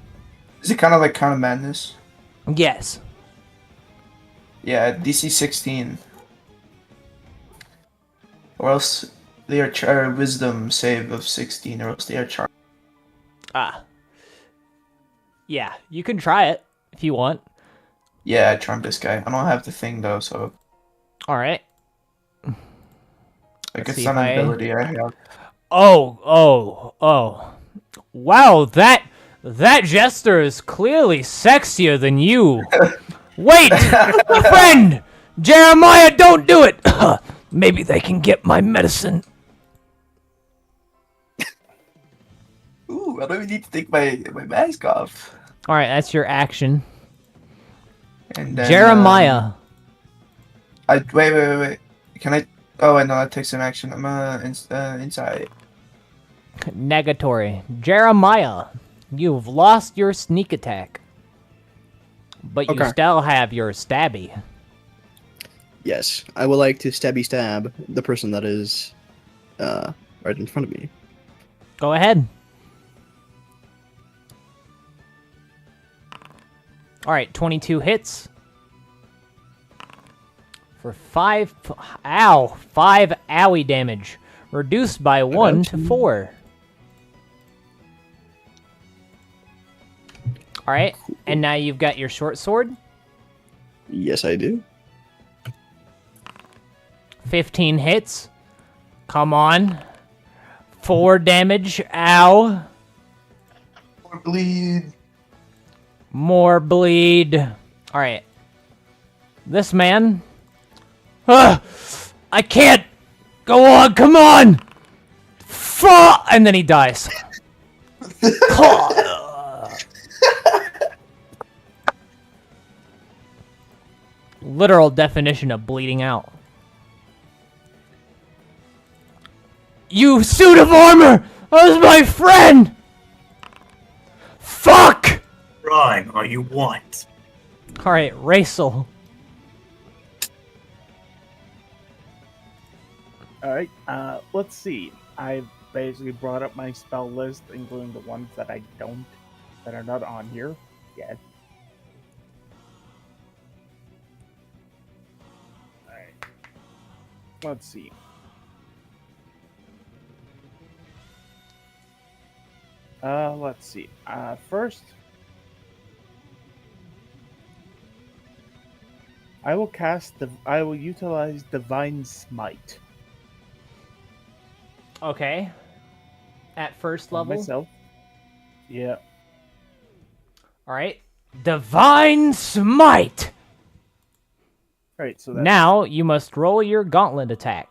C: Is it kind of like Count of Madness?
I: Yes.
C: Yeah, DC 16. Or else they are wisdom save of 16, or else they are charm.
I: Ah. Yeah, you can try it if you want.
C: Yeah, I charmed this guy. I don't have the thing though, so
I: All right.
C: like
I: Let's
C: it's
I: see
C: not
I: if
C: an
I: I-
C: ability I have.
I: Oh. Wow, that jester is clearly sexier than you. Wait! Friend! Jeremiah, don't do it! Maybe they can get my medicine.
C: Ooh, I don't even need to take my mask off.
I: Alright, that's your action.
C: And then,
I: Jeremiah.
C: wait. Can I? Oh, wait, no, that takes some action. I'm inside.
I: Negatory. Jeremiah, you've lost your sneak attack. But you
E: Okay.
I: still have your stabby.
E: Yes, I would like to stab the person that is right in front of me.
I: Go ahead. Alright, 22 hits. For 5 owie damage. Reduced by 1 to 4. Alright, and now you've got your short sword.
E: Yes, I do.
I: 15 hits. Come on. 4 damage. Ow.
C: Or bleed.
I: More bleed. Alright. This man. I can't. Go on, come on. And then he dies. Literal definition of bleeding out. You suit of armor! That was my friend! Fuck!
D: Run, or you want.
I: Alright, Racel.
F: Alright, let's see. I've basically brought up my spell list, including the ones that that are not on here yet. Alright. Let's see. Let's see. First, I will utilize Divine Smite.
I: Okay. At first
F: on
I: level.
F: myself. Yeah.
I: Alright. Divine Smite!
F: Alright, so that's
I: Now you must roll your gauntlet attack.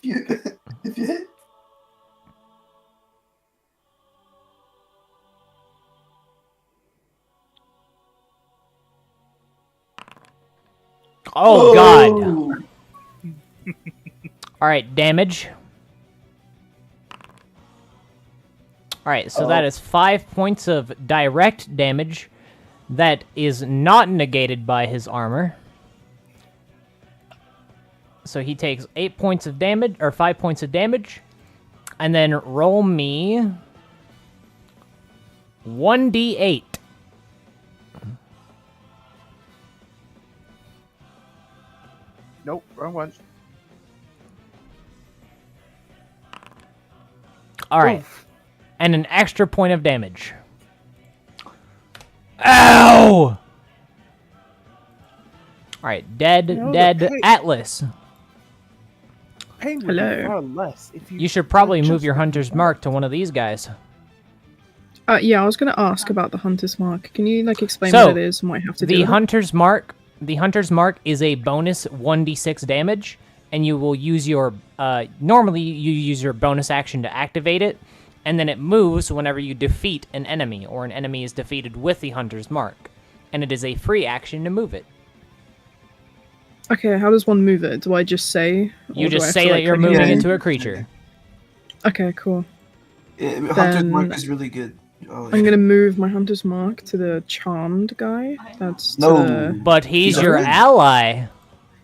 C: If you hit.
I: Oh god. Alright, damage. Alright, so that is 5 points of direct damage that is not negated by his armor. So he takes 8 points of damage, or 5 points of damage. And then roll me 1d8.
F: Nope, wrong one.
I: Alright. And an extra point of damage. Ow! Alright, dead,
F: No,
I: dead,
F: hey.
I: Atlas.
F: Pain would be
G: Hello.
F: far less if
I: You should probably
F: just
I: move your hunter's mark to one of these guys.
G: Yeah, I was gonna ask about the hunter's mark. Can you explain
I: So,
G: what it is and what you have to do?
I: The
G: with it?
I: hunter's mark, is a bonus 1d6 damage, and you will use your normally you use your bonus action to activate it, and then it moves whenever you defeat an enemy or an enemy is defeated with the hunter's mark, and it is a free action to move it.
G: Okay, how does one move it? Do I just say?
I: You
G: or do I
I: just
G: have
I: say
G: to,
I: that you're
G: click it?
I: moving
C: Yeah.
I: into a creature.
G: Okay, cool.
C: Hunter's
G: Then-
C: Mark is really good.
G: I'm gonna move my hunter's mark to the charmed guy. That's to
C: No.
G: the...
I: But he's
C: He's
I: your
C: alright.
I: ally.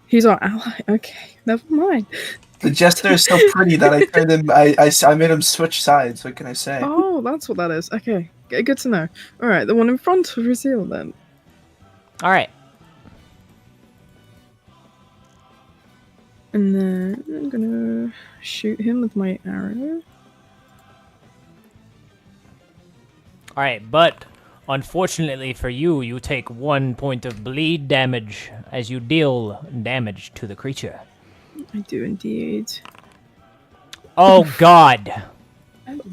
G: He's our ally. Okay, never mind.
C: The jester is so pretty that I turned him. I made him switch sides. What can I say?
G: Oh, that's what that is. Okay, good to know. All right, the one in front of Raziel then.
I: All right.
G: And then I'm gonna shoot him with my arrow.
I: All right, but unfortunately for you, you take 1 point of bleed damage as you deal damage to the creature.
G: I do indeed.
I: Oh God!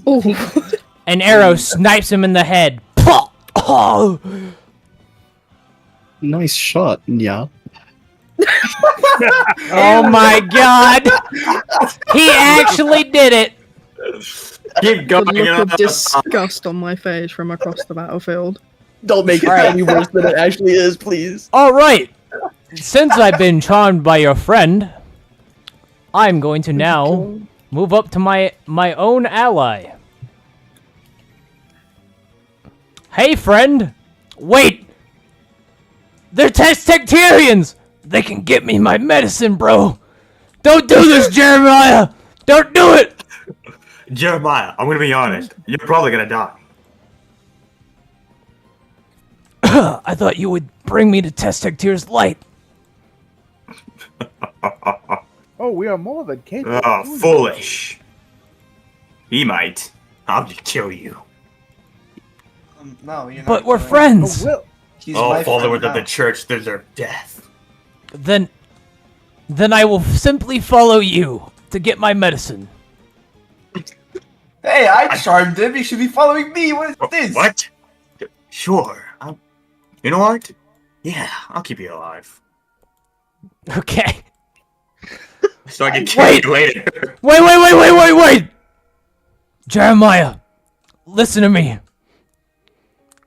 G: Oh,
I: An arrow snipes him in the head. Oh!
E: Nice shot, yeah.
I: Oh my God! He actually did it.
D: Keep
G: the
D: going.
G: look of disgust on my face from across the battlefield.
E: Don't make it
I: Alright.
E: any worse than it actually is, please.
I: All right. Since I've been charmed by your friend, I'm going to now move up to my own ally. Hey, friend. Wait. They're Testectarians. They can get me my medicine, bro. Don't do this, Jeremiah. Don't do it.
D: Jeremiah, I'm gonna be honest. You're probably gonna die.
I: I thought you would bring me to Testectier's light.
F: Oh, we are more than capable.
D: Oh, foolish. He might. I'll just kill you.
C: No, you're not.
I: But we're
C: going.
F: Oh,
I: friends.
F: Will.
C: He's
D: All
C: my
D: followers
C: friend
D: of the
C: now.
D: church deserve death.
I: Then I will simply follow you to get my medicine.
C: Hey, I charmed him. He should be following me. What is this?
D: What? Sure. You know what? Yeah, I'll keep you alive.
I: Okay.
D: So I can kill you later.
I: Wait! Jeremiah, listen to me.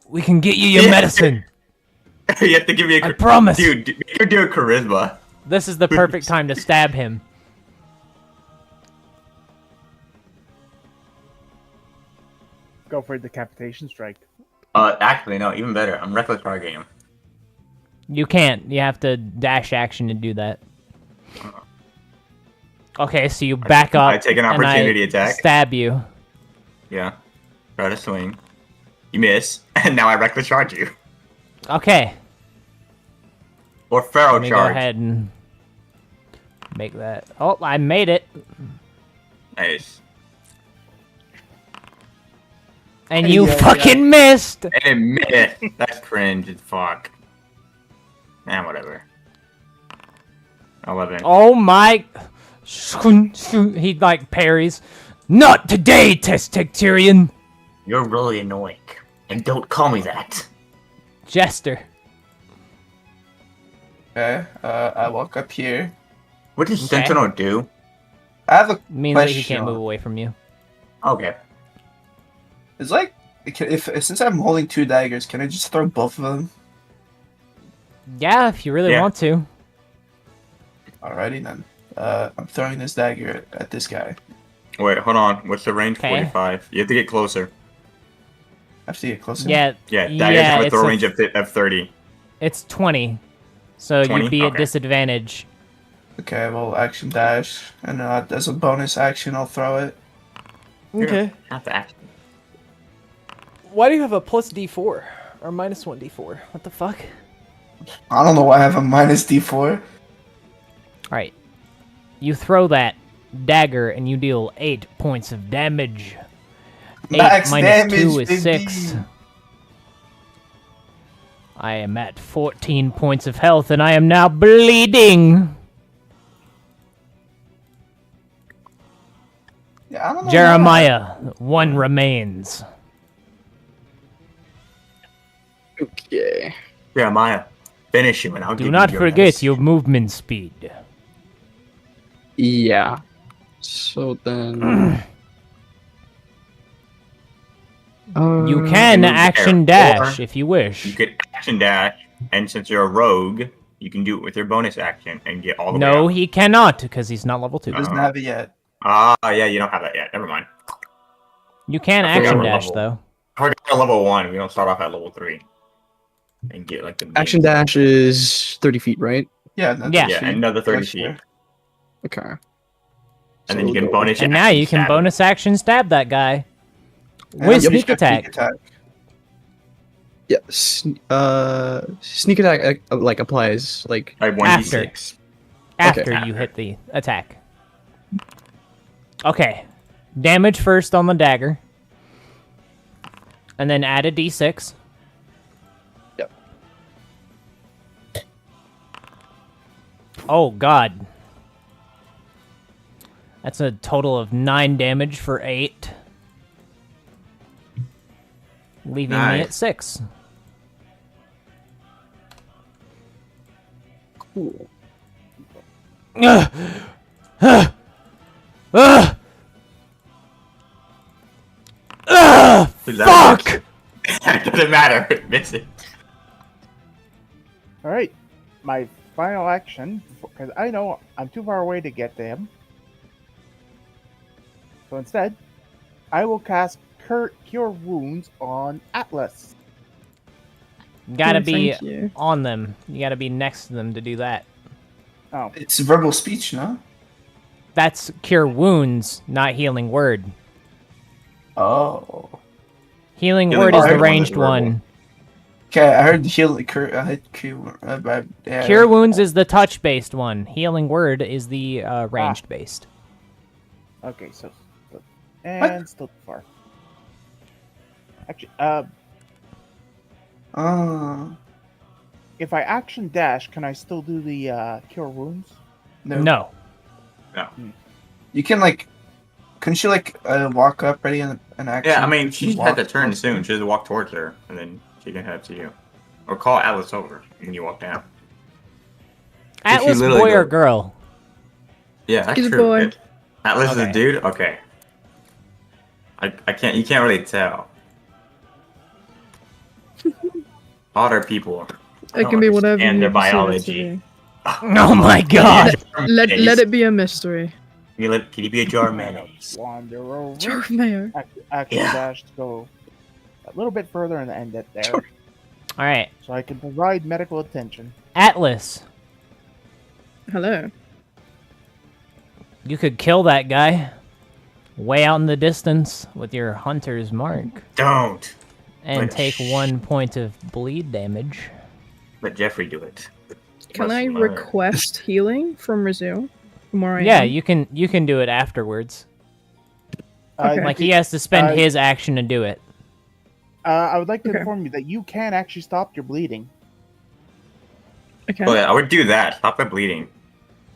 I: We can get you your
D: Yeah.
I: medicine.
D: You have to give me a
I: I promise.
D: Dude, you can do a charisma.
I: This is the perfect time to stab him.
F: Go for a decapitation strike.
D: Actually, no, even better. I'm reckless targeting him.
I: You can't. You have to dash action to do that. Okay, so you back up.
D: I take an
I: and
D: opportunity
I: I
D: attack.
I: Stab you.
D: Yeah. Try to swing. You miss, and now I reckless charge you.
I: Okay.
D: Or feral
I: Let me
D: charge.
I: go ahead and make that. Oh, I made it.
D: Nice.
I: And you
C: Yeah,
I: fucking missed.
D: And it missed. That's cringe as fuck. Nah, whatever. 11.
I: Oh my. He like parries. Not today, Testectarian.
D: You're really annoying. And don't call me that.
I: Jester.
C: Okay. I walk up here.
D: What does
I: Okay.
D: Sentinel do?
C: I have a
I: Means that he
C: question.
I: can't move away from you.
D: Okay.
C: It's like if since I'm holding 2 daggers, can I just throw both of them?
I: Yeah, if you really
D: Yeah.
I: want to.
C: Alrighty then. I'm throwing this dagger at this guy.
D: Wait, hold on. What's the range?
I: Okay.
D: 45. You have to get closer.
C: I have to get closer.
I: Yeah.
D: Yeah, daggers have a
I: it's
D: throw range of 30.
I: It's 20. So
D: 20?
I: you'd be at
D: Okay.
I: disadvantage.
C: Okay, well, action dash, and as a bonus action, I'll throw it.
I: Okay.
D: Have to act.
I: Why do you have a plus D4? Or minus 1 D4? What the fuck?
C: I don't know why I have a minus D4.
I: Alright. You throw that dagger and you deal 8 points of damage. 8
C: Max
I: minus 2
C: damage,
I: is
C: baby.
I: 6. I am at 14 points of health and I am now bleeding.
C: Yeah, I don't know.
I: Jeremiah, 1 remains.
E: Okay.
D: Jeremiah, finish him and I'll give
I: Do
D: you
I: not
D: your
I: forget
D: medicine.
I: your movement speed.
E: Yeah. So then.
I: You can
D: move
I: action
D: there,
I: dash
D: or
I: if you wish.
D: You could action dash, and since you're a rogue, you can do it with your bonus action and get all the way
I: No,
D: up.
I: he cannot because he's not level 2.
C: He doesn't have it yet.
D: Ah, yeah, you don't have that yet. Never mind.
I: You can
D: I forgot
I: action
D: what
I: dash
D: level.
I: though.
D: I forgot what at level 1. We don't start off at level 3. And get like the
E: Action dash is 30 feet, right?
C: Yeah, another
I: Yeah.
D: Yeah,
C: feet.
D: another 30
C: That's
D: feet.
C: fair.
E: Okay.
D: And
E: So
D: then you
E: we'll
D: can
E: go-
D: bonus
I: And
D: your
I: now
D: action
I: you can
D: stab.
I: bonus action stab that guy
C: And
I: with
C: you
I: sneak
C: have
I: attack.
E: Yeah. Sneak attack like applies like.
D: Like 1d6.
I: After
E: Okay.
I: you hit the attack. Okay. Damage first on the dagger. And then add a d6.
E: Yep.
I: Oh, God. That's a total of 9 damage for 8. Leaving me
D: Nice.
I: at 6.
E: Cool.
I: Ugh. Ugh. Ugh. Ugh.
D: Does that
I: Fuck!
D: It doesn't matter. Miss it.
F: All right, my final action, because I know I'm too far away to get to him. So instead, I will cast Cure Wounds on Atlas.
I: Gotta
G: Oh,
I: be
G: thank you.
I: on them. You gotta be next to them to do that.
F: Oh,
C: It's verbal speech, no?
I: That's cure wounds, not healing word.
C: Oh.
I: Healing
D: Healing
I: word is
C: word
I: the
C: is
I: ranged
D: verbal.
I: one.
C: Okay, I heard heal. I heard cure. Yeah.
I: Cure wounds is the touch based one. Healing word is the ranged based.
F: okay, and still too far. Actually, if I action dash, can I still do the Cure Wounds?
I: No.
C: You can like. Couldn't you like walk up ready and action?
D: Yeah, I mean, she
C: Walk
D: had to turn
C: closer?
D: soon. She just walk towards her, and then she can head up to you. Or call Atlas over, and you walk down.
I: Atlas
D: literally
I: boy or
D: go-
I: girl?
D: Yeah, that's
G: He's a
D: true.
G: boy.
D: Atlas is
I: Okay.
D: a dude? Okay. I can't, you can't really tell. Otter people. I
G: It
D: don't
G: can be whatever
D: understand
G: you
D: their
G: perceive it to
D: biology.
G: be.
I: Oh my god!
G: Let it be a mystery.
D: Can you be a jar of mayonnaise?
F: Wander over.
G: Jar of mayo.
F: Action
D: Yeah.
F: dash to go a little bit further and end it there,
I: Alright.
F: so I can provide medical attention.
I: Atlas,
G: Hello.
I: you could kill that guy way out in the distance with your hunter's mark
D: Don't.
I: and
D: But
I: take
D: shh.
I: 1 point of bleed damage.
D: Let Jeffrey do it.
G: Can
D: Must
G: I
D: learn.
G: request healing from Razil? From where I
I: Yeah,
G: am?
I: you can do it afterwards.
G: Okay.
I: Like he has to spend
F: Uh,
I: his action to do it.
F: I would like to
G: Okay.
F: inform you that you can actually stop your bleeding.
G: Okay.
D: Oh yeah, I would do that. Stop the bleeding.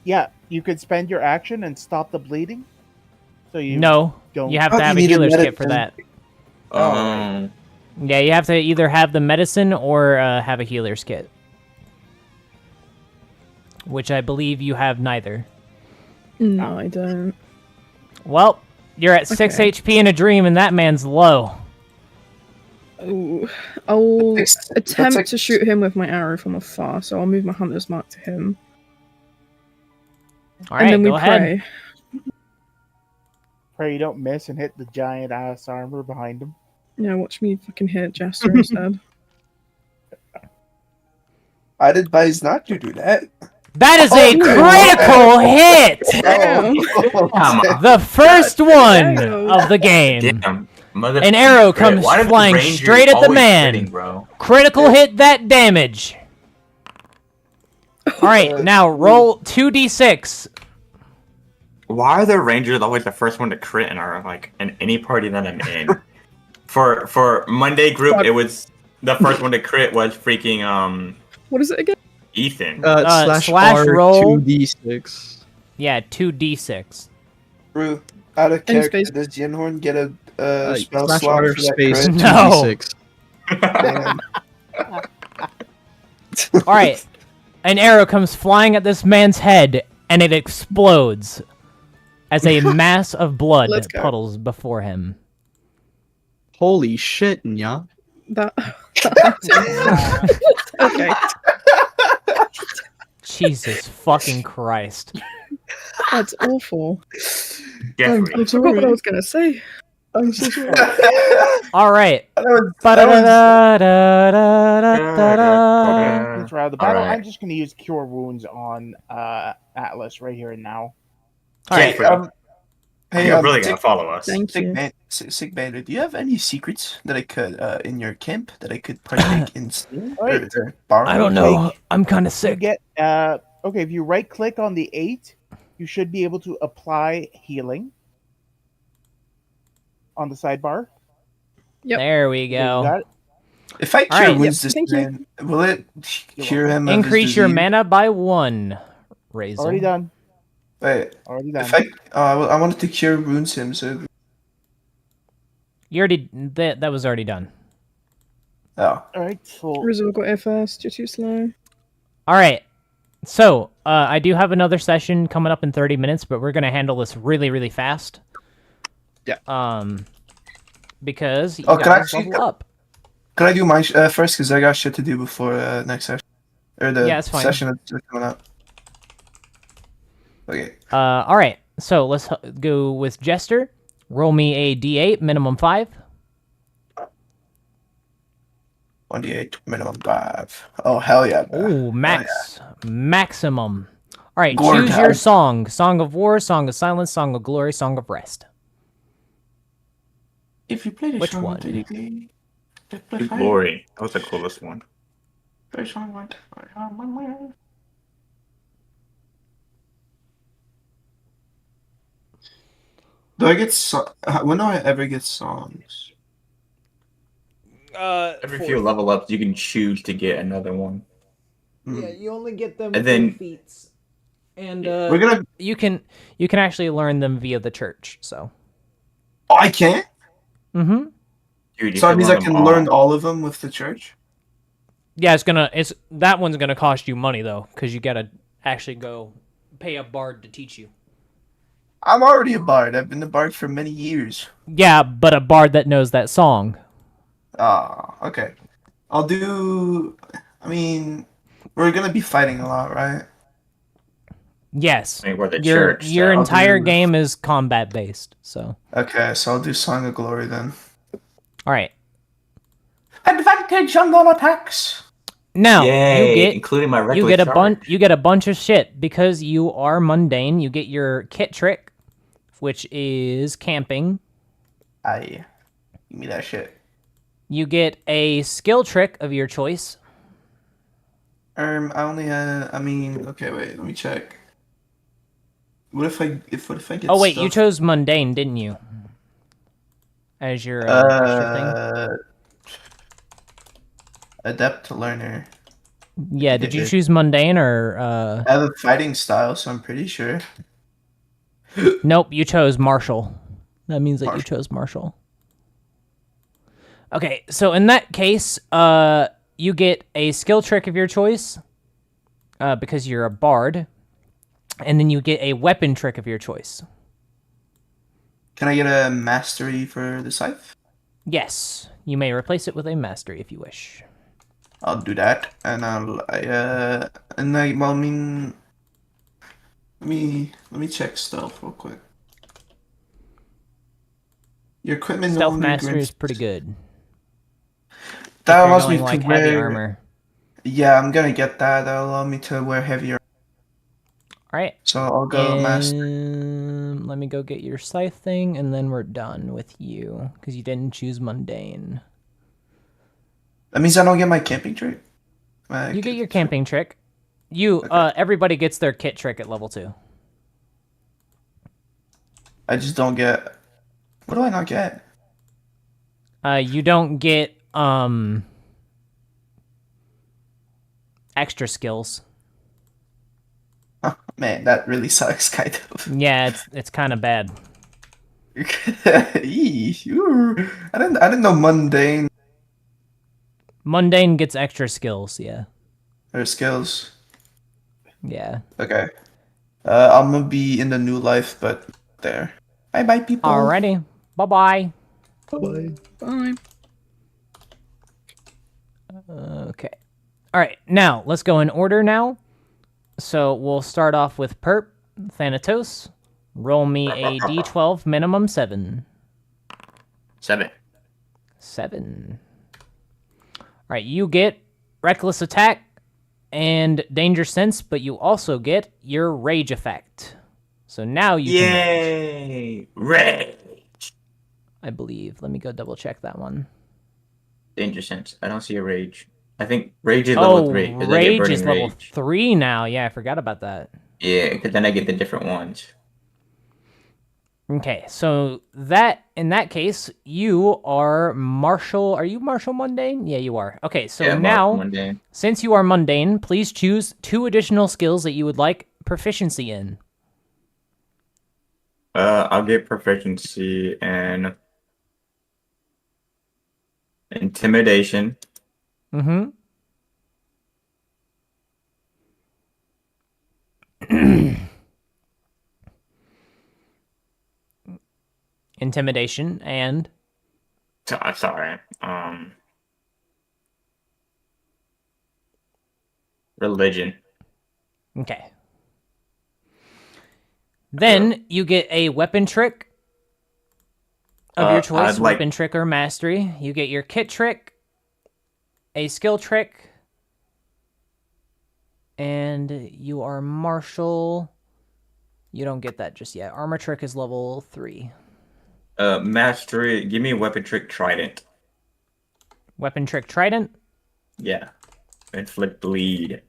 F: Yeah, you could spend your action and stop the bleeding. So you
I: No,
F: don't.
I: you have
C: Oh,
I: to have
C: you
I: a
C: need a
I: healer's kit for
C: medicine.
I: that.
D: Um,
I: Yeah, you have to either have the medicine or have a healer's kit. Which I believe you have neither.
G: No, I don't.
I: Well, you're at 6
G: Okay.
I: HP in a dream, and that man's low.
G: Ooh. I'll
C: That's
G: attempt
C: like-
G: to shoot him with my arrow from afar, so I'll move my hunter's mark to him.
I: All
G: and
I: right,
G: then we
I: go ahead.
G: pray.
F: Pray you don't miss and hit the giant ass armor behind him.
G: Yeah, watch me fucking hit Jester instead.
C: I'd advise not to do that.
I: That is a
C: Oh,
I: critical hit!
C: Oh,
D: Come on.
I: The first one
G: Damn.
I: of the game.
D: damn. Mother
I: An arrow comes
D: Why do the
I: flying
D: Rangers
I: straight at the
D: always
I: man.
D: critting, bro?
I: Critical hit that damage. Alright, now roll 2d6.
D: Why are the Rangers always the first one to crit in our in any party that I'm in? for Monday group,
G: Fuck.
D: it was the first one to crit was freaking
G: What is it again?
D: Ethan.
I: slash
E: R
I: roll.
E: 2d6.
I: Yeah, 2d6.
C: Brew, out of
G: And
C: character,
G: space.
C: does Jinhorn get a spell
E: Slash
C: slot
E: R
C: for that
E: space
C: crit?
I: No.
E: 2d6.
C: Damn.
I: Alright. An arrow comes flying at this man's head, and it explodes as a mass of blood
G: Let's go.
I: puddles before him.
E: Holy shit, yeah.
G: That. Okay.
I: Jesus fucking Christ.
G: That's awful.
D: Jeffrey.
G: I forgot what I was gonna say.
E: I'm so sorry.
I: All right.
C: That was-
I: Ba-da-da-da-da-da-da-da.
F: Since we're out of the battle,
D: Alright.
F: I'm just going to use Cure Wounds on Atlas right here and now.
I: All
C: Hey,
I: right.
D: You're really gonna follow us.
G: Thank you.
C: Sick Bandit, do you have any secrets that I could in your camp that I could partake in stealing?
F: Alright.
C: Or borrow?
I: I don't know. I'm kind of
F: You
I: sick.
F: get okay, if you right click on the 8, you should be able to apply healing on the sidebar.
G: Yep.
I: There we
F: There you got
I: go.
F: it.
C: If I cure
I: Alright.
C: wounds
G: Yep,
C: this
G: thank you.
C: man, will it cure him? of his
I: Increase your
C: disease?
I: mana by 1. Razel.
F: Already done.
C: Wait,
F: Already done.
C: if I wanted to cure wounds him, so
I: You already that was already done.
C: oh,
F: Alright, so
G: Rizal got here first. You're too slow.
I: All right. So, I do have another session coming up in 30 minutes, but we're going to handle this really, really fast.
C: Yeah.
I: Because you
C: Oh, can I
I: guys
C: actually-
I: level up.
C: could I do mine first? Because I got shit to do before next session or the
I: Yeah, it's fine.
C: session that's coming up. Okay.
I: All right. So, let's go with Jester. Roll me a D8, minimum 5.
C: 1d8, minimum 5. Oh, hell yeah. bro.
I: Ooh, max. Maximum. All right,
C: Gore
I: choose your
C: God.
I: song. Song of War, Song of Silence, Song of Glory, Song of Rest.
C: If you play the
I: Which
C: song
I: one?
C: authentically,
D: Good Glory. That was the coolest one.
C: Do I get when do I ever get songs?
D: Every few level ups, you can choose to get another one.
C: Hmm.
I: you only get them
D: And then-
I: feats. And
C: We're gonna.
I: you can actually learn them via the church. So,
C: Oh, I can't.
I: mm-hmm.
D: Dude, you
C: So that
D: can
C: means I
D: learn them
C: can learn all of them with the church.
I: Yeah, that one's gonna cost you money though, because you gotta actually go pay a bard to teach you.
C: I'm already a bard. I've been a bard for many years.
I: Yeah, but a bard that knows that song.
C: Ah, okay. I'll do. I mean, we're gonna be fighting a lot, right?
I: Yes.
D: I mean, we're the
I: Your
D: church.
I: your
D: so-
I: entire
C: do-
I: game is combat based. So,
C: Okay, so I'll do Song of Glory then.
I: all right.
C: Advantage on all attacks.
I: Now
D: Yay,
I: you get
D: including my
I: you
D: regular
I: get a
D: charge.
I: bunch you get a bunch of shit because you are mundane. You get your kit trick, which is camping.
C: Aye. Give me that shit.
I: You get a skill trick of your choice.
C: I only had. I mean, okay, wait. Let me check. What if I get?
I: Oh wait, you
C: stuff-
I: chose mundane, didn't you? As your thing.
C: Adept learner.
I: Yeah, did you choose mundane or
C: I have a fighting style, so I'm pretty sure.
I: Nope, you chose martial. That means that you
C: Martial.
I: chose martial. Okay, so in that case, you get a skill trick of your choice because you're a bard, and then you get a weapon trick of your choice.
C: Can I get a mastery for the scythe?
I: Yes, you may replace it with a mastery if you wish.
C: I'll do that, and well, I mean, let me check stealth real quick. Your equipment
I: Stealth
C: only
I: mastery
C: grants-
I: is pretty good.
C: That
I: If you're
C: allows me
I: going,
C: to
I: like heavy
C: wear.
I: armor.
C: Yeah, I'm gonna get that. That'll allow me to wear heavier.
I: All right.
C: So I'll go master.
I: Let me go get your scythe thing, and then we're done with you because you didn't choose mundane.
C: That means I don't get my camping trick.
I: You get your camping trick. Everybody gets their kit trick at level 2.
C: I just don't get. What do I not get?
I: You don't get extra skills.
C: Oh, man, that really sucks, kind of.
I: Yeah, it's kind of bad.
C: Eee, I didn't know mundane
I: Mundane gets extra skills. Yeah,
C: or skills.
I: yeah.
C: Okay. I'm gonna be in the new life, but there. Bye, people.
I: Alrighty. Bye bye.
E: Bye.
G: Bye.
I: Okay. All right. Now let's go in order. Now, so we'll start off with Perp Thanatos. Roll me a d12 minimum 7.
D: 7.
I: 7. All right, you get reckless attack and danger sense, but you also get your rage effect. So now you can rage,
D: Yay! Rage!
I: I believe. Let me go double check that one.
D: Danger sense. I don't see a rage. I think rage is level 3 because I get
I: rage
D: burning
I: is level
D: rage.
I: 3 now. Yeah, I forgot about that.
D: Yeah, because then I get the different ones.
I: Okay, so that in that case, you are martial. Are you martial mundane? Yeah, you are. Okay, so
D: Yeah,
I: now,
D: mundane.
I: since you are mundane, please choose 2 additional skills that you would like proficiency in.
D: I'll get proficiency in intimidation.
I: Mm-hmm. Intimidation and
D: Sorry. Religion.
I: okay. Then you get a weapon trick of your choice,
D: I'd like-
I: weapon trick or mastery. You get your kit trick, a skill trick, and you are martial. You don't get that just yet. Armor trick is level 3.
D: Mastery. Give me a weapon trick trident.
I: Weapon trick trident.
D: Yeah. Inflict bleed.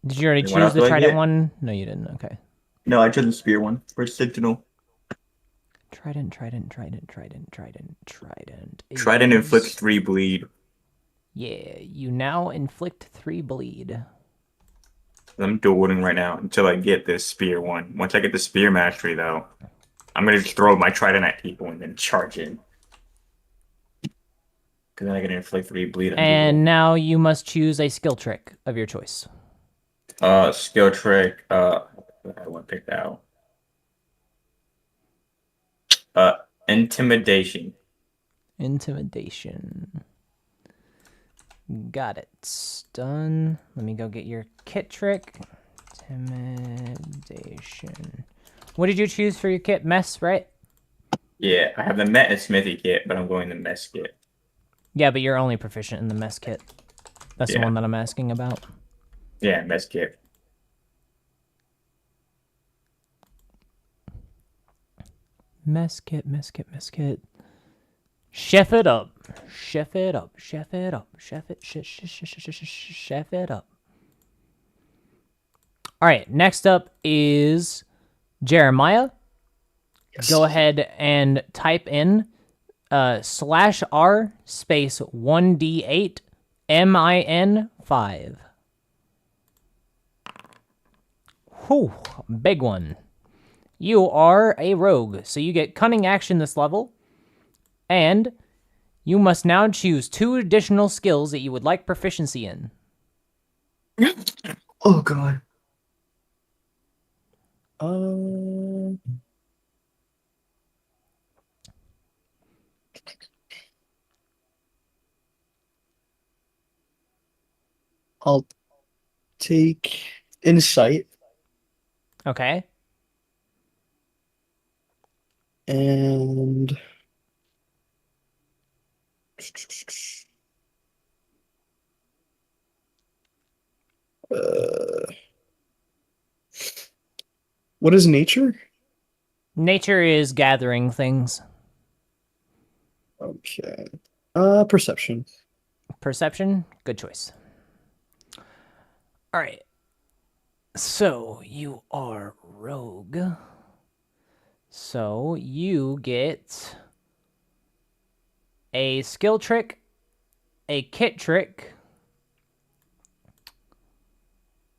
I: Did you already
D: What
I: choose
D: else
I: the
D: do I
I: trident
D: get?
I: one? No, you didn't. Okay.
D: No, I chose the spear one. For sentinel.
I: Trident.
D: Trident
I: is-
D: inflicts 3 bleed.
I: Yeah, you now inflict 3 bleed.
D: I'm dueling right now until I get this spear one. Once I get the spear mastery, though, I'm gonna just throw my trident at people and then charge in. Because then I can inflict 3 bleed on
I: And now you must choose a skill trick of your choice.
D: people. Skill trick. I want to pick that out. Intimidation.
I: Intimidation. Got it. Done. Let me go get your kit trick. Intimidation. What did you choose for your kit? Mess, right?
D: Yeah, I have the Met and Smithy kit, but I'm going the Mess kit.
I: Yeah, but you're only proficient in the mess kit. That's the
D: Yeah.
I: one that I'm asking about.
D: Yeah, Mess kit.
I: Mess kit. Chef it up. Chef it up. All right, next up is Jeremiah.
E: Yes.
I: Go ahead and type in /r space 1d8 min5. Whew, big one. You are a rogue, so you get cunning action this level, and you must now choose 2 additional skills that you would like proficiency in.
E: Oh god. I'll take insight
I: Okay.
E: and what is nature?
I: Nature is gathering things.
E: Okay. Perception.
I: Perception, good choice. All right. So you are rogue. So you get a skill trick, a kit trick,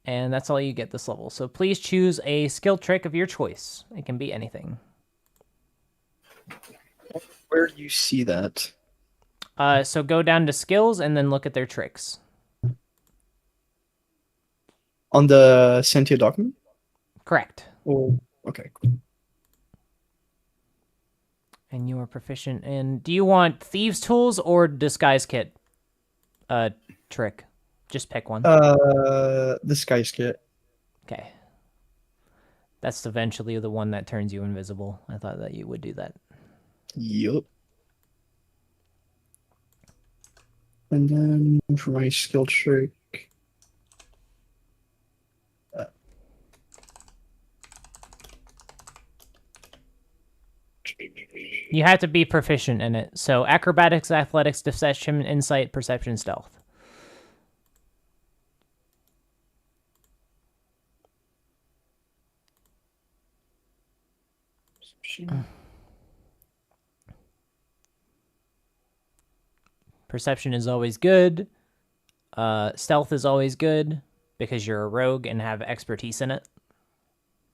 I: and that's all you get this level. So please choose a skill trick of your choice. It can be anything.
E: Where do you see that?
I: So go down to skills and then look at their tricks.
E: On the Sen'Tia document?
I: Correct.
E: Oh, okay.
I: And you are proficient in... Do you want Thieves' Tools or Disguise Kit trick? Just pick one.
E: Disguise kit.
I: Okay. That's eventually the one that turns you invisible. I thought that you would do that.
E: Yup. And then for my skill trick.
I: You have to be proficient in it. So acrobatics, athletics, deception, insight, perception, stealth. Perception is always good. Stealth is always good because you're a rogue and have expertise in it.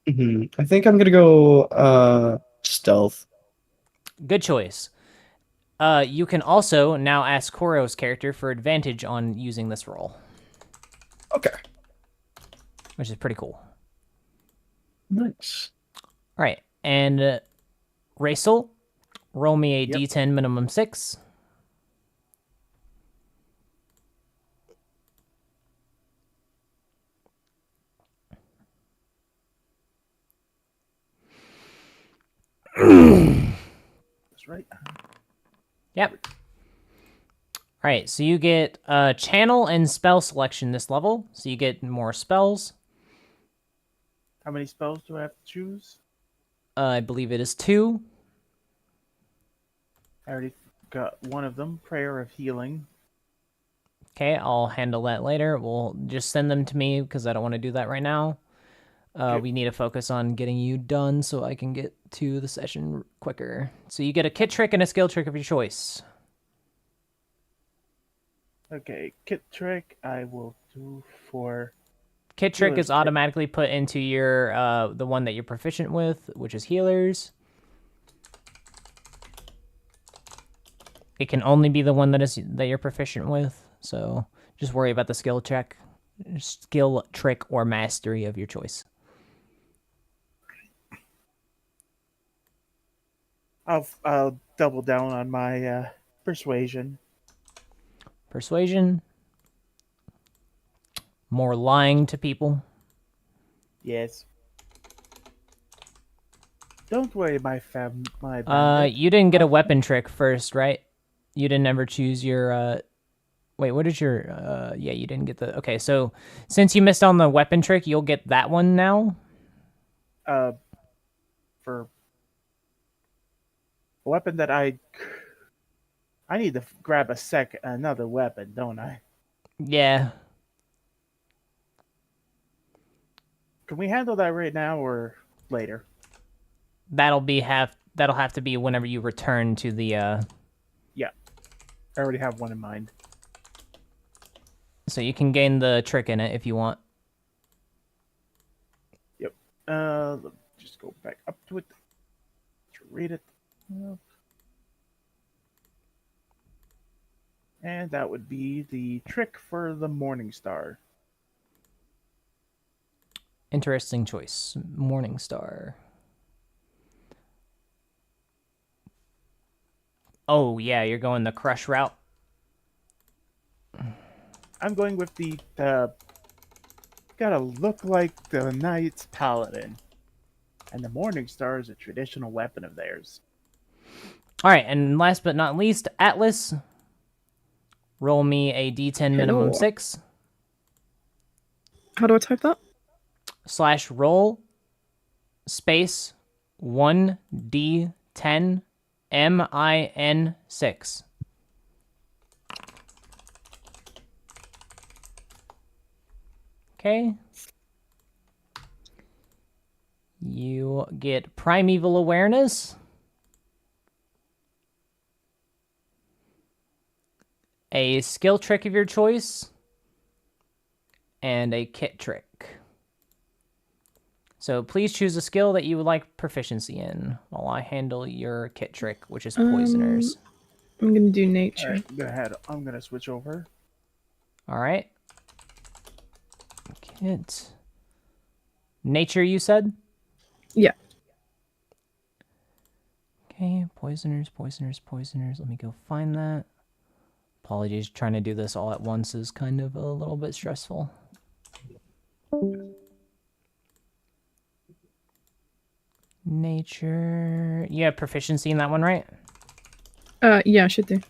E: I think I'm gonna go stealth.
I: Good choice. You can also now ask Koro's character for advantage on using this roll.
E: Okay.
I: Which is pretty cool.
E: Nice.
I: All right, and Raisel, roll me a d10 minimum 6.
F: That's right.
I: Yep. All right, so you get channel and spell selection this level, so you get more spells.
F: How many spells do I have to choose?
I: I believe it is 2.
F: I already got one of them, Prayer of Healing.
I: Okay, I'll handle that later. We'll just send them to me because I don't want to do that right now. We need to focus on getting you done so I can get to the session quicker. So you get a kit trick and a skill trick of your choice.
F: Okay, Kit Trick I will do for...
I: Kit trick
F: Healer's
I: is
F: Kit.
I: automatically put into your the one that you're proficient with, which is healers. It can only be the one that you're proficient with. So just worry about the skill trick, or mastery of your choice.
F: I'll double down on my persuasion.
I: Persuasion. More lying to people.
F: Yes. Don't worry, my bandit.
I: You didn't get a weapon trick first, right? You didn't ever choose your wait, what is your yeah, you didn't get the okay, so since you missed on the weapon trick, you'll get that one now.
F: For a weapon that I need to grab another weapon, don't I?
I: Yeah.
F: Can we handle that right now or later?
I: That'll have to be whenever you return to the
F: Yeah. I already have one in mind.
I: so you can gain the trick in it if you want.
F: Yep. Let me just go back up to it to read it. And that would be the trick for the Morning Star.
I: Interesting choice. Morning Star. Oh, yeah, you're going the crush route.
F: I'm going with the gotta look like the Knight's Paladin. And the Morning Star is a traditional weapon of theirs.
I: All right, and last but not least, Atlas. Roll me a d10 minimum
G: Hello.
I: 6.
G: How do I type that?
I: /roll space 1d10 min6. Okay. You get primeval awareness. A skill trick of your choice. And a kit trick. So please choose a skill that you would like proficiency in while I handle your kit trick, which is poisoners.
G: I'm gonna do nature.
F: Alright, I'm gonna switch over.
I: All right. Kit. Nature, you said?
G: Yeah.
I: Okay, poisoners. Let me go find that. Apologies, trying to do this all at once is kind of a little bit stressful. Nature. You have proficiency in that one, right?
G: Yeah, I should do.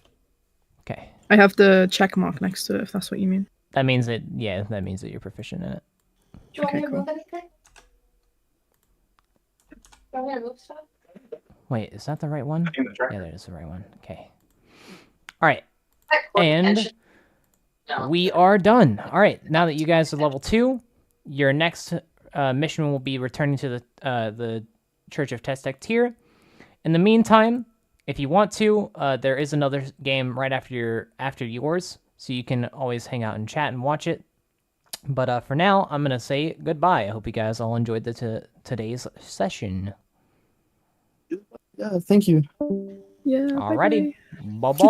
I: Okay.
G: I have the check mark next to it, if that's what you mean.
I: That means that, yeah, that means that you're proficient in it.
J: Do you want me
G: Okay,
J: to
G: cool.
J: move anything? Do you want me to move stuff?
I: Wait, is that the right one?
D: think that's right.
I: Yeah, that is the right one. Okay. All right.
H: Quick
I: And
H: attention. No.
I: we are done. All right. Now that you guys are level 2, your next mission will be returning to the Church of Sen'Tia. In the meantime, if you want to, there is another game right after yours, so you can always hang out and chat and watch it. But for now, I'm gonna say goodbye. I hope you guys all enjoyed today's session.
E: Yeah, thank you.
G: Yeah.
I: Alrighty.
G: bye-bye.
I: Bye bye.